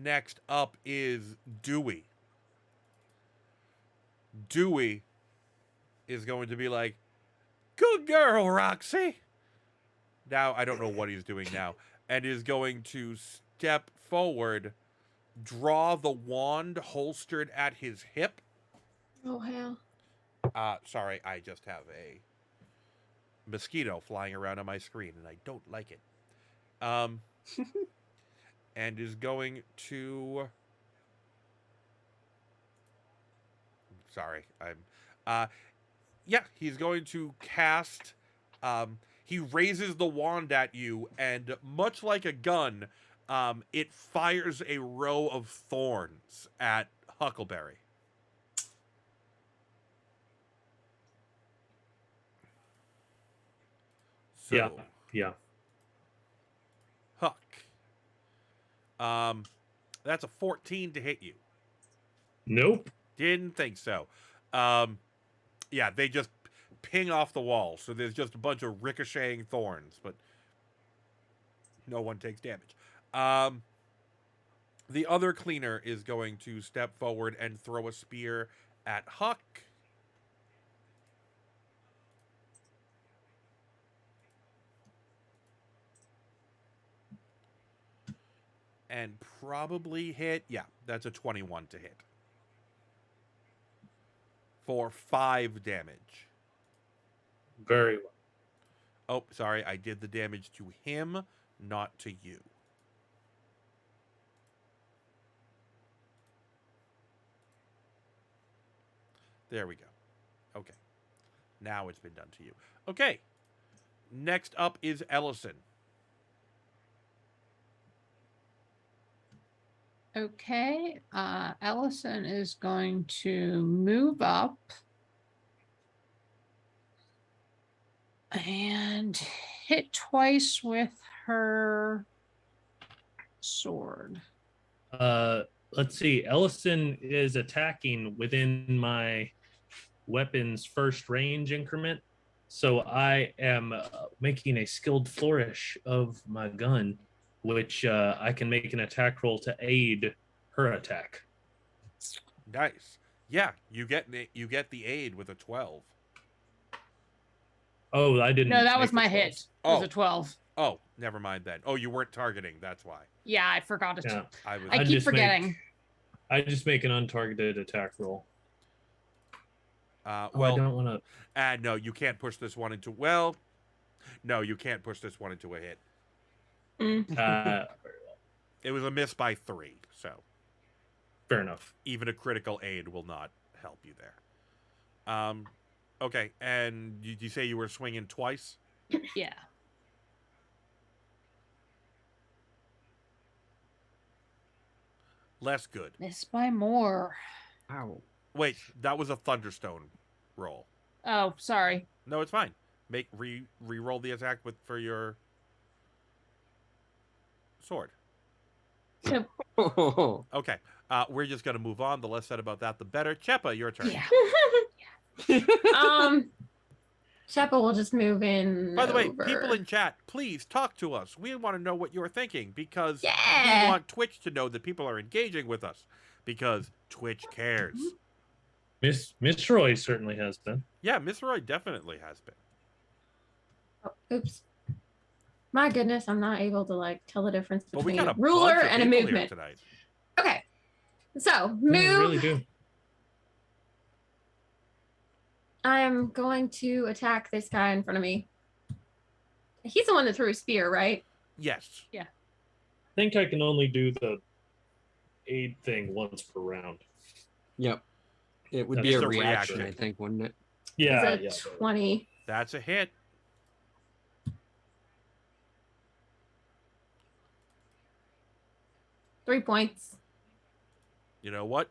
Next up is Dewey. Dewey is going to be like, "Good girl, Roxy." Now, I don't know what he's doing now. And is going to step forward, draw the wand holstered at his hip. Oh, hell. Sorry, I just have a mosquito flying around on my screen, and I don't like it. And is going to... Sorry, he's going to cast... he raises the wand at you, and much like a gun, it fires a row of thorns at Huckleberry. So, Yeah. Huck. That's a 14 to hit you. Nope. Didn't think so. They just ping off the wall, so there's just a bunch of ricocheting thorns, but no one takes damage. The other cleaner is going to step forward and throw a spear at Huck. And probably hit. Yeah, that's a 21 to hit. For 5 damage. Very well. Oh, sorry, I did the damage to him, not to you. There we go. Okay. Now it's been done to you. Okay. Next up is Ellison. Okay. Ellison is going to move up and hit twice with her sword. Let's see. Ellison is attacking within my weapon's first range increment. So I am making a skilled flourish of my gun which I can make an attack roll to aid her attack. Nice. Yeah, you get the aid with a 12. Oh, I didn't. No, that make was the my 12. hit. It was Oh. a 12. Oh, never mind then. Oh, you weren't targeting. That's why. Yeah, I forgot it. Yeah. I was. I keep just forgetting. I just make an untargeted attack roll. Well, I don't want to. no, you can't push this one into. Well, no, you can't push this one into a hit. It was a miss by 3, so Fair enough. even a critical aid will not help you there. Okay, and you say you were swinging twice? Yeah. Less good. Miss by more. Ow. Wait, that was a Thunderstone roll. Oh, sorry. No, it's fine. Make re-roll the attack for your sword. Oh. Okay, we're just gonna move on. The less said about that, the better. Cheppa, your turn. Yeah. Sheppa will just move in. By the way, over. people in chat, please talk to us. We want to know what you're thinking because we Yeah. want Twitch to know that people are engaging with us because Twitch cares. Miss Roy certainly has been. Yeah, Miss Roy definitely has been. Oh, oops. My goodness, I'm not able to like tell the difference But we between got a a ruler bunch of and a people here movement. tonight. Okay. So Yeah, move. I really do. I am going to attack this guy in front of me. He's the one that threw a spear, right? Yes. I think I can only do the aid thing once per round. Yep. It would That's be a a reaction, reaction. I think, wouldn't it? Yeah, It's a 20. That's a hit. Three points. You know what?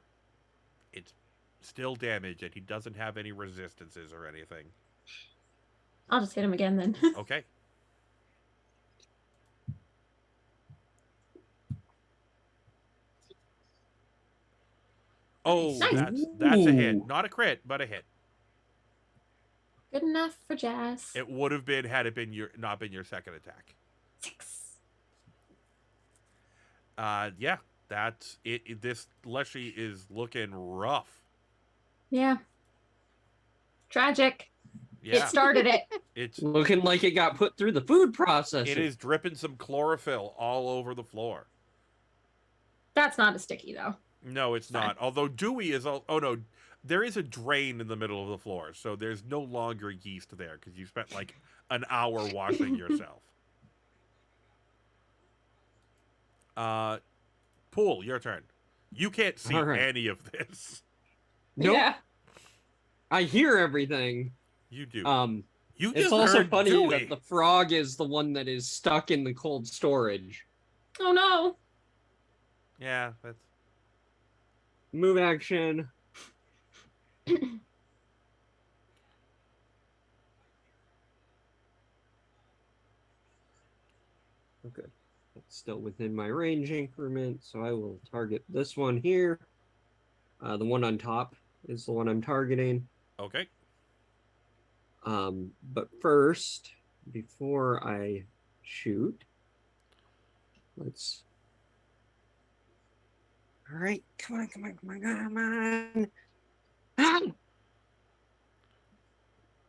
It's still damage, and he doesn't have any resistances or anything. I'll just hit him again then. Okay. Oh, Nice. that's a hit. Ooh. Not a crit, but a hit. Good enough for Jazz. It would have been had it been not been your second attack. 6. Yeah, that's it. This Leshy is looking rough. Yeah. Tragic. Yeah, It started it. it's Looking like it got put through the food processor. it is dripping some chlorophyll all over the floor. That's not a sticky though. No, it's Fine. not. Although Dewey is oh no, there is a drain in the middle of the floor, so there's no longer yeast there because you spent like an hour washing yourself. Pool, your turn. You can't see All right. any of this. Nope. Yeah. I hear everything. You do. You It's just also heard funny Dewey. that the frog is the one that is stuck in the cold storage. Oh no. Yeah, that's Move action. Okay. That's still within my range increment, so I will target this one here. The one on top is the one I'm targeting. okay. But first, before I shoot, let's. All right, come on, come on, come on, come on. Ah!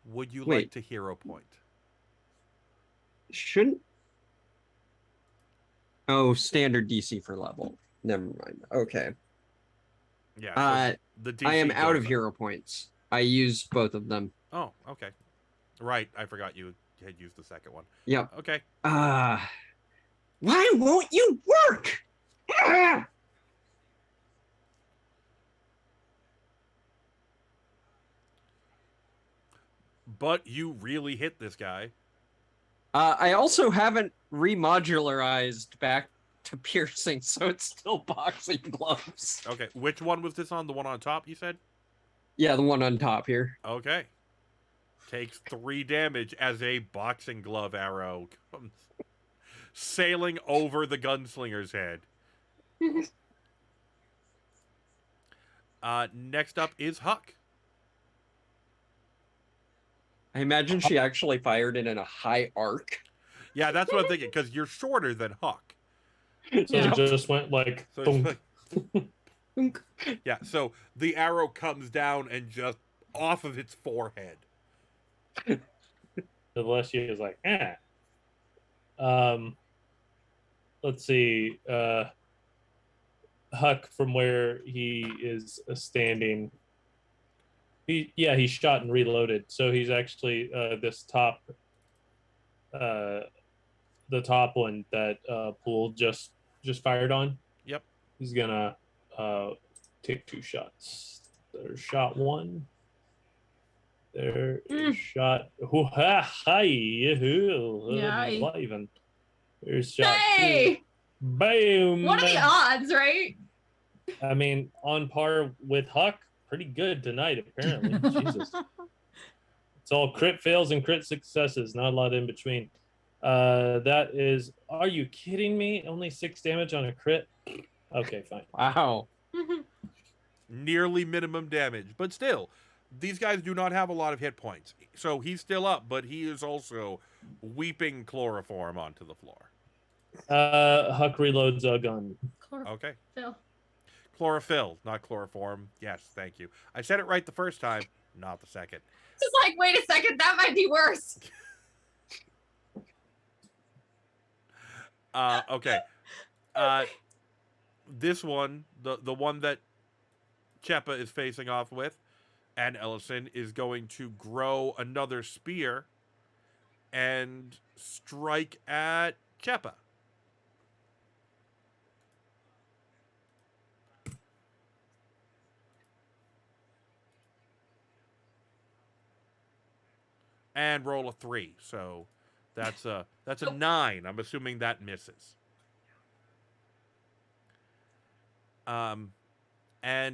Would you like Wait. to hero point? Shouldn't. Oh, standard DC for level. Never mind. Okay. Yeah. Uh, the DC I am out goes of up. hero points. I used both of them. Oh, okay. Right, I forgot you had used the second one. Yep. Okay. Why won't you work? Ah! But you really hit this guy. I also haven't remodularized back to piercing, so it's still boxing gloves. Okay. Which one was this on? The one on top, you said? Yeah, the one on top here. Okay. Takes 3 damage as a boxing glove arrow comes sailing over the gunslinger's head. Next up is Huck. I imagine she actually fired it in a high arc. Yeah, that's what I'm thinking, because you're shorter than Huck. So Yeah. it just went like, So it's thunk. like, Thunk. yeah. So the arrow comes down and just off of its forehead. The last year is like, Um, let's see. Huck, from where he is standing, he shot and reloaded. So he's actually this top, uh, the top one that Pool just fired on. Yep. He's gonna take 2 shots. There's shot 1. There is shot. Hi, Yeah. even. There's shot 2. Hey! Boom. What are the odds, right? I mean, on par with Huck, pretty good tonight, apparently. Jesus. It's all crit fails and crit successes, not a lot in between. That is, are you kidding me? Only 6 damage on a crit? Okay, fine. Wow. Nearly minimum damage, but still, these guys do not have a lot of hit points. So he's still up, but he is also weeping chloroform onto the floor. Huck reloads a gun. Okay. Phil. Chlorophyll, not chloroform. Yes, thank you. I said it right the first time, not the second. Just like, wait a second, that might be worse. Okay. This one, the one that Chepa is facing off with, and Ellison is going to grow another spear and strike at Chepa. And roll a 3. So that's a 9. I'm assuming that misses. And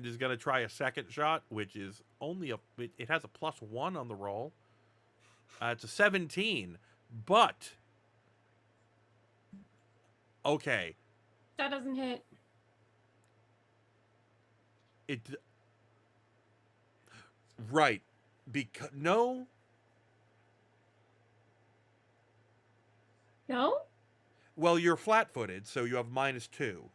is going to try a second shot, which is only it has a +1 on the roll. It's a 17, but okay, That doesn't hit. it right because no. No? Well, you're flat-footed, so you have -2.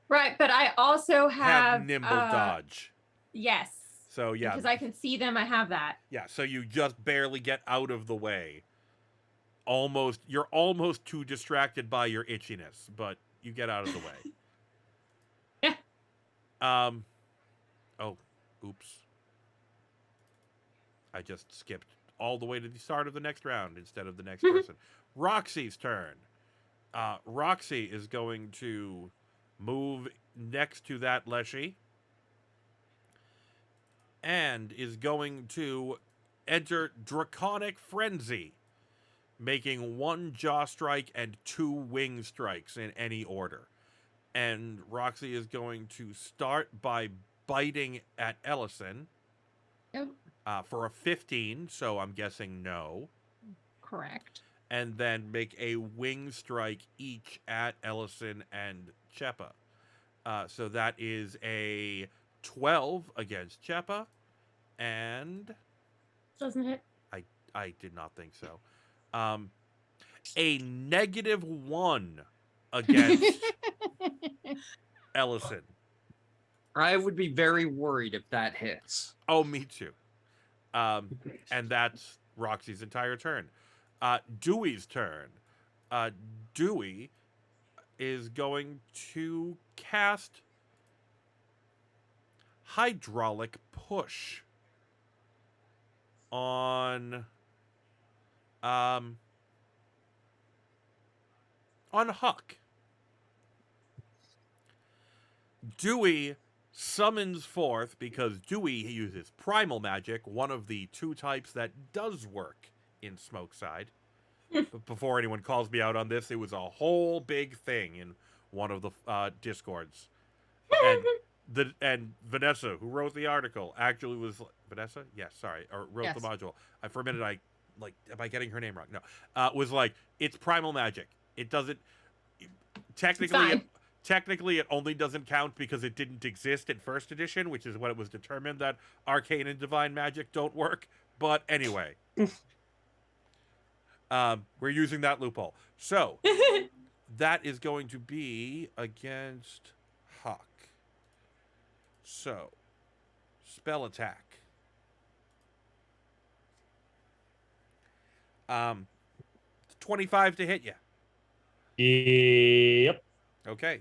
Right, but I also have nimble dodge. Yes. So yeah, Because I can see them, I have that. yeah. So you just barely get out of the way. You're almost too distracted by your itchiness, but you get out of the way. Yeah. Oh, oops. I just skipped all the way to the start of the next round instead of the next person. Roxy's turn. Roxy is going to move next to that Leshy and is going to enter Draconic Frenzy, making 1 jaw strike and 2 wing strikes in any order. And Roxy is going to start by biting at Ellison. Yep. For a 15, so I'm guessing no. Correct. And then make a wing strike each at Ellison and Chepa. So that is a 12 against Chepa, and Doesn't hit. I did not think so. A -1 against Ellison. I would be very worried if that hits. Oh, me too. And that's Roxy's entire turn. Dewey's turn. Dewey is going to cast Hydraulic Push on Huck. Dewey summons forth, because Dewey uses primal magic, one of the 2 types that does work in Smokeside. But before anyone calls me out on this, it was a whole big thing in one of the Discords. And Vanessa, who wrote the article, actually was Vanessa. Yes, sorry, or wrote the module. For a minute, am I getting her name wrong? No, was like, it's primal magic. It doesn't technically it only doesn't count because it didn't exist in first edition, which is when it was determined that arcane and divine magic don't work. But anyway, we're using that loophole. So That is going to be against Huck. So, spell attack. 25 to hit you. Yep. Okay.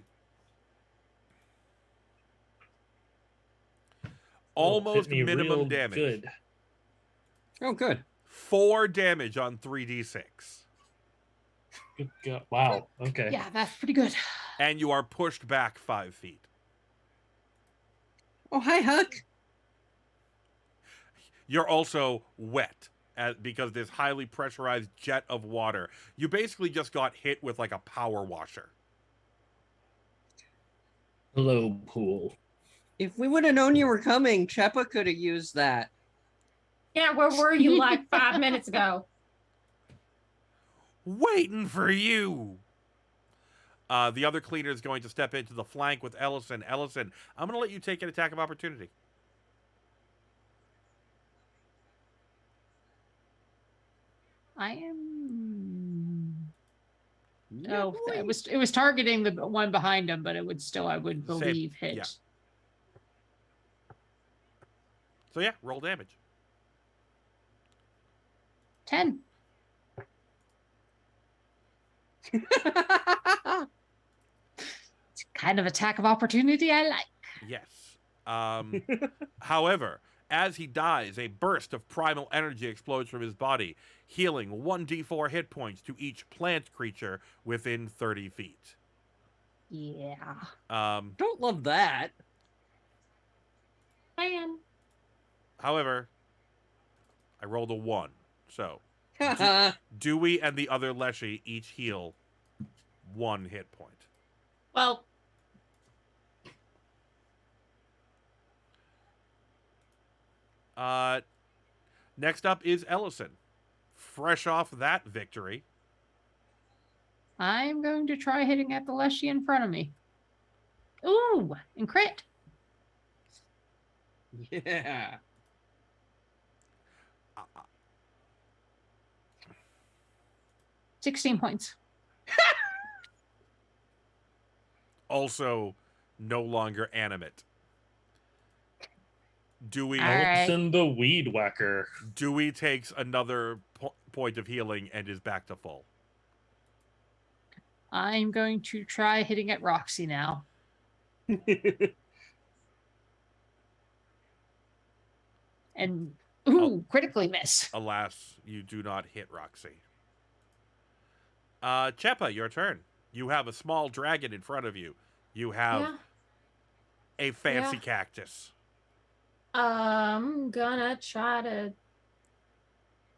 Oh, hit Almost me minimum real damage. Good. Oh, good. 4 damage on 3d6. Good God. Wow. Okay. Yeah, that's pretty good. And you are pushed back 5 feet. Oh, hi, Huck. You're also wet because this highly pressurized jet of water. You basically just got hit with like a power washer. Hello, pool. If we would have known you were coming, Cheppa could have used that. Yeah, where were you like 5 minutes ago? Waiting for you. The other cleaner is going to step into the flank with Ellison. Ellison, I'm going to let you take an attack of opportunity. I am. Yeah, Oh, boy. it was targeting the one behind him, but it would still, I would Same, believe, hit. yeah. So yeah, roll damage. 10. It's kind of attack of opportunity I like. Yes. However, as he dies, a burst of primal energy explodes from his body, healing 1d4 hit points to each plant creature within 30 feet. Yeah. Don't love that. Man. However, I rolled a 1. So, Haha. Dewey and the other Leshy each heal 1 hit point. Well, Next up is Ellison. Fresh off that victory. I'm going to try hitting at the Leshy in front of me. Ooh, and crit. Yeah. 16 points. Also, no longer animate. Dewey, All right. Ellison the weed whacker. Dewey takes another point of healing and is back to full. I'm going to try hitting at Roxy now. And ooh, critically miss. Alas, you do not hit Roxy. Cheppa, your turn. You have a small dragon in front of you. You have yeah. a fancy Yeah. cactus. I'm gonna try to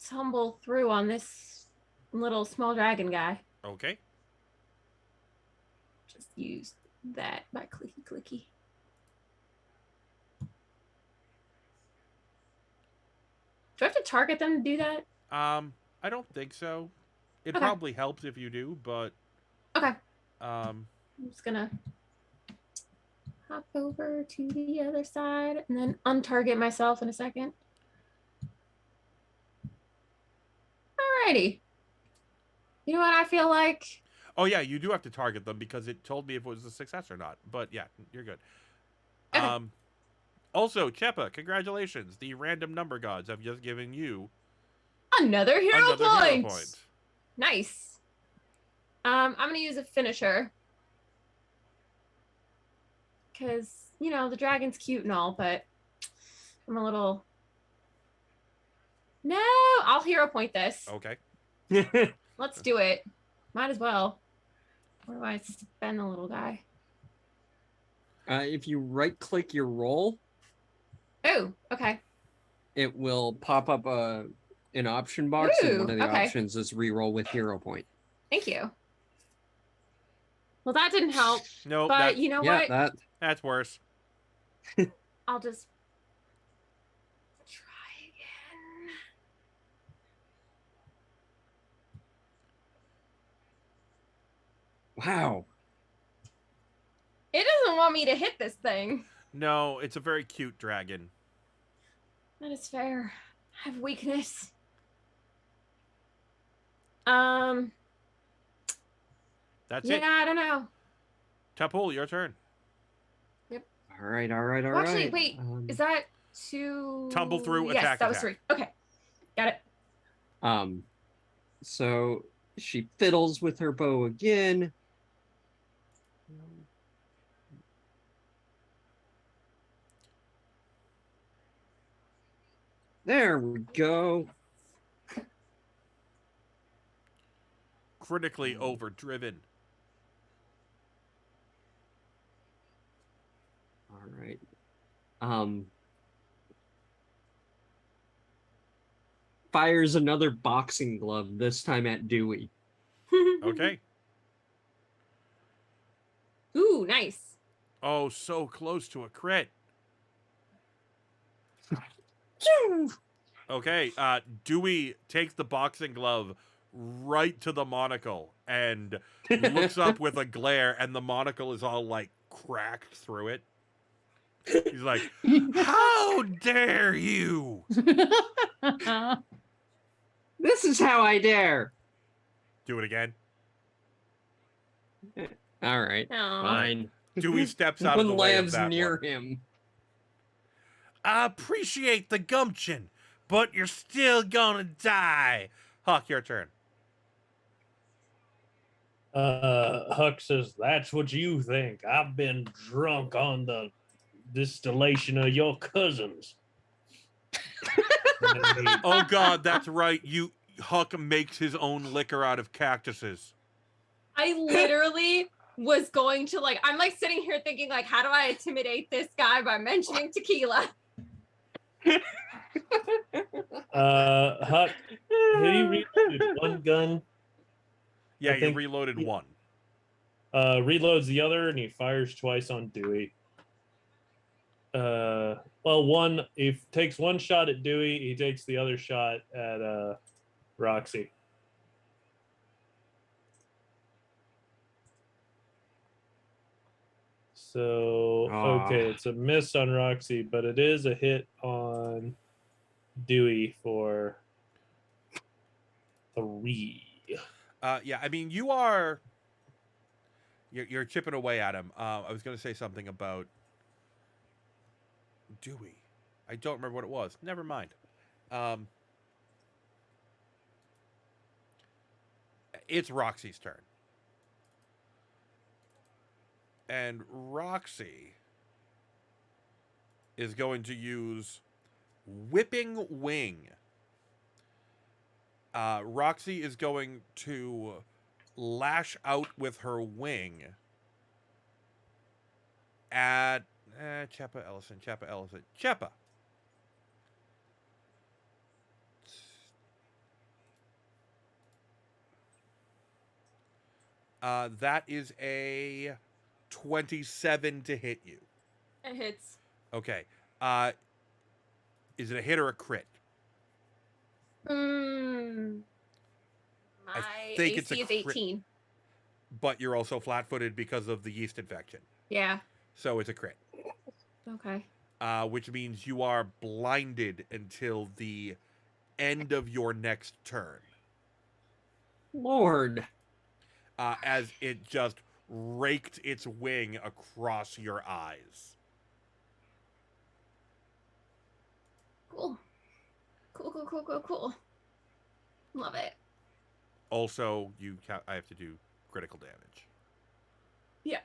tumble through on this little small dragon guy. Okay. Just use that by clicky clicky. Do I have to target them to do that? I don't think so. It Okay. probably helps if you do, but Okay. um, I'm just gonna hop over to the other side and then untarget myself in a second. Alrighty. You know what I feel like? oh yeah, you do have to target them because it told me if it was a success or not. But yeah, you're good. Okay. Also, Cheppa, congratulations. The random number gods have just given you Another hero another point. hero point. Nice. I'm gonna use a finisher. Cause you know the dragon's cute and all, but I'm a little no, I'll hero point this. Okay. Let's do it. Might as well. Where do I spend the little guy? If you right-click your roll, Oh, okay. it will pop up an option box, and one of the okay. options is reroll with hero point. Thank you. Well, that didn't help. No, But you know Yeah, what? that's worse. I'll just try again. Wow. It doesn't want me to hit this thing. No, it's a very cute dragon. That is fair. I have weakness. That's Yeah, it. I don't know. Tapul, your turn. All right, all right, all Well, right. actually, wait. Is that two? Tumble through, Yes, attack, that was attack. 3. Okay, got it. So she fiddles with her bow again. There we go. Critically overdriven. All right. Fires another boxing glove, this time at Dewey. Okay. Ooh, nice. Oh, so close to a crit. Okay, Dewey takes the boxing glove right to the monocle and looks up with a glare, and the monocle is all like cracked through it. He's like, "How dare you!" This is how I dare. Do it again. All right, Aw. fine. Dewey steps out of the One way of lands that near one. him. I appreciate the gumption, but you're still gonna die. Huck, your turn. Huck says, "That's what you think. I've been drunk on the distillation of your cousins." Oh God, that's right. Huck makes his own liquor out of cactuses. I literally was going to I'm like sitting here thinking how do I intimidate this guy by mentioning tequila? Huck, he reloaded one gun, Yeah, I you think- reloaded one. reloads the other, and he fires twice on Dewey. Well, he takes one shot at Dewey. He takes the other shot at Roxy. So okay, it's a miss on Roxy, but it is a hit on Dewey for 3. Yeah, I mean, you're chipping away at him. I was going to say something about Dewey. I don't remember what it was. Never mind. It's Roxy's turn. And Roxy is going to use Whipping Wing. Roxy is going to lash out with her wing at Cheppa Ellison. Cheppa. That is a 27 to hit you. It hits. Okay. Is it a hit or a crit? My think AC it's a is crit. 18. But you're also flat-footed because of the yeast infection. Yeah. So it's a crit. Okay. Which means you are blinded until the end of your next turn. Lord. As it just raked its wing across your eyes. Cool. Cool. Love it. Also, I have to do critical damage. Yeah.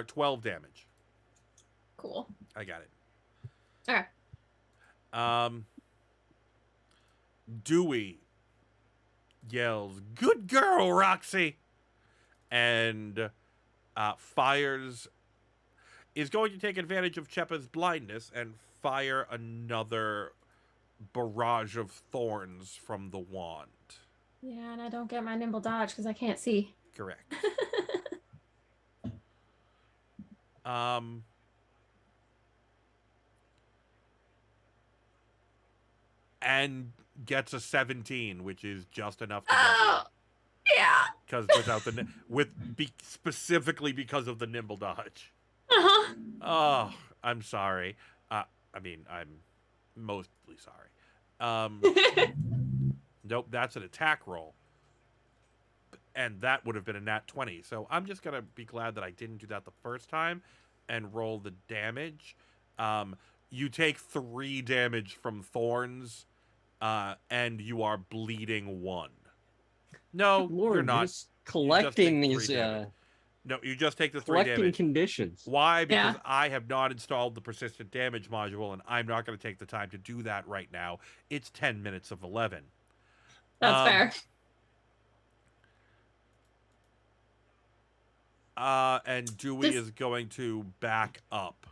12 damage. Cool. I got it. Okay. Dewey yells, "Good girl, Roxy!" And is going to take advantage of Cheppa's blindness and fire another barrage of thorns from the wand. Yeah, and I don't get my nimble dodge because I can't see. Correct. And gets a 17, which is just enough to Oh, yeah. because without specifically because of the nimble dodge. Uh-huh. Oh, I'm sorry. I mean, I'm mostly sorry. Nope, that's an attack roll. and that would have been a nat 20. So I'm just gonna be glad that I didn't do that the first time, and roll the damage. You take 3 damage from thorns, and you are bleeding 1. No, Lord, you're not. just collecting take these 3 damage. No, you just take the 3 collecting damage. conditions. Why? Because Yeah. I have not installed the persistent damage module, and I'm not going to take the time to do that right now. It's 10 minutes of 11. That's fair. And Dewey Does- is going to back up.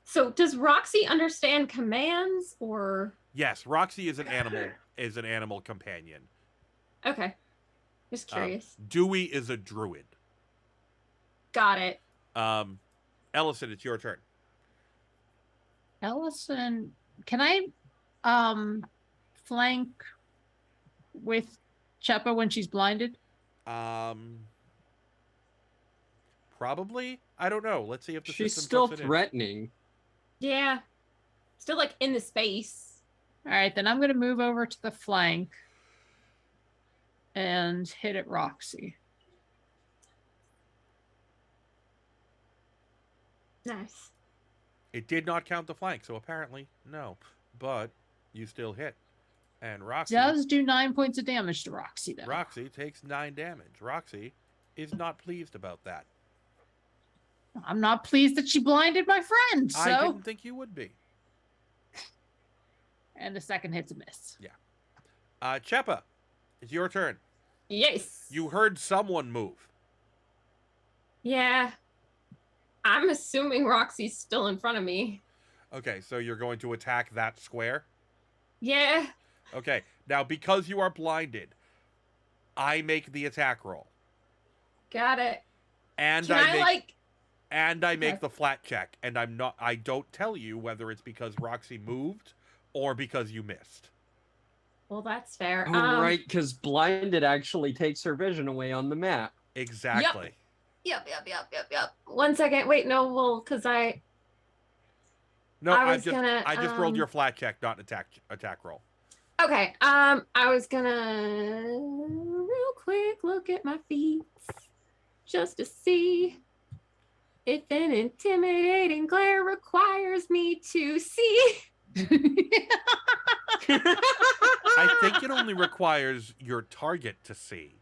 So does Roxy understand commands or Yes, Roxy is an animal companion. okay. Just curious. Dewey is a druid. Got it. Ellison, it's your turn. Ellison, can I flank with Chepa when she's blinded? Probably. I don't know. Let's see if the She's system still puts it in. threatening. Yeah. Still like in the space. All right, then I'm going to move over to the flank and hit at Roxy. Nice. It did not count the flank, so apparently no. But you still hit. And Roxy Does do 9 points of damage to Roxy, though. Roxy takes 9 damage. Roxy is not pleased about that. I'm not pleased that she blinded my friend, I so. didn't think you would be. And the second hit's a miss. Chepa, it's your turn. Yes. You heard someone move. Yeah. I'm assuming Roxy's still in front of me. Okay, so you're going to attack that square? Yeah. Okay, now because you are blinded, I make the attack roll. Got it. And Can I make Okay. the flat check, and I don't tell you whether it's because Roxy moved or because you missed. Well, that's fair. Oh, right, because blinded actually takes her vision away on the map. Exactly. Yep. 1 second. Wait, no, well, because No, I was gonna, I just rolled your flat check, not an attack roll. okay. I was gonna real quick look at my feet just to see if an intimidating glare requires me to see. I think it only requires your target to see.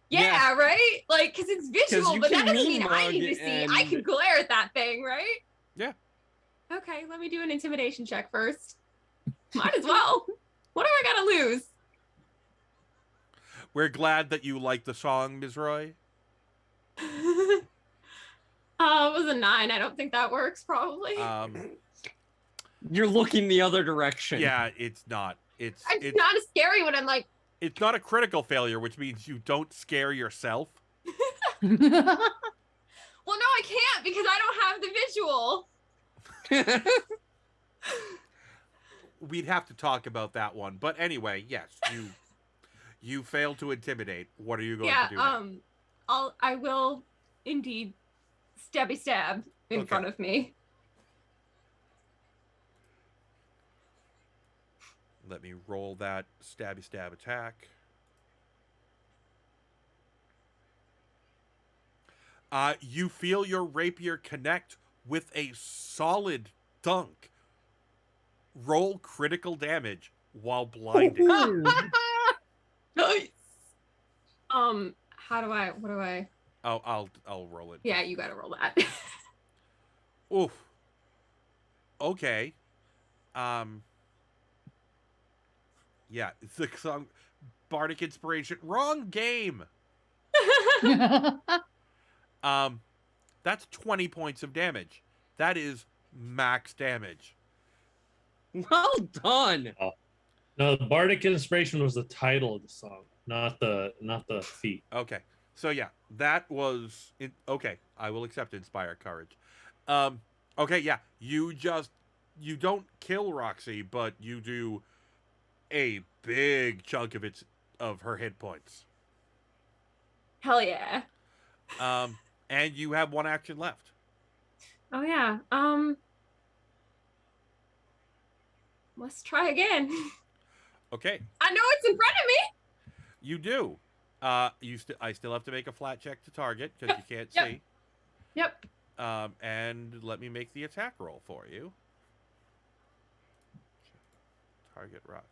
Yeah, right? Like, because it's visual, you but that can doesn't mean I mug need to see. I and- can glare at that thing, right? Yeah. Okay, let me do an intimidation check first. Might as well. What do I gotta lose? We're glad that you like the song, Ms. Roy. It was a 9. I don't think that works, probably. You're looking the other direction. Yeah, it's not. It's not as scary when I'm like, it's not a critical failure, which means you don't scare yourself. well, no, I can't because I don't have the visual. We'd have to talk about that one. But anyway, yes, you failed to intimidate. What are you going to do now? I will indeed stabby stab in Okay. front of me. Let me roll that stabby stab attack. You feel your rapier connect with a solid thunk. Roll critical damage while blinded. Nice. What do I? Oh, I'll roll it. Yeah, you gotta roll that. Oof. Okay. Yeah, it's the song Bardic Inspiration. Wrong game. That's 20 points of damage. That is max damage. Well done. No, the Bardic Inspiration was the title of the song, not the feat. Okay. So yeah, that was okay. I will accept Inspire Courage. Okay, yeah. You don't kill Roxy, but you do a big chunk of her hit points. Hell yeah. And you have one action left. Oh yeah. Let's try again. Okay. I know it's in front of me. You do. I still have to make a flat check to target because you can't Yep. see. Yep. And let me make the attack roll for you. Target Roxy.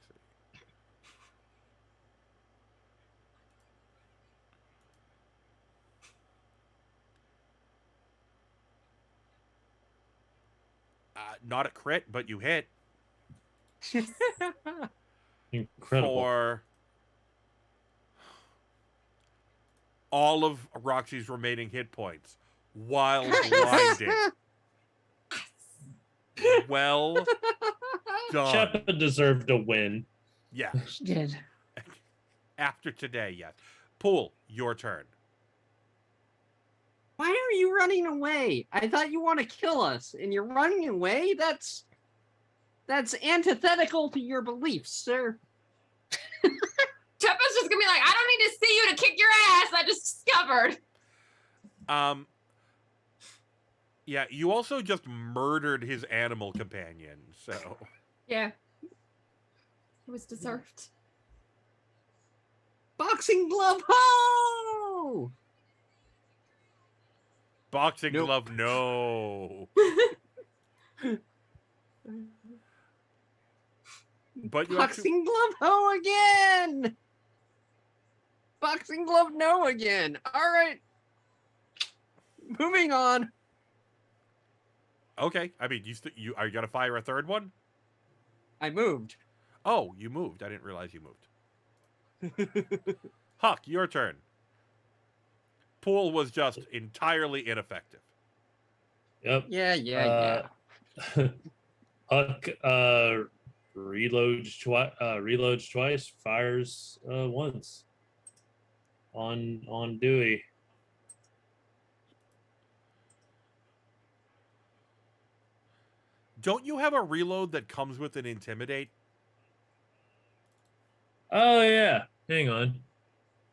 Not a crit, but you hit Incredible. for all of Roxy's remaining hit points while blinded. Well done. Sheppa deserved a win. Yeah. She did. After today, yes. Pool, your turn. Why are you running away? I thought you want to kill us, and you're running away? That's antithetical to your beliefs, sir. Teppa's just gonna be like, I don't need to see you to kick your ass. I just discovered. Yeah, you also just murdered his animal companion, so Yeah. It was deserved. Boxing glove, ho! boxing Nope. glove, no. But you actually, Boxing glove, ho again! Boxing glove, no again. All right. Moving on. okay. I mean, you are you gonna fire a third one? I moved. Oh, you moved. I didn't realize you moved. Huck, your turn. Pool was just entirely ineffective. Yep. Yeah. Huck reloads twice, fires once on Dewey. Don't you have a reload that comes with an intimidate? Oh yeah, hang on,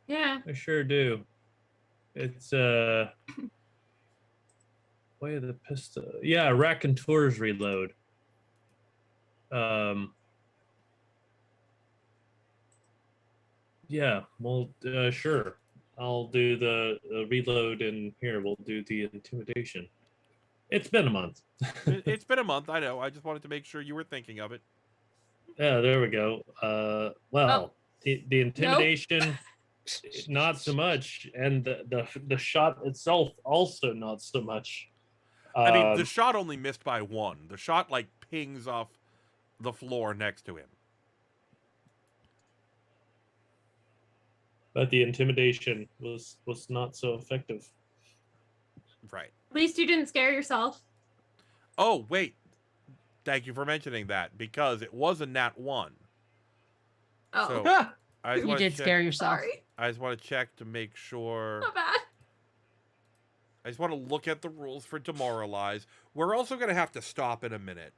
Yeah. I sure do. It's way of the pistol. Yeah, Raconteur's reload. Yeah, well, sure. I'll do the reload, and here we'll do the intimidation. It's been a month. It's been a month, I know. I just wanted to make sure you were thinking of it. Yeah, there we go. Well, the intimidation, not so much, and the shot itself also not so much. I mean, the shot only missed by one. The shot like pings off the floor next to him. But the intimidation was not so effective. Right. At least you didn't scare yourself. Oh, wait. Thank you for mentioning that because it was a nat 1. Oh, So Ah, I just You want to did check. scare yourself. sorry. I just want to check to make sure. Not bad. I just want to look at the rules for demoralize. We're also going to have to stop in a minute.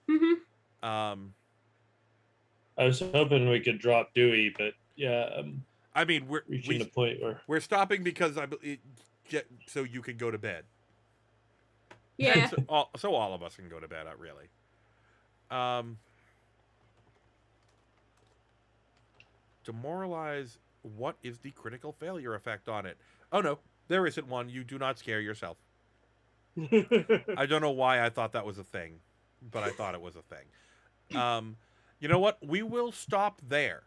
Mm-hmm. I was hoping we could drop Dewey, but yeah, I'm I mean, reaching a point where we're stopping because so you can go to bed. Yeah. So all of us can go to bed. Really. Demoralize. What is the critical failure effect on it? Oh no, there isn't one. You do not scare yourself. I don't know why I thought that was a thing, but I thought it was a thing. You know what? We will stop there,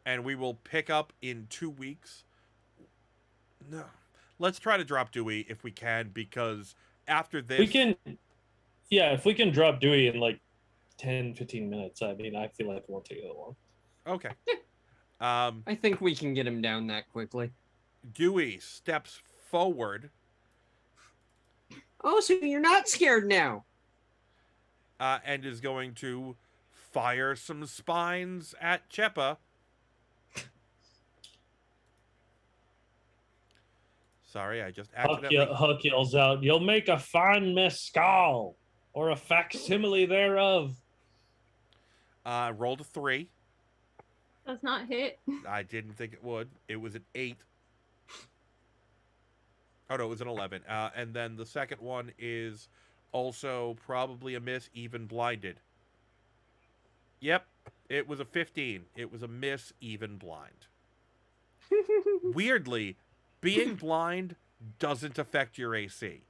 and we will pick up in 2 weeks. No, let's try to drop Dewey if we can, because after this, we can. Yeah, if we can drop Dewey in like 10, 15 minutes, I mean, I feel like it won't take that long. Okay. I think we can get him down that quickly. Dewey steps forward, Oh, so you're not scared now? and is going to fire some spines at Cheppa. Sorry, I just accidentally. Huck yells out, "You'll make a fine mescal, or a facsimile thereof." Rolled a 3. Does not hit. I didn't think it would. It was an 8. Oh no, it was an 11. And then the second one is also probably a miss, even blinded. Yep, It was a 15. It was a miss, even blind. Weirdly, being blind doesn't affect your AC.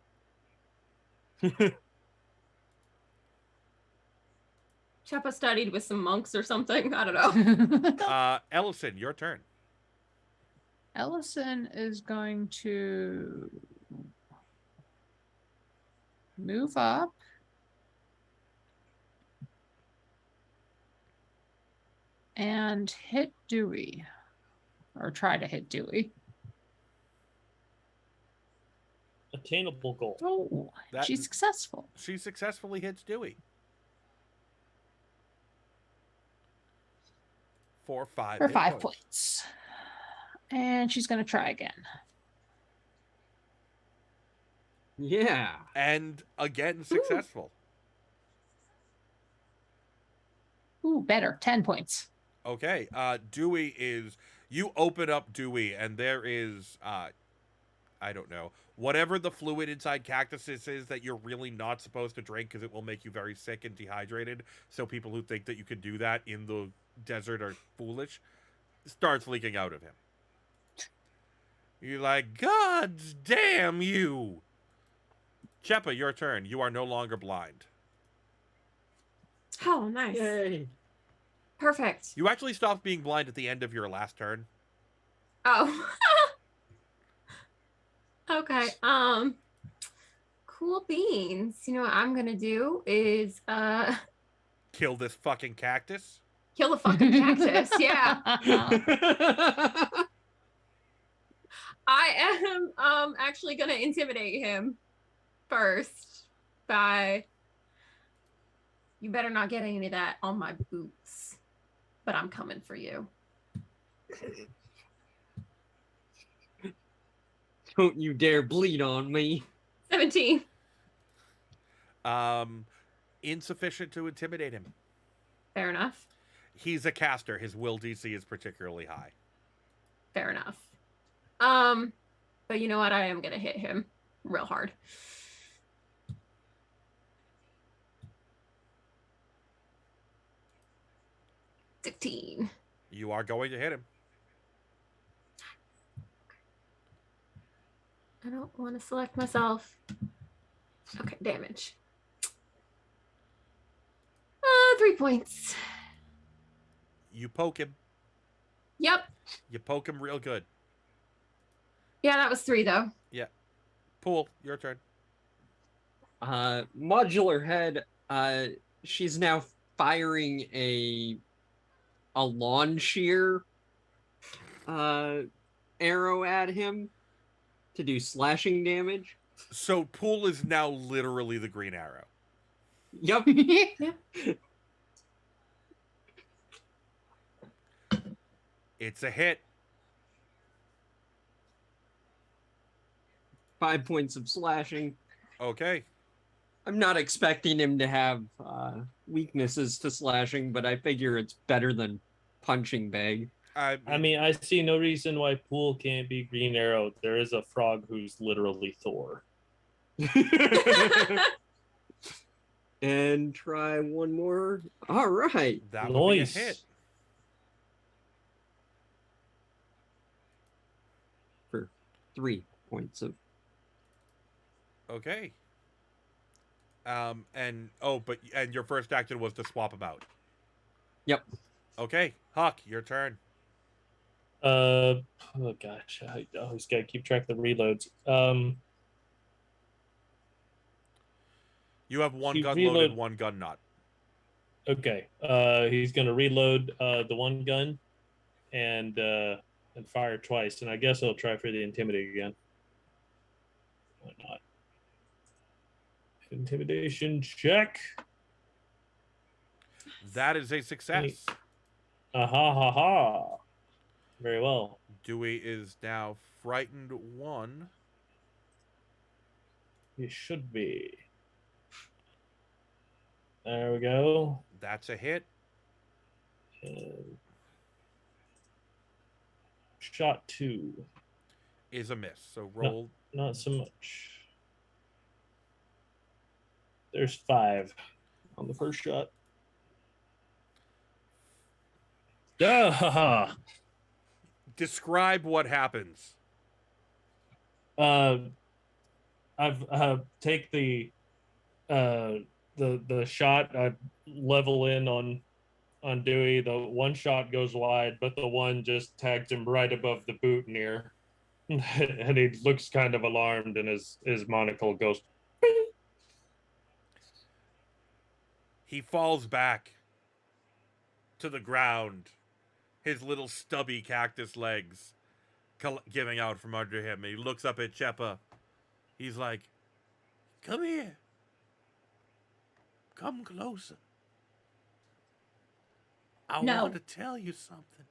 Cheppa studied with some monks or something. I don't know. Ellison, your turn. Ellison is going to move up. And hit Dewey. Or try to hit Dewey. Attainable goal. Oh, she's successful. She successfully hits Dewey. 4 or 5. For 5 points. And she's going to try again. Yeah. And again, successful. Ooh, better. 10 points. Okay. Dewey is... You open up Dewey, and there is... I don't know. Whatever the fluid inside cactuses is that you're really not supposed to drink because it will make you very sick and dehydrated. So people who think that you could do that in the desert are foolish. Starts leaking out of him. You're like, God damn you! Cheppa, your turn. You are no longer blind. Oh, nice. Yay. Perfect. You actually stopped being blind at the end of your last turn. Oh. Okay. Cool beans. You know what I'm gonna do is Kill this fucking cactus. kill the fucking cactus. Yeah. I am actually gonna intimidate him first by you better not get any of that on my boots. But I'm coming for you. Don't you dare bleed on me. 17. Insufficient to intimidate him. Fair enough. He's a caster. His will DC is particularly high. Fair enough. But you know what? I am gonna hit him real hard. $16. You are going to hit him. I don't want to select myself. Okay, damage. 3 points. You poke him. Yep. You poke him real good. Yeah, that was 3 though. Yeah. Pool, your turn. Modular head, she's now firing a lawn shear arrow at him to do slashing damage. So Pool is now literally the Green Arrow. Yep. Yeah. It's a hit. 5 points of slashing. Okay. I'm not expecting him to have weaknesses to slashing, but I figure it's better than punching bag. I mean, I see no reason why Pool can't be Green Arrow. There is a frog who's literally Thor. And try one more. All right. that would be a Nice. hit. For 3 points of. Okay. And your first action was to swap him out. Yep. Okay, Huck, your turn. Oh gosh, I always gotta keep track of the reloads. You have one You gun reload- loaded, one gun not. Okay. He's gonna reload the one gun and fire twice, and I guess he'll try for the intimidate again. Why not? Intimidation check. That is a success. Ha ha ha. Very well. Dewey is now frightened 1. He should be. There we go. That's a hit. And shot 2. Is a miss. So roll. Not so much. There's 5 on the first shot. Haha. Describe what happens. I've take the shot. I level in on Dewey. The one shot goes wide, but the one just tags him right above the boutonniere, and he looks kind of alarmed, and his monocle goes. He falls back to the ground, his little stubby cactus legs giving out from under him. He looks up at Chepa. He's like, "Come here. Come closer. I No. want to tell you something.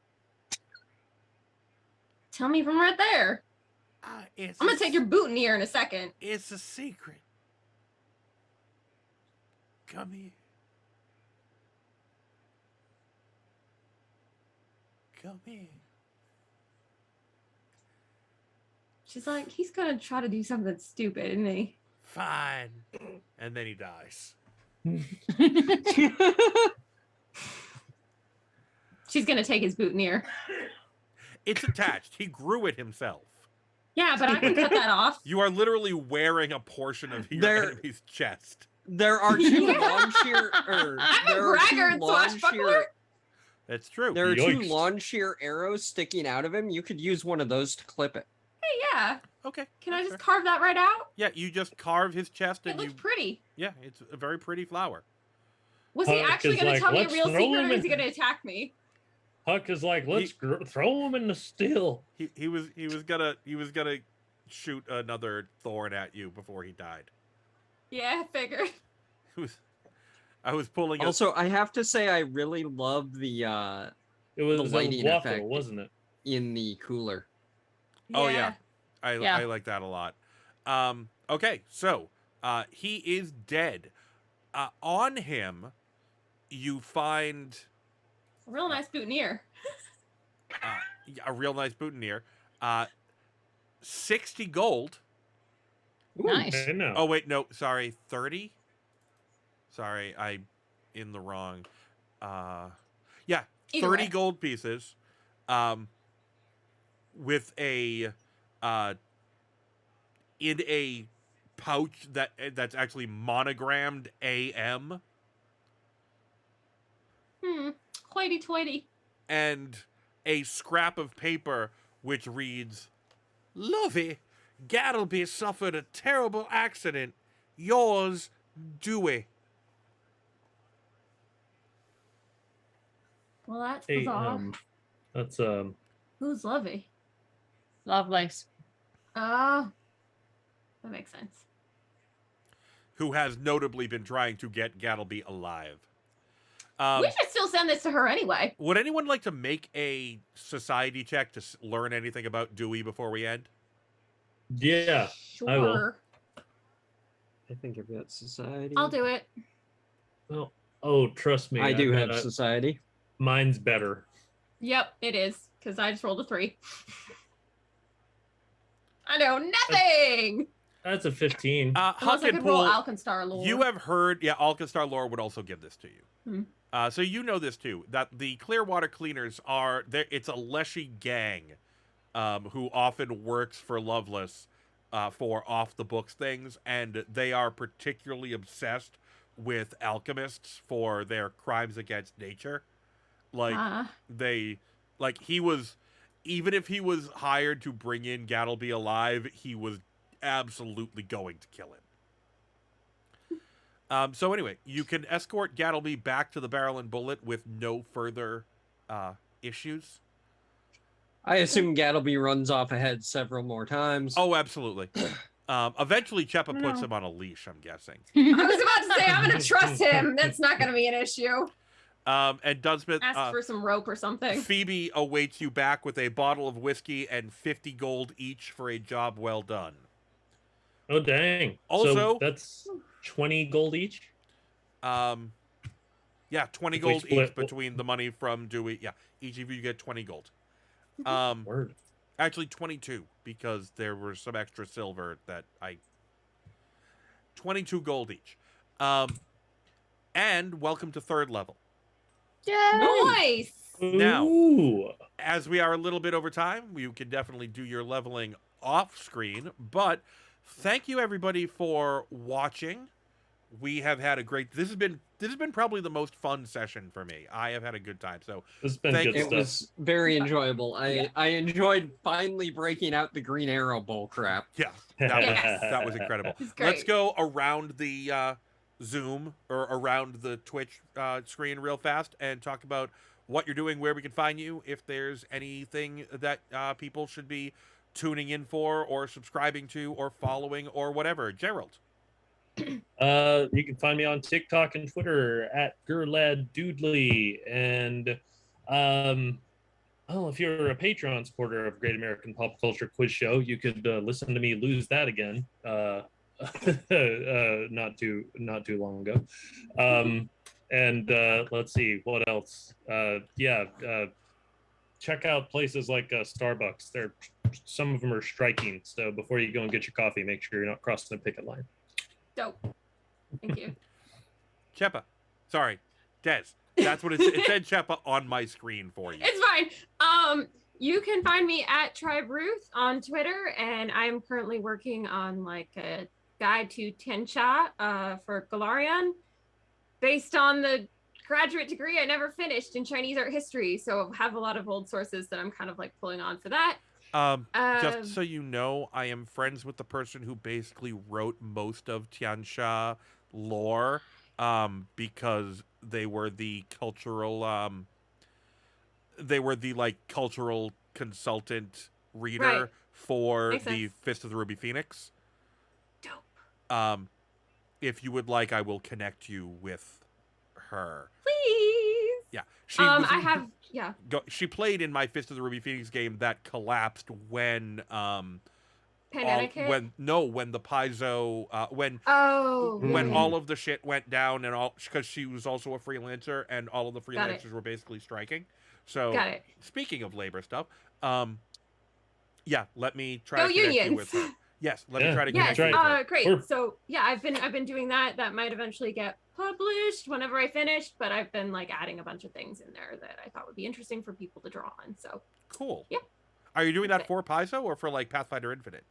Tell me from right there. I'm gonna take your boutonniere in a second. It's a secret. Come here. Come here." She's like, he's gonna try to do something stupid, isn't he? Fine. And then he dies. She's gonna take his boutonniere. It's attached. He grew it himself. Yeah, but I can cut that off. You are literally wearing a portion of your There- enemy's chest. There are two Yeah. lawn shear. I'm a there are two bragger and lawn swashbuckler. shear. That's true. There are two Yikes. lawn shear arrows sticking out of him. You could use one of those to clip it. Hey, yeah. Okay. Can I that's just fair. carve that right out? Yeah, you just carve his chest It and you. looked pretty. Yeah, it's a very pretty flower. Was he Huck actually is gonna like, tell me a "Let's real throw secret, him or is he in." gonna attack me? Huck is like, let's throw him in the still. He was gonna shoot another thorn at you before he died. Yeah, I figured. I was pulling. Also, I have to say, I really love the It was a lighting waffle, effect. wasn't it? in the cooler. Oh yeah, Yeah. I like that a lot. Okay, so he is dead. On him, you find A real nice boutonniere. a real nice boutonniere. 60 gold. Nice. I know. Oh wait, no, sorry, 30. Sorry, I in the wrong. Yeah, Either 30 way. gold pieces. With a in a pouch that's actually monogrammed AM Hoity-toity. and a scrap of paper which reads, "Lovey, Gattleby suffered a terrible accident. Yours, Dewey." Well, that's Hey, bizarre. that's Who's Lovey? Lovelace. Oh, that makes sense. Who has notably been trying to get Gattleby alive. We should still send this to her anyway. Would anyone like to make a society check to learn anything about Dewey before we end? yeah. Sure. I will. I think I've got society. I'll do it. Well, oh, trust me. I do got have a- society. Mine's better. Yep, it is. Because I just rolled a 3. I know nothing! That's a 15. Unless Huck I and could roll Pool, Alkenstar lore. you have heard, yeah, Alkenstar lore would also give this to you. Hmm. So you know this too, that the Clearwater Cleaners are, it's a Leshy gang who often works for Loveless for off-the-books things, and they are particularly obsessed with alchemists for their crimes against nature. Like, he was, even if he was hired to bring in Gattleby alive, he was absolutely going to kill him. So anyway, you can escort Gattleby back to the Barrel and Bullet with no further issues. I assume Gattleby runs off ahead several more times. Oh, absolutely. Eventually, Chepa puts No. him on a leash, I'm guessing. I was about to say, I'm going to trust him. That's not going to be an issue. And Dunsmith, Ask for some rope or something. Phoebe awaits you back with a bottle of whiskey and 50 gold each for a job well done. Oh, dang. Also- so that's 20 gold each? Yeah, 20 If we gold each split- between the money from Dewey. Yeah, each of you get 20 gold. Word. Actually 22, because there was some extra silver that 22 gold each. And welcome to third level. Yay! Nice! Now, Ooh. as we are a little bit over time, you can definitely do your leveling off screen. But thank you everybody for watching. We have had a great. This has been probably the most fun session for me. I have had a good time. So This has been thank good you. It stuff. was very enjoyable. Yeah. I enjoyed finally breaking out the Green Arrow bull crap. Yeah, that was Yes. that was incredible. It's Let's great. go around the Zoom or around the Twitch screen real fast and talk about what you're doing, where we can find you, if there's anything that people should be tuning in for, or subscribing to, or following, or whatever. Gerald. You can find me on TikTok and Twitter at GurladDoodley. And if you're a Patreon supporter of Great American Pop Culture Quiz Show, you could listen to me lose that again. Not too long ago. And let's see what else. Check out places like Starbucks. Some of them are striking. So before you go and get your coffee, make sure you're not crossing the picket line. Dope. Thank you. Chepa. Sorry. Des. That's what it said Chepa on my screen for you. It's fine. You can find me at Tribe Ruth on Twitter, and I'm currently working on like a guide to Tensha for Galarian, based on the graduate degree I never finished in Chinese art history. So I have a lot of old sources that I'm kind of like pulling on for that. Just so you know, I am friends with the person who basically wrote most of Tiansha lore, because they were the cultural, they were the like cultural consultant reader Right. for Makes the sense. Fist of the Ruby Phoenix. Dope. If you would like, I will connect you with her. Please. Yeah, she I have yeah. she played in my Fist of the Ruby Phoenix game that collapsed when Pandemic hit? when the Paizo when Oh, when really? all of the shit went down, and all because she was also a freelancer and all of the Got it. freelancers were basically striking. So Got it. speaking of labor stuff, yeah, let me try Go to connect you unions. with her. Yes, let me Yeah, try to Yes. connect you with her. Great. We're- So yeah, I've been doing that. That might eventually get published whenever I finish, but I've been like adding a bunch of things in there that I thought would be interesting for people to draw on. So Cool. Yeah. Are you doing That's that for Paizo or for like Pathfinder Infinite?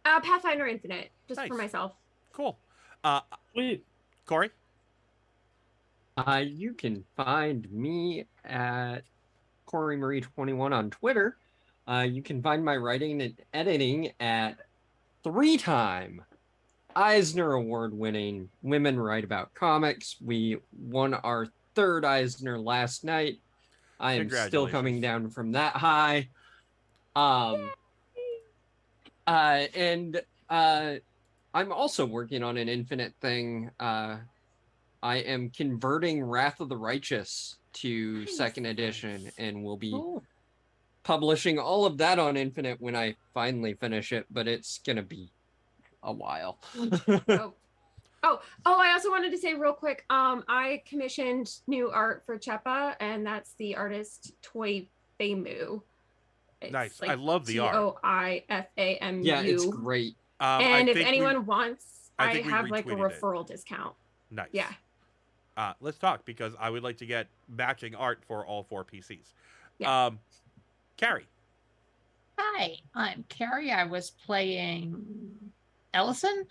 Pathfinder Infinite, just Nice. for myself. Cool. Sweet. Corey? You can find me at Corey Marie 21 on Twitter. You can find my writing and editing at 3-time Eisner Award-winning Women Write About Comics. We won our 3rd Eisner last night. I am still coming Congratulations. down from that high. I'm also working on an Infinite thing. I am converting Wrath of the Righteous to Nice. 2nd edition, and we'll be Cool. publishing all of that on Infinite when I finally finish it, but it's gonna be a while. I also wanted to say real quick, I commissioned new art for Chepa, and that's the artist Toy Famu. Nice. I love the art. Toifamu. Yeah, it's great. And if anyone wants, I I think we have like a retweeted it. referral discount. Nice. Yeah. Let's talk, because I would like to get matching art for all 4 PCs. Yeah. Carrie. Hi, I'm Carrie. I was playing Ellison,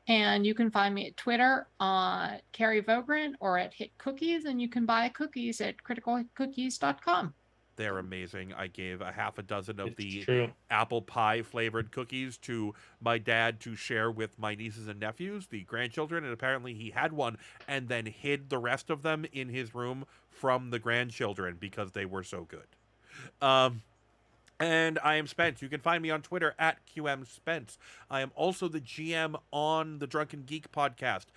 and you can find me at Twitter on Carrie Vogren or at Hit Cookies, and you can buy cookies at criticalcookies.com. They're amazing. I gave a half a dozen of It's the true. apple pie flavored cookies to my dad to share with my nieces and nephews, the grandchildren, and apparently he had one and then hid the rest of them in his room from the grandchildren because they were so good. And I am Spence. You can find me on Twitter at QMSpence. I am also the GM on the Drunken Geek podcast,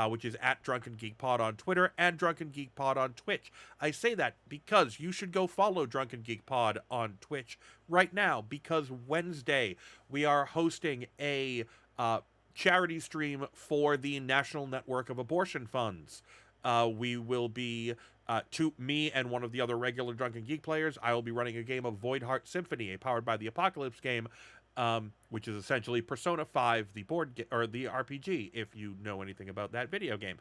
which is at Drunken Geek Pod on Twitter and Drunken Geek Pod on Twitch. I say that because you should go follow Drunken Geek Pod on Twitch right now, because Wednesday we are hosting a charity stream for the National Network of Abortion Funds. We will be... to me and one of the other regular Drunken Geek players, I will be running a game of Void Heart Symphony, a Powered by the Apocalypse game, which is essentially Persona 5, the board or the RPG, if you know anything about that video game.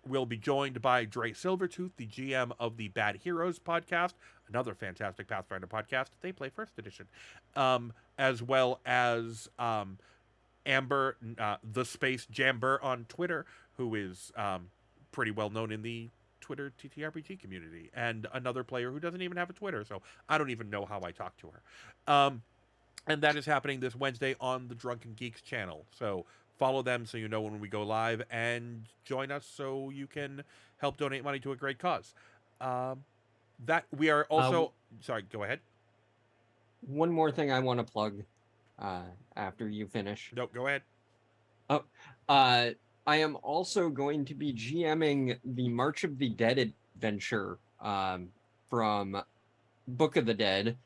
We'll be joined by Dre Silvertooth, the GM of the Bad Heroes podcast, another fantastic Pathfinder podcast. They play first edition, as well as Amber, the Space Jamber on Twitter, who is pretty well known in the Twitter TTRPG community, and another player who doesn't even have a Twitter, so I don't even know how I talk to her. And that is happening this Wednesday on the Drunken Geeks channel. So follow them so you know when we go live, and join us so you can help donate money to a great cause. That we are also sorry, go ahead. One more thing I want to plug after you finish. No, go ahead. I am also going to be GMing the March of the Dead adventure from Book of the Dead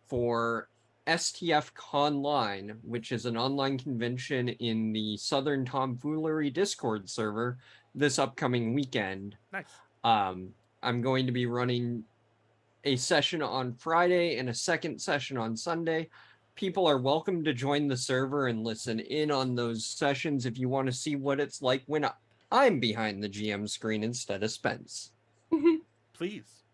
for STF Conline, which is an online convention in the Southern Tomfoolery Discord server this upcoming weekend. Nice. I'm going to be running a session on Friday and a second session on Sunday. People are welcome to join the server and listen in on those sessions if you want to see what it's like when I'm behind the GM screen instead of Spence. Please.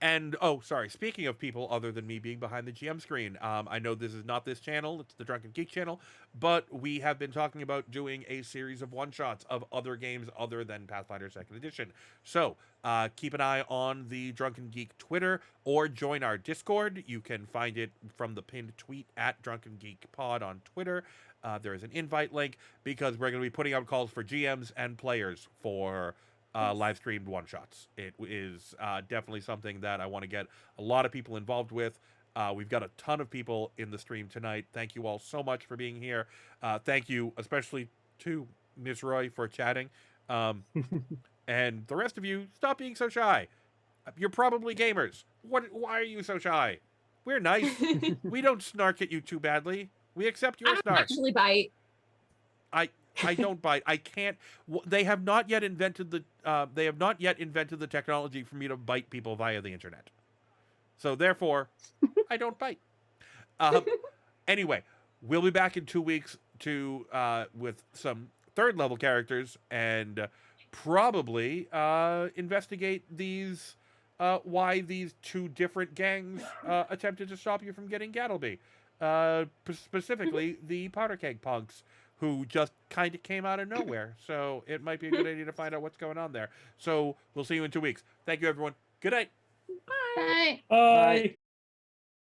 And sorry, speaking of people other than me being behind the GM screen, I know this is not this channel, it's the Drunken Geek channel, but we have been talking about doing a series of one-shots of other games other than Pathfinder 2nd Edition. So, keep an eye on the Drunken Geek Twitter, or join our Discord. You can find it from the pinned tweet at Drunken Geek Pod on Twitter. There is an invite link, because we're going to be putting out calls for GMs and players for live streamed one shots. It is definitely something that I want to get a lot of people involved with. We've got a ton of people in the stream tonight. Thank you all so much for being here. Thank you especially to Ms. Roy for chatting. And the rest of you, stop being so shy. You're probably gamers. Why are you so shy? We're nice. We don't snark at you too badly. We accept I your don't snark. actually bite. I don't bite. I can't. They have not yet invented the. They have not yet invented the technology for me to bite people via the internet. So therefore, I don't bite. Anyway, we'll be back in 2 weeks to with some third level characters, and probably investigate these. Why these two different gangs attempted to stop you from getting Gattleby. Specifically, the powder keg punks, who just kind of came out of nowhere. So it might be a good idea to find out what's going on there. So we'll see you in 2 weeks. Thank you, everyone. Good night. Bye. Bye. Bye.